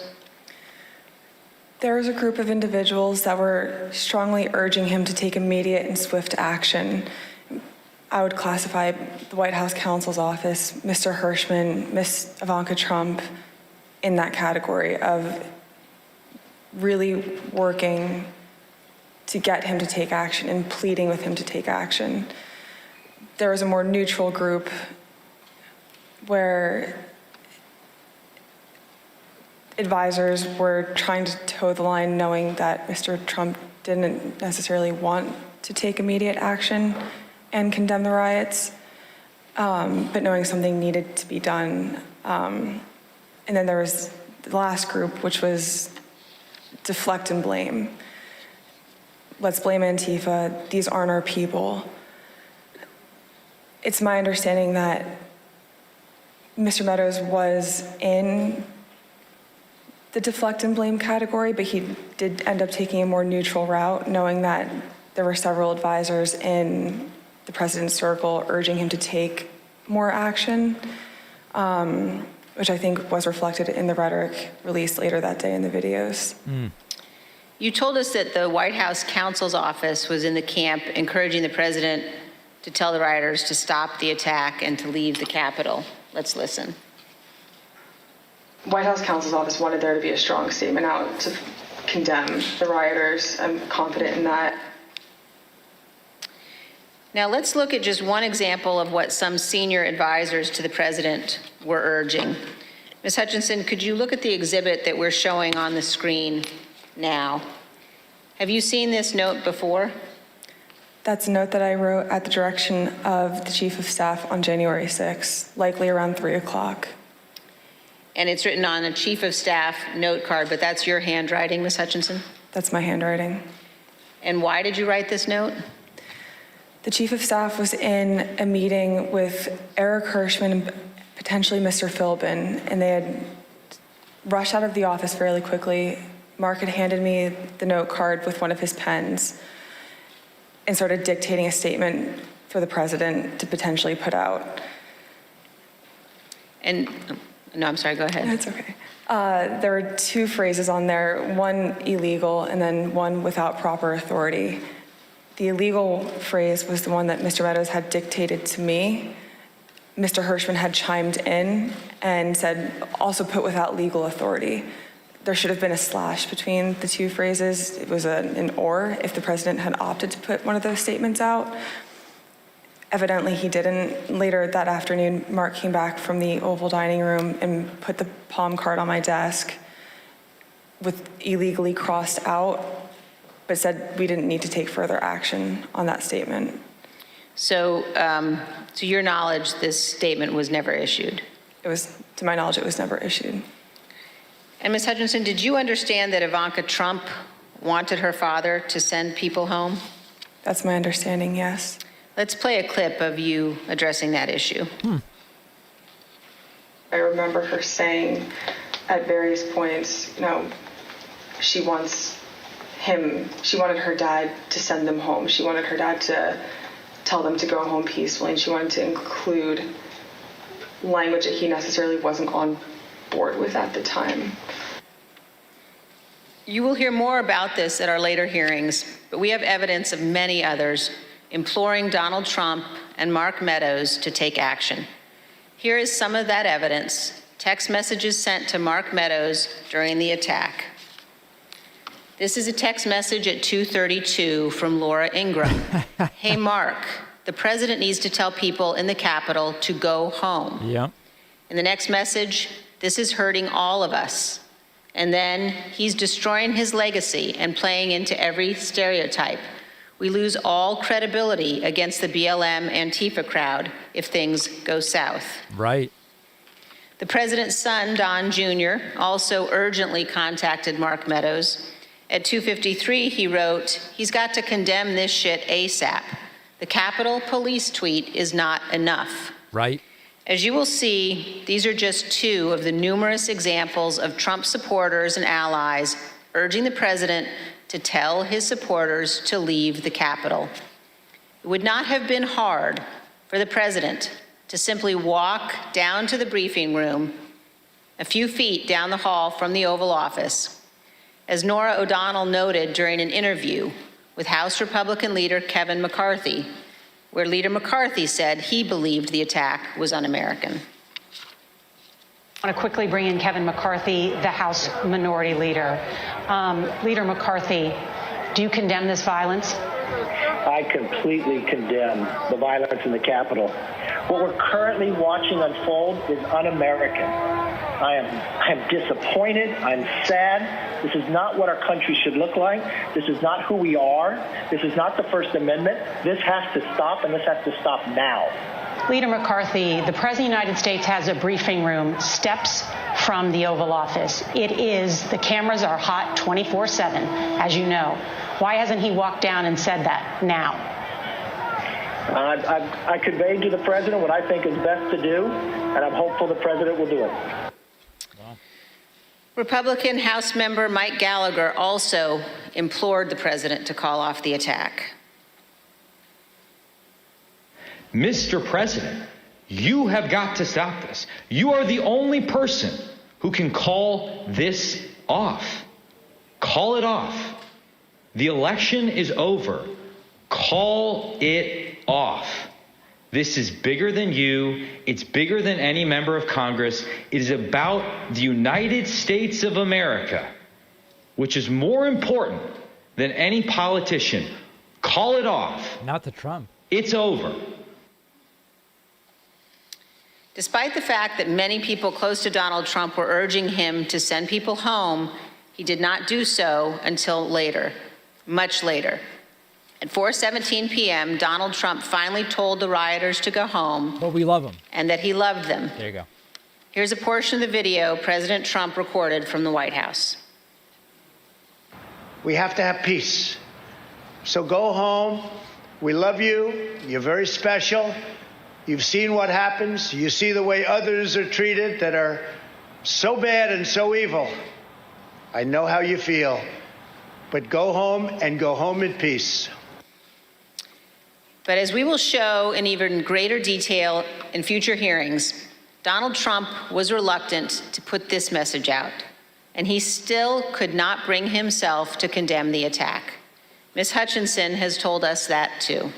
There was a group of individuals that were strongly urging him to take immediate and swift action. I would classify the White House counsel's office, Mr. Hirschman, Ms. Ivanka Trump, in that category of really working to get him to take action and pleading with him to take action. There was a more neutral group where advisors were trying to toe the line, knowing that Mr. Trump didn't necessarily want to take immediate action and condemn the riots, but knowing something needed to be done. And then there was the last group, which was deflect and blame. Let's blame Antifa. These aren't our people. It's my understanding that Mr. Meadows was in the deflect and blame category, but he did end up taking a more neutral route, knowing that there were several advisors in the president's circle urging him to take more action, which I think was reflected in the rhetoric released later that day in the videos. You told us that the White House counsel's office was in the camp encouraging the president to tell the rioters to stop the attack and to leave the Capitol. Let's listen. White House counsel's office wanted there to be a strong statement out to condemn the rioters. I'm confident in that. Now let's look at just one example of what some senior advisors to the president were urging. Ms. Hutchinson, could you look at the exhibit that we're showing on the screen now? Have you seen this note before? That's a note that I wrote at the direction of the Chief of Staff on January 6th, likely around 3 o'clock. And it's written on a Chief of Staff note card, but that's your handwriting, Ms. Hutchinson? That's my handwriting. And why did you write this note? The Chief of Staff was in a meeting with Eric Hirschman and potentially Mr. Philbin, and they had rushed out of the office fairly quickly. Mark had handed me the note card with one of his pens and started dictating a statement for the president to potentially put out. And, no, I'm sorry, go ahead. That's okay. There were 2 phrases on there, one illegal and then one without proper authority. The illegal phrase was the one that Mr. Meadows had dictated to me. Mr. Hirschman had chimed in and said, also put without legal authority. There should have been a slash between the 2 phrases. It was an or if the president had opted to put one of those statements out. Evidently he didn't. Later that afternoon, Mark came back from the Oval Dining Room and put the palm card on my desk with illegally crossed out, but said we didn't need to take further action on that statement. So, to your knowledge, this statement was never issued? It was, to my knowledge, it was never issued. And Ms. Hutchinson, did you understand that Ivanka Trump wanted her father to send people home? That's my understanding, yes. Let's play a clip of you addressing that issue. I remember her saying at various points, you know, she wanted her dad to send them home. She wanted her dad to tell them to go home peacefully, and she wanted to include language that he necessarily wasn't on board with at the time. You will hear more about this at our later hearings, but we have evidence of many others imploring Donald Trump and Mark Meadows to take action. Here is some of that evidence, text messages sent to Mark Meadows during the attack. This is a text message at 2:32 from Laura Ingram. Hey, Mark, the president needs to tell people in the Capitol to go home. Yep. In the next message, this is hurting all of us. And then he's destroying his legacy and playing into every stereotype. We lose all credibility against the BLM Antifa crowd if things go south. Right. The president's son, Don Jr., also urgently contacted Mark Meadows. At 2:53, he wrote, he's got to condemn this shit ASAP. The Capitol Police tweet is not enough. Right. As you will see, these are just 2 of the numerous examples of Trump supporters and allies urging the president to tell his supporters to leave the Capitol. It would not have been hard for the president to simply walk down to the briefing room a few feet down the hall from the Oval Office, as Nora O'Donnell noted during an interview with House Republican leader Kevin McCarthy, where Leader McCarthy said he believed the attack was un-American. I want to quickly bring in Kevin McCarthy, the House Minority Leader. Leader McCarthy, do you condemn this violence? I completely condemn the violence in the Capitol. What we're currently watching unfold is un-American. I am disappointed. I'm sad. This is not what our country should look like. This is not who we are. This is not the First Amendment. This has to stop, and this has to stop now. Leader McCarthy, the President of the United States has a briefing room steps from the Oval Office. The cameras are hot 24/7, as you know. Why hasn't he walked down and said that now? I conveyed to the President what I think is best to do, and I'm hopeful the President will do it. Republican House member Mike Gallagher also implored the President to call off the attack. Mr. President, you have got to stop this. You are the only person who can call this off. Call it off. The election is over. Call it off. This is bigger than you. It's bigger than any member of Congress. It is about the United States of America, which is more important than any politician. Call it off. Not to Trump. It's over. Despite the fact that many people close to Donald Trump were urging him to send people home, he did not do so until later, much later. At 4:17 p.m., Donald Trump finally told the rioters to go home. But we love him. And that he loved them. There you go. Here's a portion of the video President Trump recorded from the White House. We have to have peace. So go home. We love you. You're very special. You've seen what happens. You see the way others are treated that are so bad and so evil. I know how you feel. But go home and go home in peace. But as we will show in even greater detail in future hearings, Donald Trump was reluctant to put this message out, and he still could not bring himself to condemn the attack. Ms. Hutchinson has told us that too.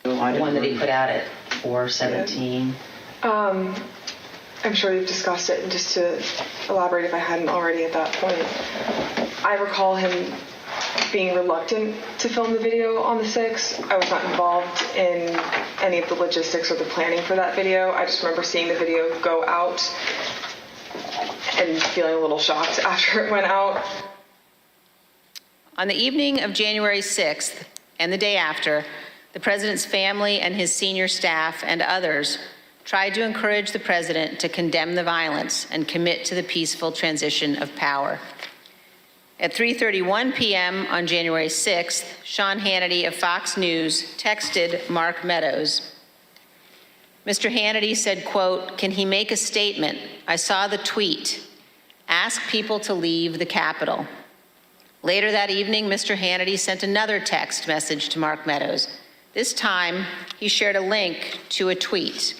The one that he put out at 4:17. I'm sure you've discussed it, and just to elaborate if I hadn't already at that point, I recall him being reluctant to film the video on the 6th. I was not involved in any of the logistics or the planning for that video. I just remember seeing the video go out and feeling a little shocked after it went out. On the evening of January 6th and the day after, the president's family and his senior staff and others tried to encourage the president to condemn the violence and commit to the peaceful transition of power. At 3:31 p.m. on January 6th, Sean Hannity of Fox News texted Mark Meadows. Mr. Hannity said, quote, "Can he make a statement? I saw the tweet. Ask people to leave the Capitol." Later that evening, Mr. Hannity sent another text message to Mark Meadows. This time, he shared a link to a tweet.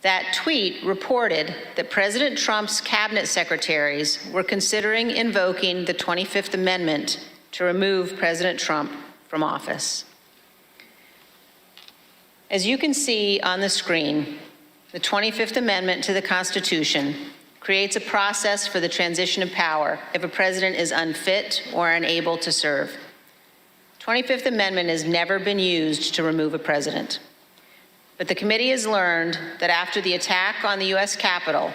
That tweet reported that President Trump's cabinet secretaries were considering invoking the 25th Amendment to remove President Trump from office. As you can see on the screen, the 25th Amendment to the Constitution creates a process for the transition of power if a president is unfit or unable to serve. 25th Amendment has never been used to remove a president. But the committee has learned that after the attack on the U.S. Capitol,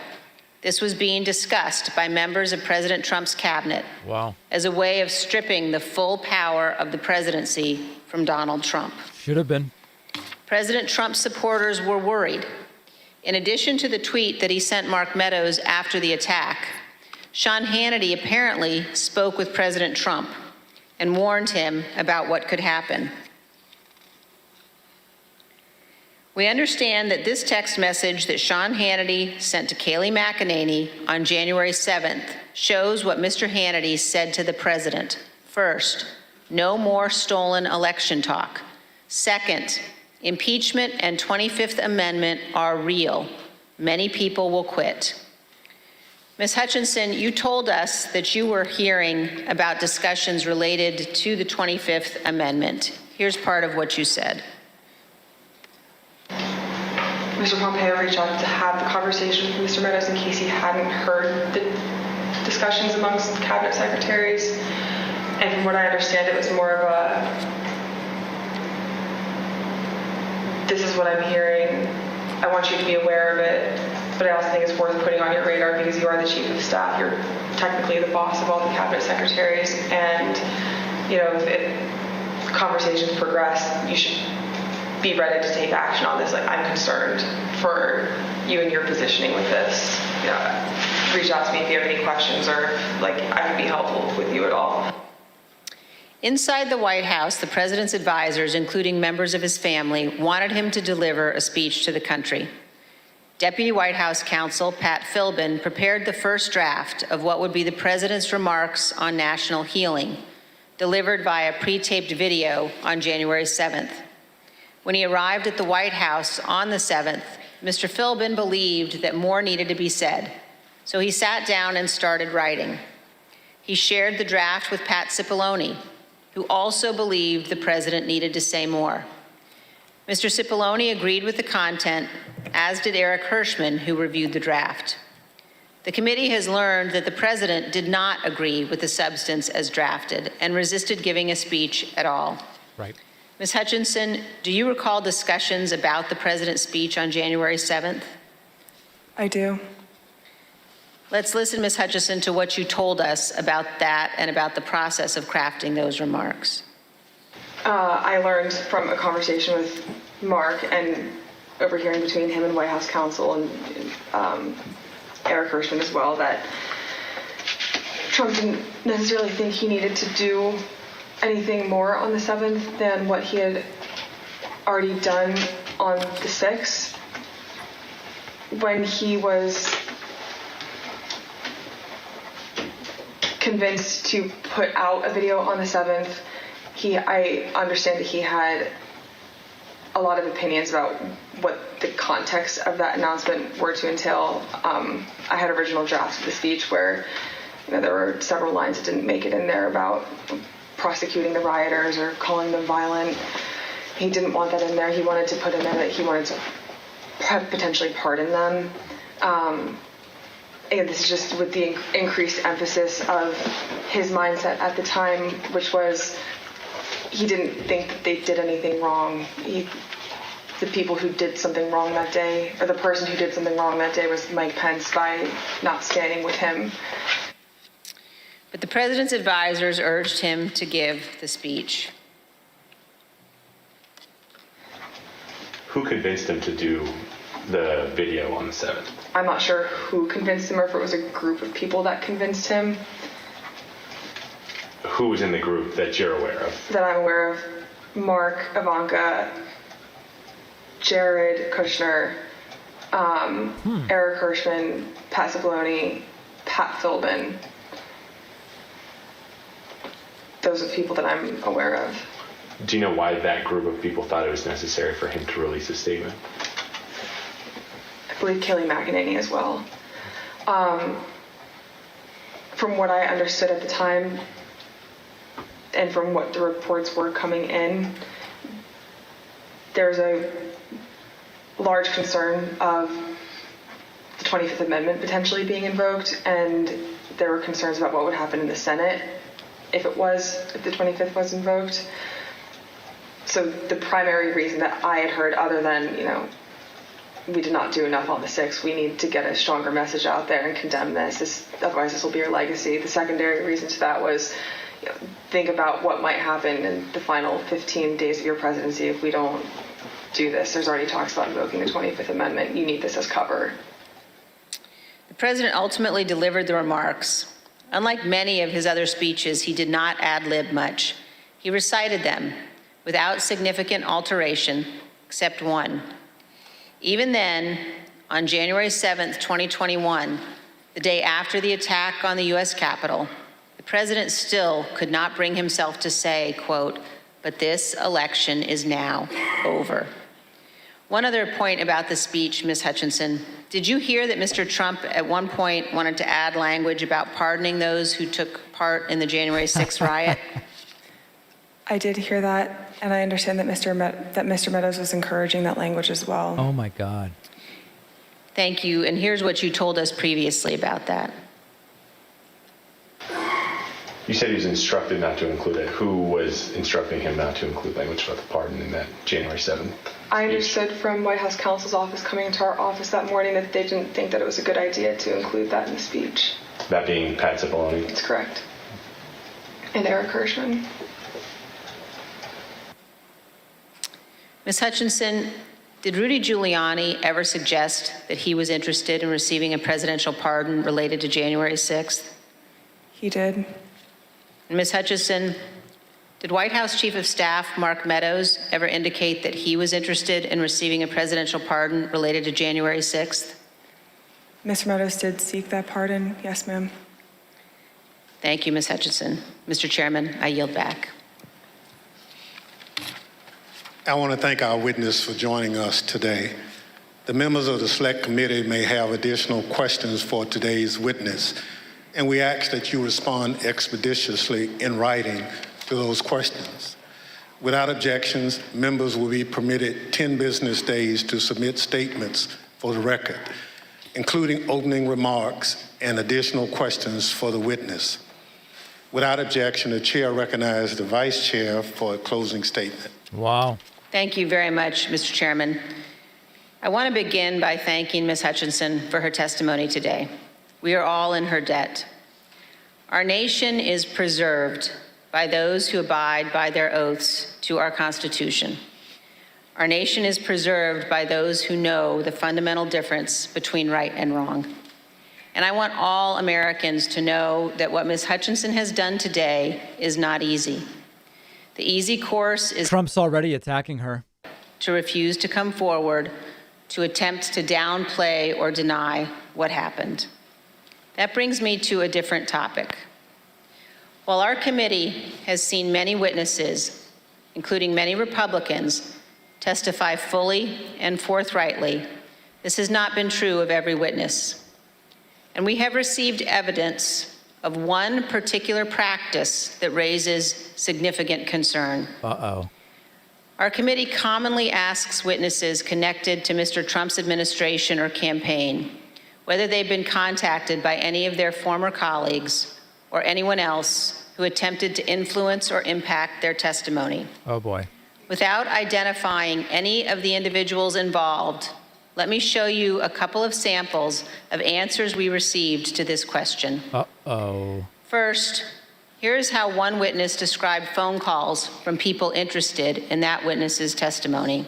this was being discussed by members of President Trump's cabinet as a way of stripping the full power of the presidency from Donald Trump. Should have been. President Trump's supporters were worried. In addition to the tweet that he sent Mark Meadows after the attack, Sean Hannity apparently spoke with President Trump and warned him about what could happen. We understand that this text message that Sean Hannity sent to Kayleigh McEnany on January 7th shows what Mr. Hannity said to the president. First, No more stolen election talk. Second, impeachment and 25th Amendment are real. Many people will quit. Ms. Hutchinson, you told us that you were hearing about discussions related to the 25th Amendment. Here's part of what you said. Mr. Pompeo reached out to have the conversation with Mr. Meadows in case he hadn't heard the discussions amongst cabinet secretaries. And from what I understand, it was more of a, this is what I'm hearing. I want you to be aware of it. But I also think it's worth putting on your radar because you are the chief of staff. You're technically the boss of all the cabinet secretaries. And, you know, if conversations progress, you should be ready to take action on this. Like, I'm concerned for you and your positioning with this. You know, reach out to me if you have any questions or, like, I can be helpful with you at all. Inside the White House, the president's advisors, including members of his family, wanted him to deliver a speech to the country. Deputy White House counsel Pat Philbin prepared the first draft of what would be the president's remarks on national healing, delivered via pre-taped video on January 7th. When he arrived at the White House on the 7th, Mr. Philbin believed that more needed to be said, so he sat down and started writing. He shared the draft with Pat Cipollone, who also believed the president needed to say more. Mr. Cipollone agreed with the content, as did Eric Hirschman, who reviewed the draft. The committee has learned that the president did not agree with the substance as drafted and resisted giving a speech at all. Right. Ms. Hutchinson, do you recall discussions about the president's speech on January 7th? I do. Let's listen, Ms. Hutchinson, to what you told us about that and about the process of crafting those remarks. I learned from a conversation with Mark and overhearing between him and White House counsel and Eric Hirschman as well that Trump didn't necessarily think he needed to do anything more on the 7th than what he had already done on the 6th. When he was convinced to put out a video on the 7th, I understand that he had a lot of opinions about what the context of that announcement were to entail. I had original drafts of the speech where, you know, there were several lines that didn't make it in there about prosecuting the rioters or calling them violent. He didn't want that in there. He wanted to put in there that he wanted to potentially pardon them. And this is just with the increased emphasis of his mindset at the time, which was he didn't think that they did anything wrong. The people who did something wrong that day, or the person who did something wrong that day, was Mike Pence by not standing with him. But the president's advisors urged him to give the speech. Who convinced him to do the video on the 7th? I'm not sure who convinced him or if it was a group of people that convinced him. Who was in the group that you're aware of? That I'm aware of: Mark, Ivanka, Jared Kushner, Eric Hirschman, Pat Cipollone, Pat Philbin. Those are the people that I'm aware of. Do you know why that group of people thought it was necessary for him to release a statement? I believe Kelly McEnany as well. From what I understood at the time, and from what the reports were coming in, there's a large concern of the 25th Amendment potentially being invoked, and there were concerns about what would happen in the Senate if the 25th was invoked. So the primary reason that I had heard, other than, you know, we did not do enough on the 6th, we need to get a stronger message out there and condemn this, otherwise this will be your legacy. The secondary reason to that was, you know, think about what might happen in the final 15 days of your presidency if we don't do this. There's already talks about invoking the 25th Amendment. You need this as cover. The president ultimately delivered the remarks. Unlike many of his other speeches, he did not ad-lib much. He recited them without significant alteration, except one. Even then, on January 7th, 2021, the day after the attack on the U.S. Capitol, the the president still could not bring himself to say, quote, "But this election is now over." One other point about the speech, Ms. Hutchinson. Did you hear that Mr. Trump at one point wanted to add language about pardoning those who took part in the January 6th riot? I did hear that, and I understand that Mr. Meadows was encouraging that language as well. Oh my God. Thank you, and here's what you told us previously about that. You said he was instructed not to include it. Who was instructing him not to include language about the pardon in that January 7th? I understood from White House counsel's office coming into our office that morning that they didn't think that it was a good idea to include that in the speech. That being Pat Cipollone? That's correct. And Eric Hirschman. Ms. Hutchinson, did Rudy Giuliani ever suggest that he was interested in receiving a presidential pardon related to January 6th? He did. Ms. Hutchinson, did White House Chief of Staff Mark Meadows ever indicate that he was interested in receiving a presidential pardon related to January 6th? Mr. Meadows did seek that pardon. Yes, ma'am. Thank you, Ms. Hutchinson. Mr. Chairman, I yield back. I want to thank our witness for joining us today. The members of the Select Committee may have additional questions for today's witness, and we ask that you respond expeditiously in writing to those questions. Without objections, members will be permitted 10 business days to submit statements for the record, including opening remarks and additional questions for the witness. Without objection, the chair recognizes the vice chair for a closing statement. Wow. Thank you very much, Mr. Chairman. I want to begin by thanking Ms. Hutchinson for her testimony today. We are all in her debt. Our nation is preserved by those who abide by their oaths to our Constitution. Our nation is preserved by those who know the fundamental difference between right and wrong. And I want all Americans to know that what Ms. Hutchinson has done today is not easy. The easy course is Trump's already attacking her. To refuse to come forward, to attempt to downplay or deny what happened. That brings me to a different topic. While our committee has seen many witnesses, including many Republicans, testify fully and forthrightly, this has not been true of every witness. And we have received evidence of one particular practice that raises significant concern. Uh-oh. Our committee commonly asks witnesses connected to Mr. Trump's administration or campaign whether they've been contacted by any of their former colleagues or anyone else who attempted to influence or impact their testimony. Oh boy. Without identifying any of the individuals involved, let me show you a couple of samples of answers we received to this question. Uh-oh. First, here's how one witness described phone calls from people interested in that witness's testimony.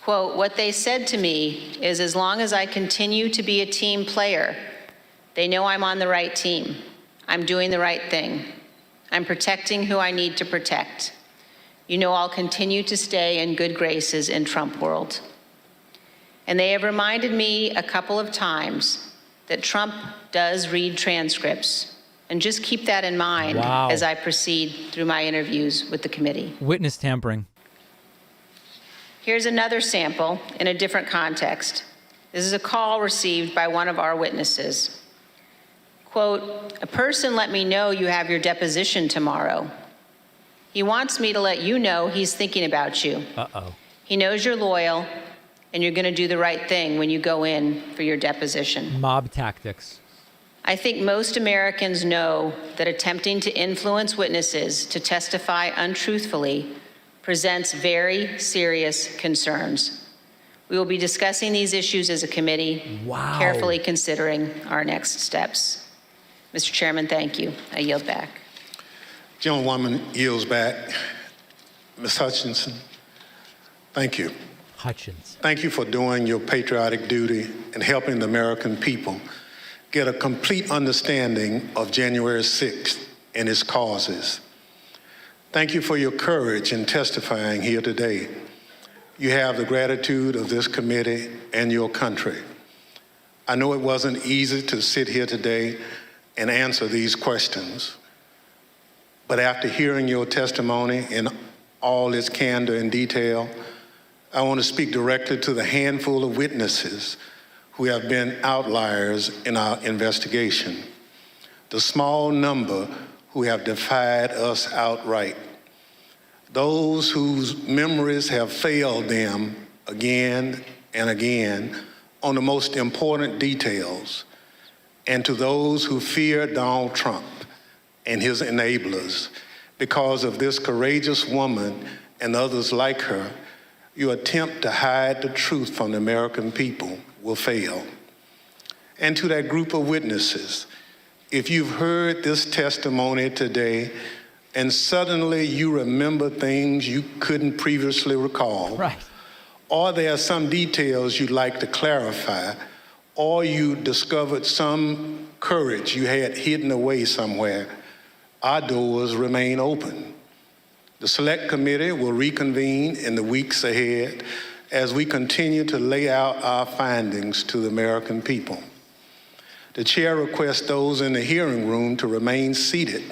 Quote, "What they said to me is as long as I continue to be a team player, they know I'm on the right team. I'm doing the right thing. I'm protecting who I need to protect. You know I'll continue to stay in good graces in Trump world. And they have reminded me a couple of times that Trump does read transcripts. And just keep that in mind as I proceed through my interviews with the committee." Witness tampering. Here's another sample in a different context. This is a call received by one of our witnesses. Quote, "A person let me know you have your deposition tomorrow. He wants me to let you know he's thinking about you. Uh-oh. He knows you're loyal and you're going to do the right thing when you go in for your deposition." Mob tactics. I think most Americans know that attempting to influence witnesses to testify untruthfully presents very serious concerns. We will be discussing these issues as a committee, carefully considering our next steps. Mr. Chairman, thank you. I yield back. Gentlewoman yields back. Ms. Hutchinson, thank you. Hutchins. Thank you for doing your patriotic duty and helping the American people get a complete understanding of January 6th and its causes. Thank you for your courage in testifying here today. You have the gratitude of this committee and your country. I know it wasn't easy to sit here today and answer these questions. But after hearing your testimony in all its candor and detail, I want to speak directly to the handful of witnesses who have been outliers in our investigation, the small number who have defied us outright, those whose memories have failed them again and again on the most important details, and to those who fear Donald Trump and his enablers. Because of this courageous woman and others like her, your attempt to hide the truth from the American people will fail. And to that group of witnesses, if you've heard this testimony today and suddenly you remember things you couldn't previously recall, right, or there are some details you'd like to clarify, or you discovered some courage you had hidden away somewhere, our doors remain open. The Select Committee will reconvene in the weeks ahead as we continue to lay out our findings to the American people. The chair requests those in the hearing room to remain seated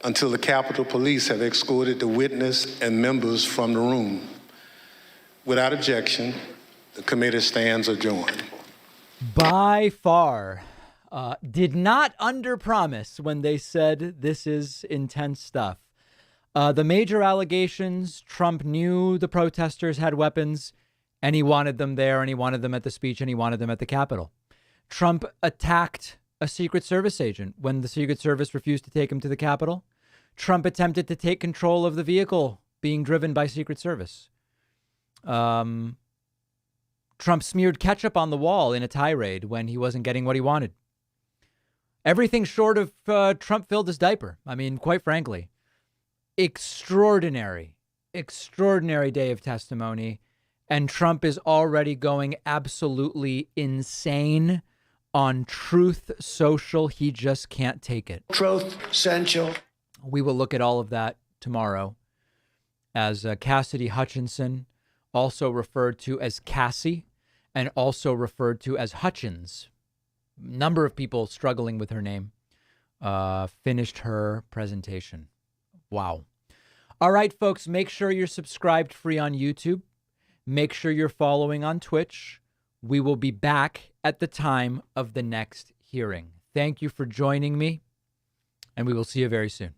until the Capitol Police have escorted the witness and members from the room. Without objection, the committee stands adjourned. By far, did not underpromise when they said this is intense stuff. The major allegations: Trump knew the protesters had weapons, and he wanted them there, and he wanted them at the speech, and he wanted them at the Capitol. Trump attacked a Secret Service agent when the Secret Service refused to take him to the Capitol. Trump attempted to take control of the vehicle being driven by Secret Service. Trump smeared ketchup on the wall in a tirade when he wasn't getting what he wanted. Everything short of Trump filled his diaper. I mean, quite frankly. Extraordinary day of testimony, and Trump is already going absolutely insane on Truth Social. He just can't take it. Truth Central. We will look at all of that tomorrow as Cassidy Hutchinson, also referred to as Cassie and also referred to as Hutchins. Number of people struggling with her name, finished her presentation. Wow. All right, folks, make sure you're subscribed free on YouTube. Make sure you're following on Twitch. We will be back at the time of the next hearing. Thank you for joining me, and we will see you very soon.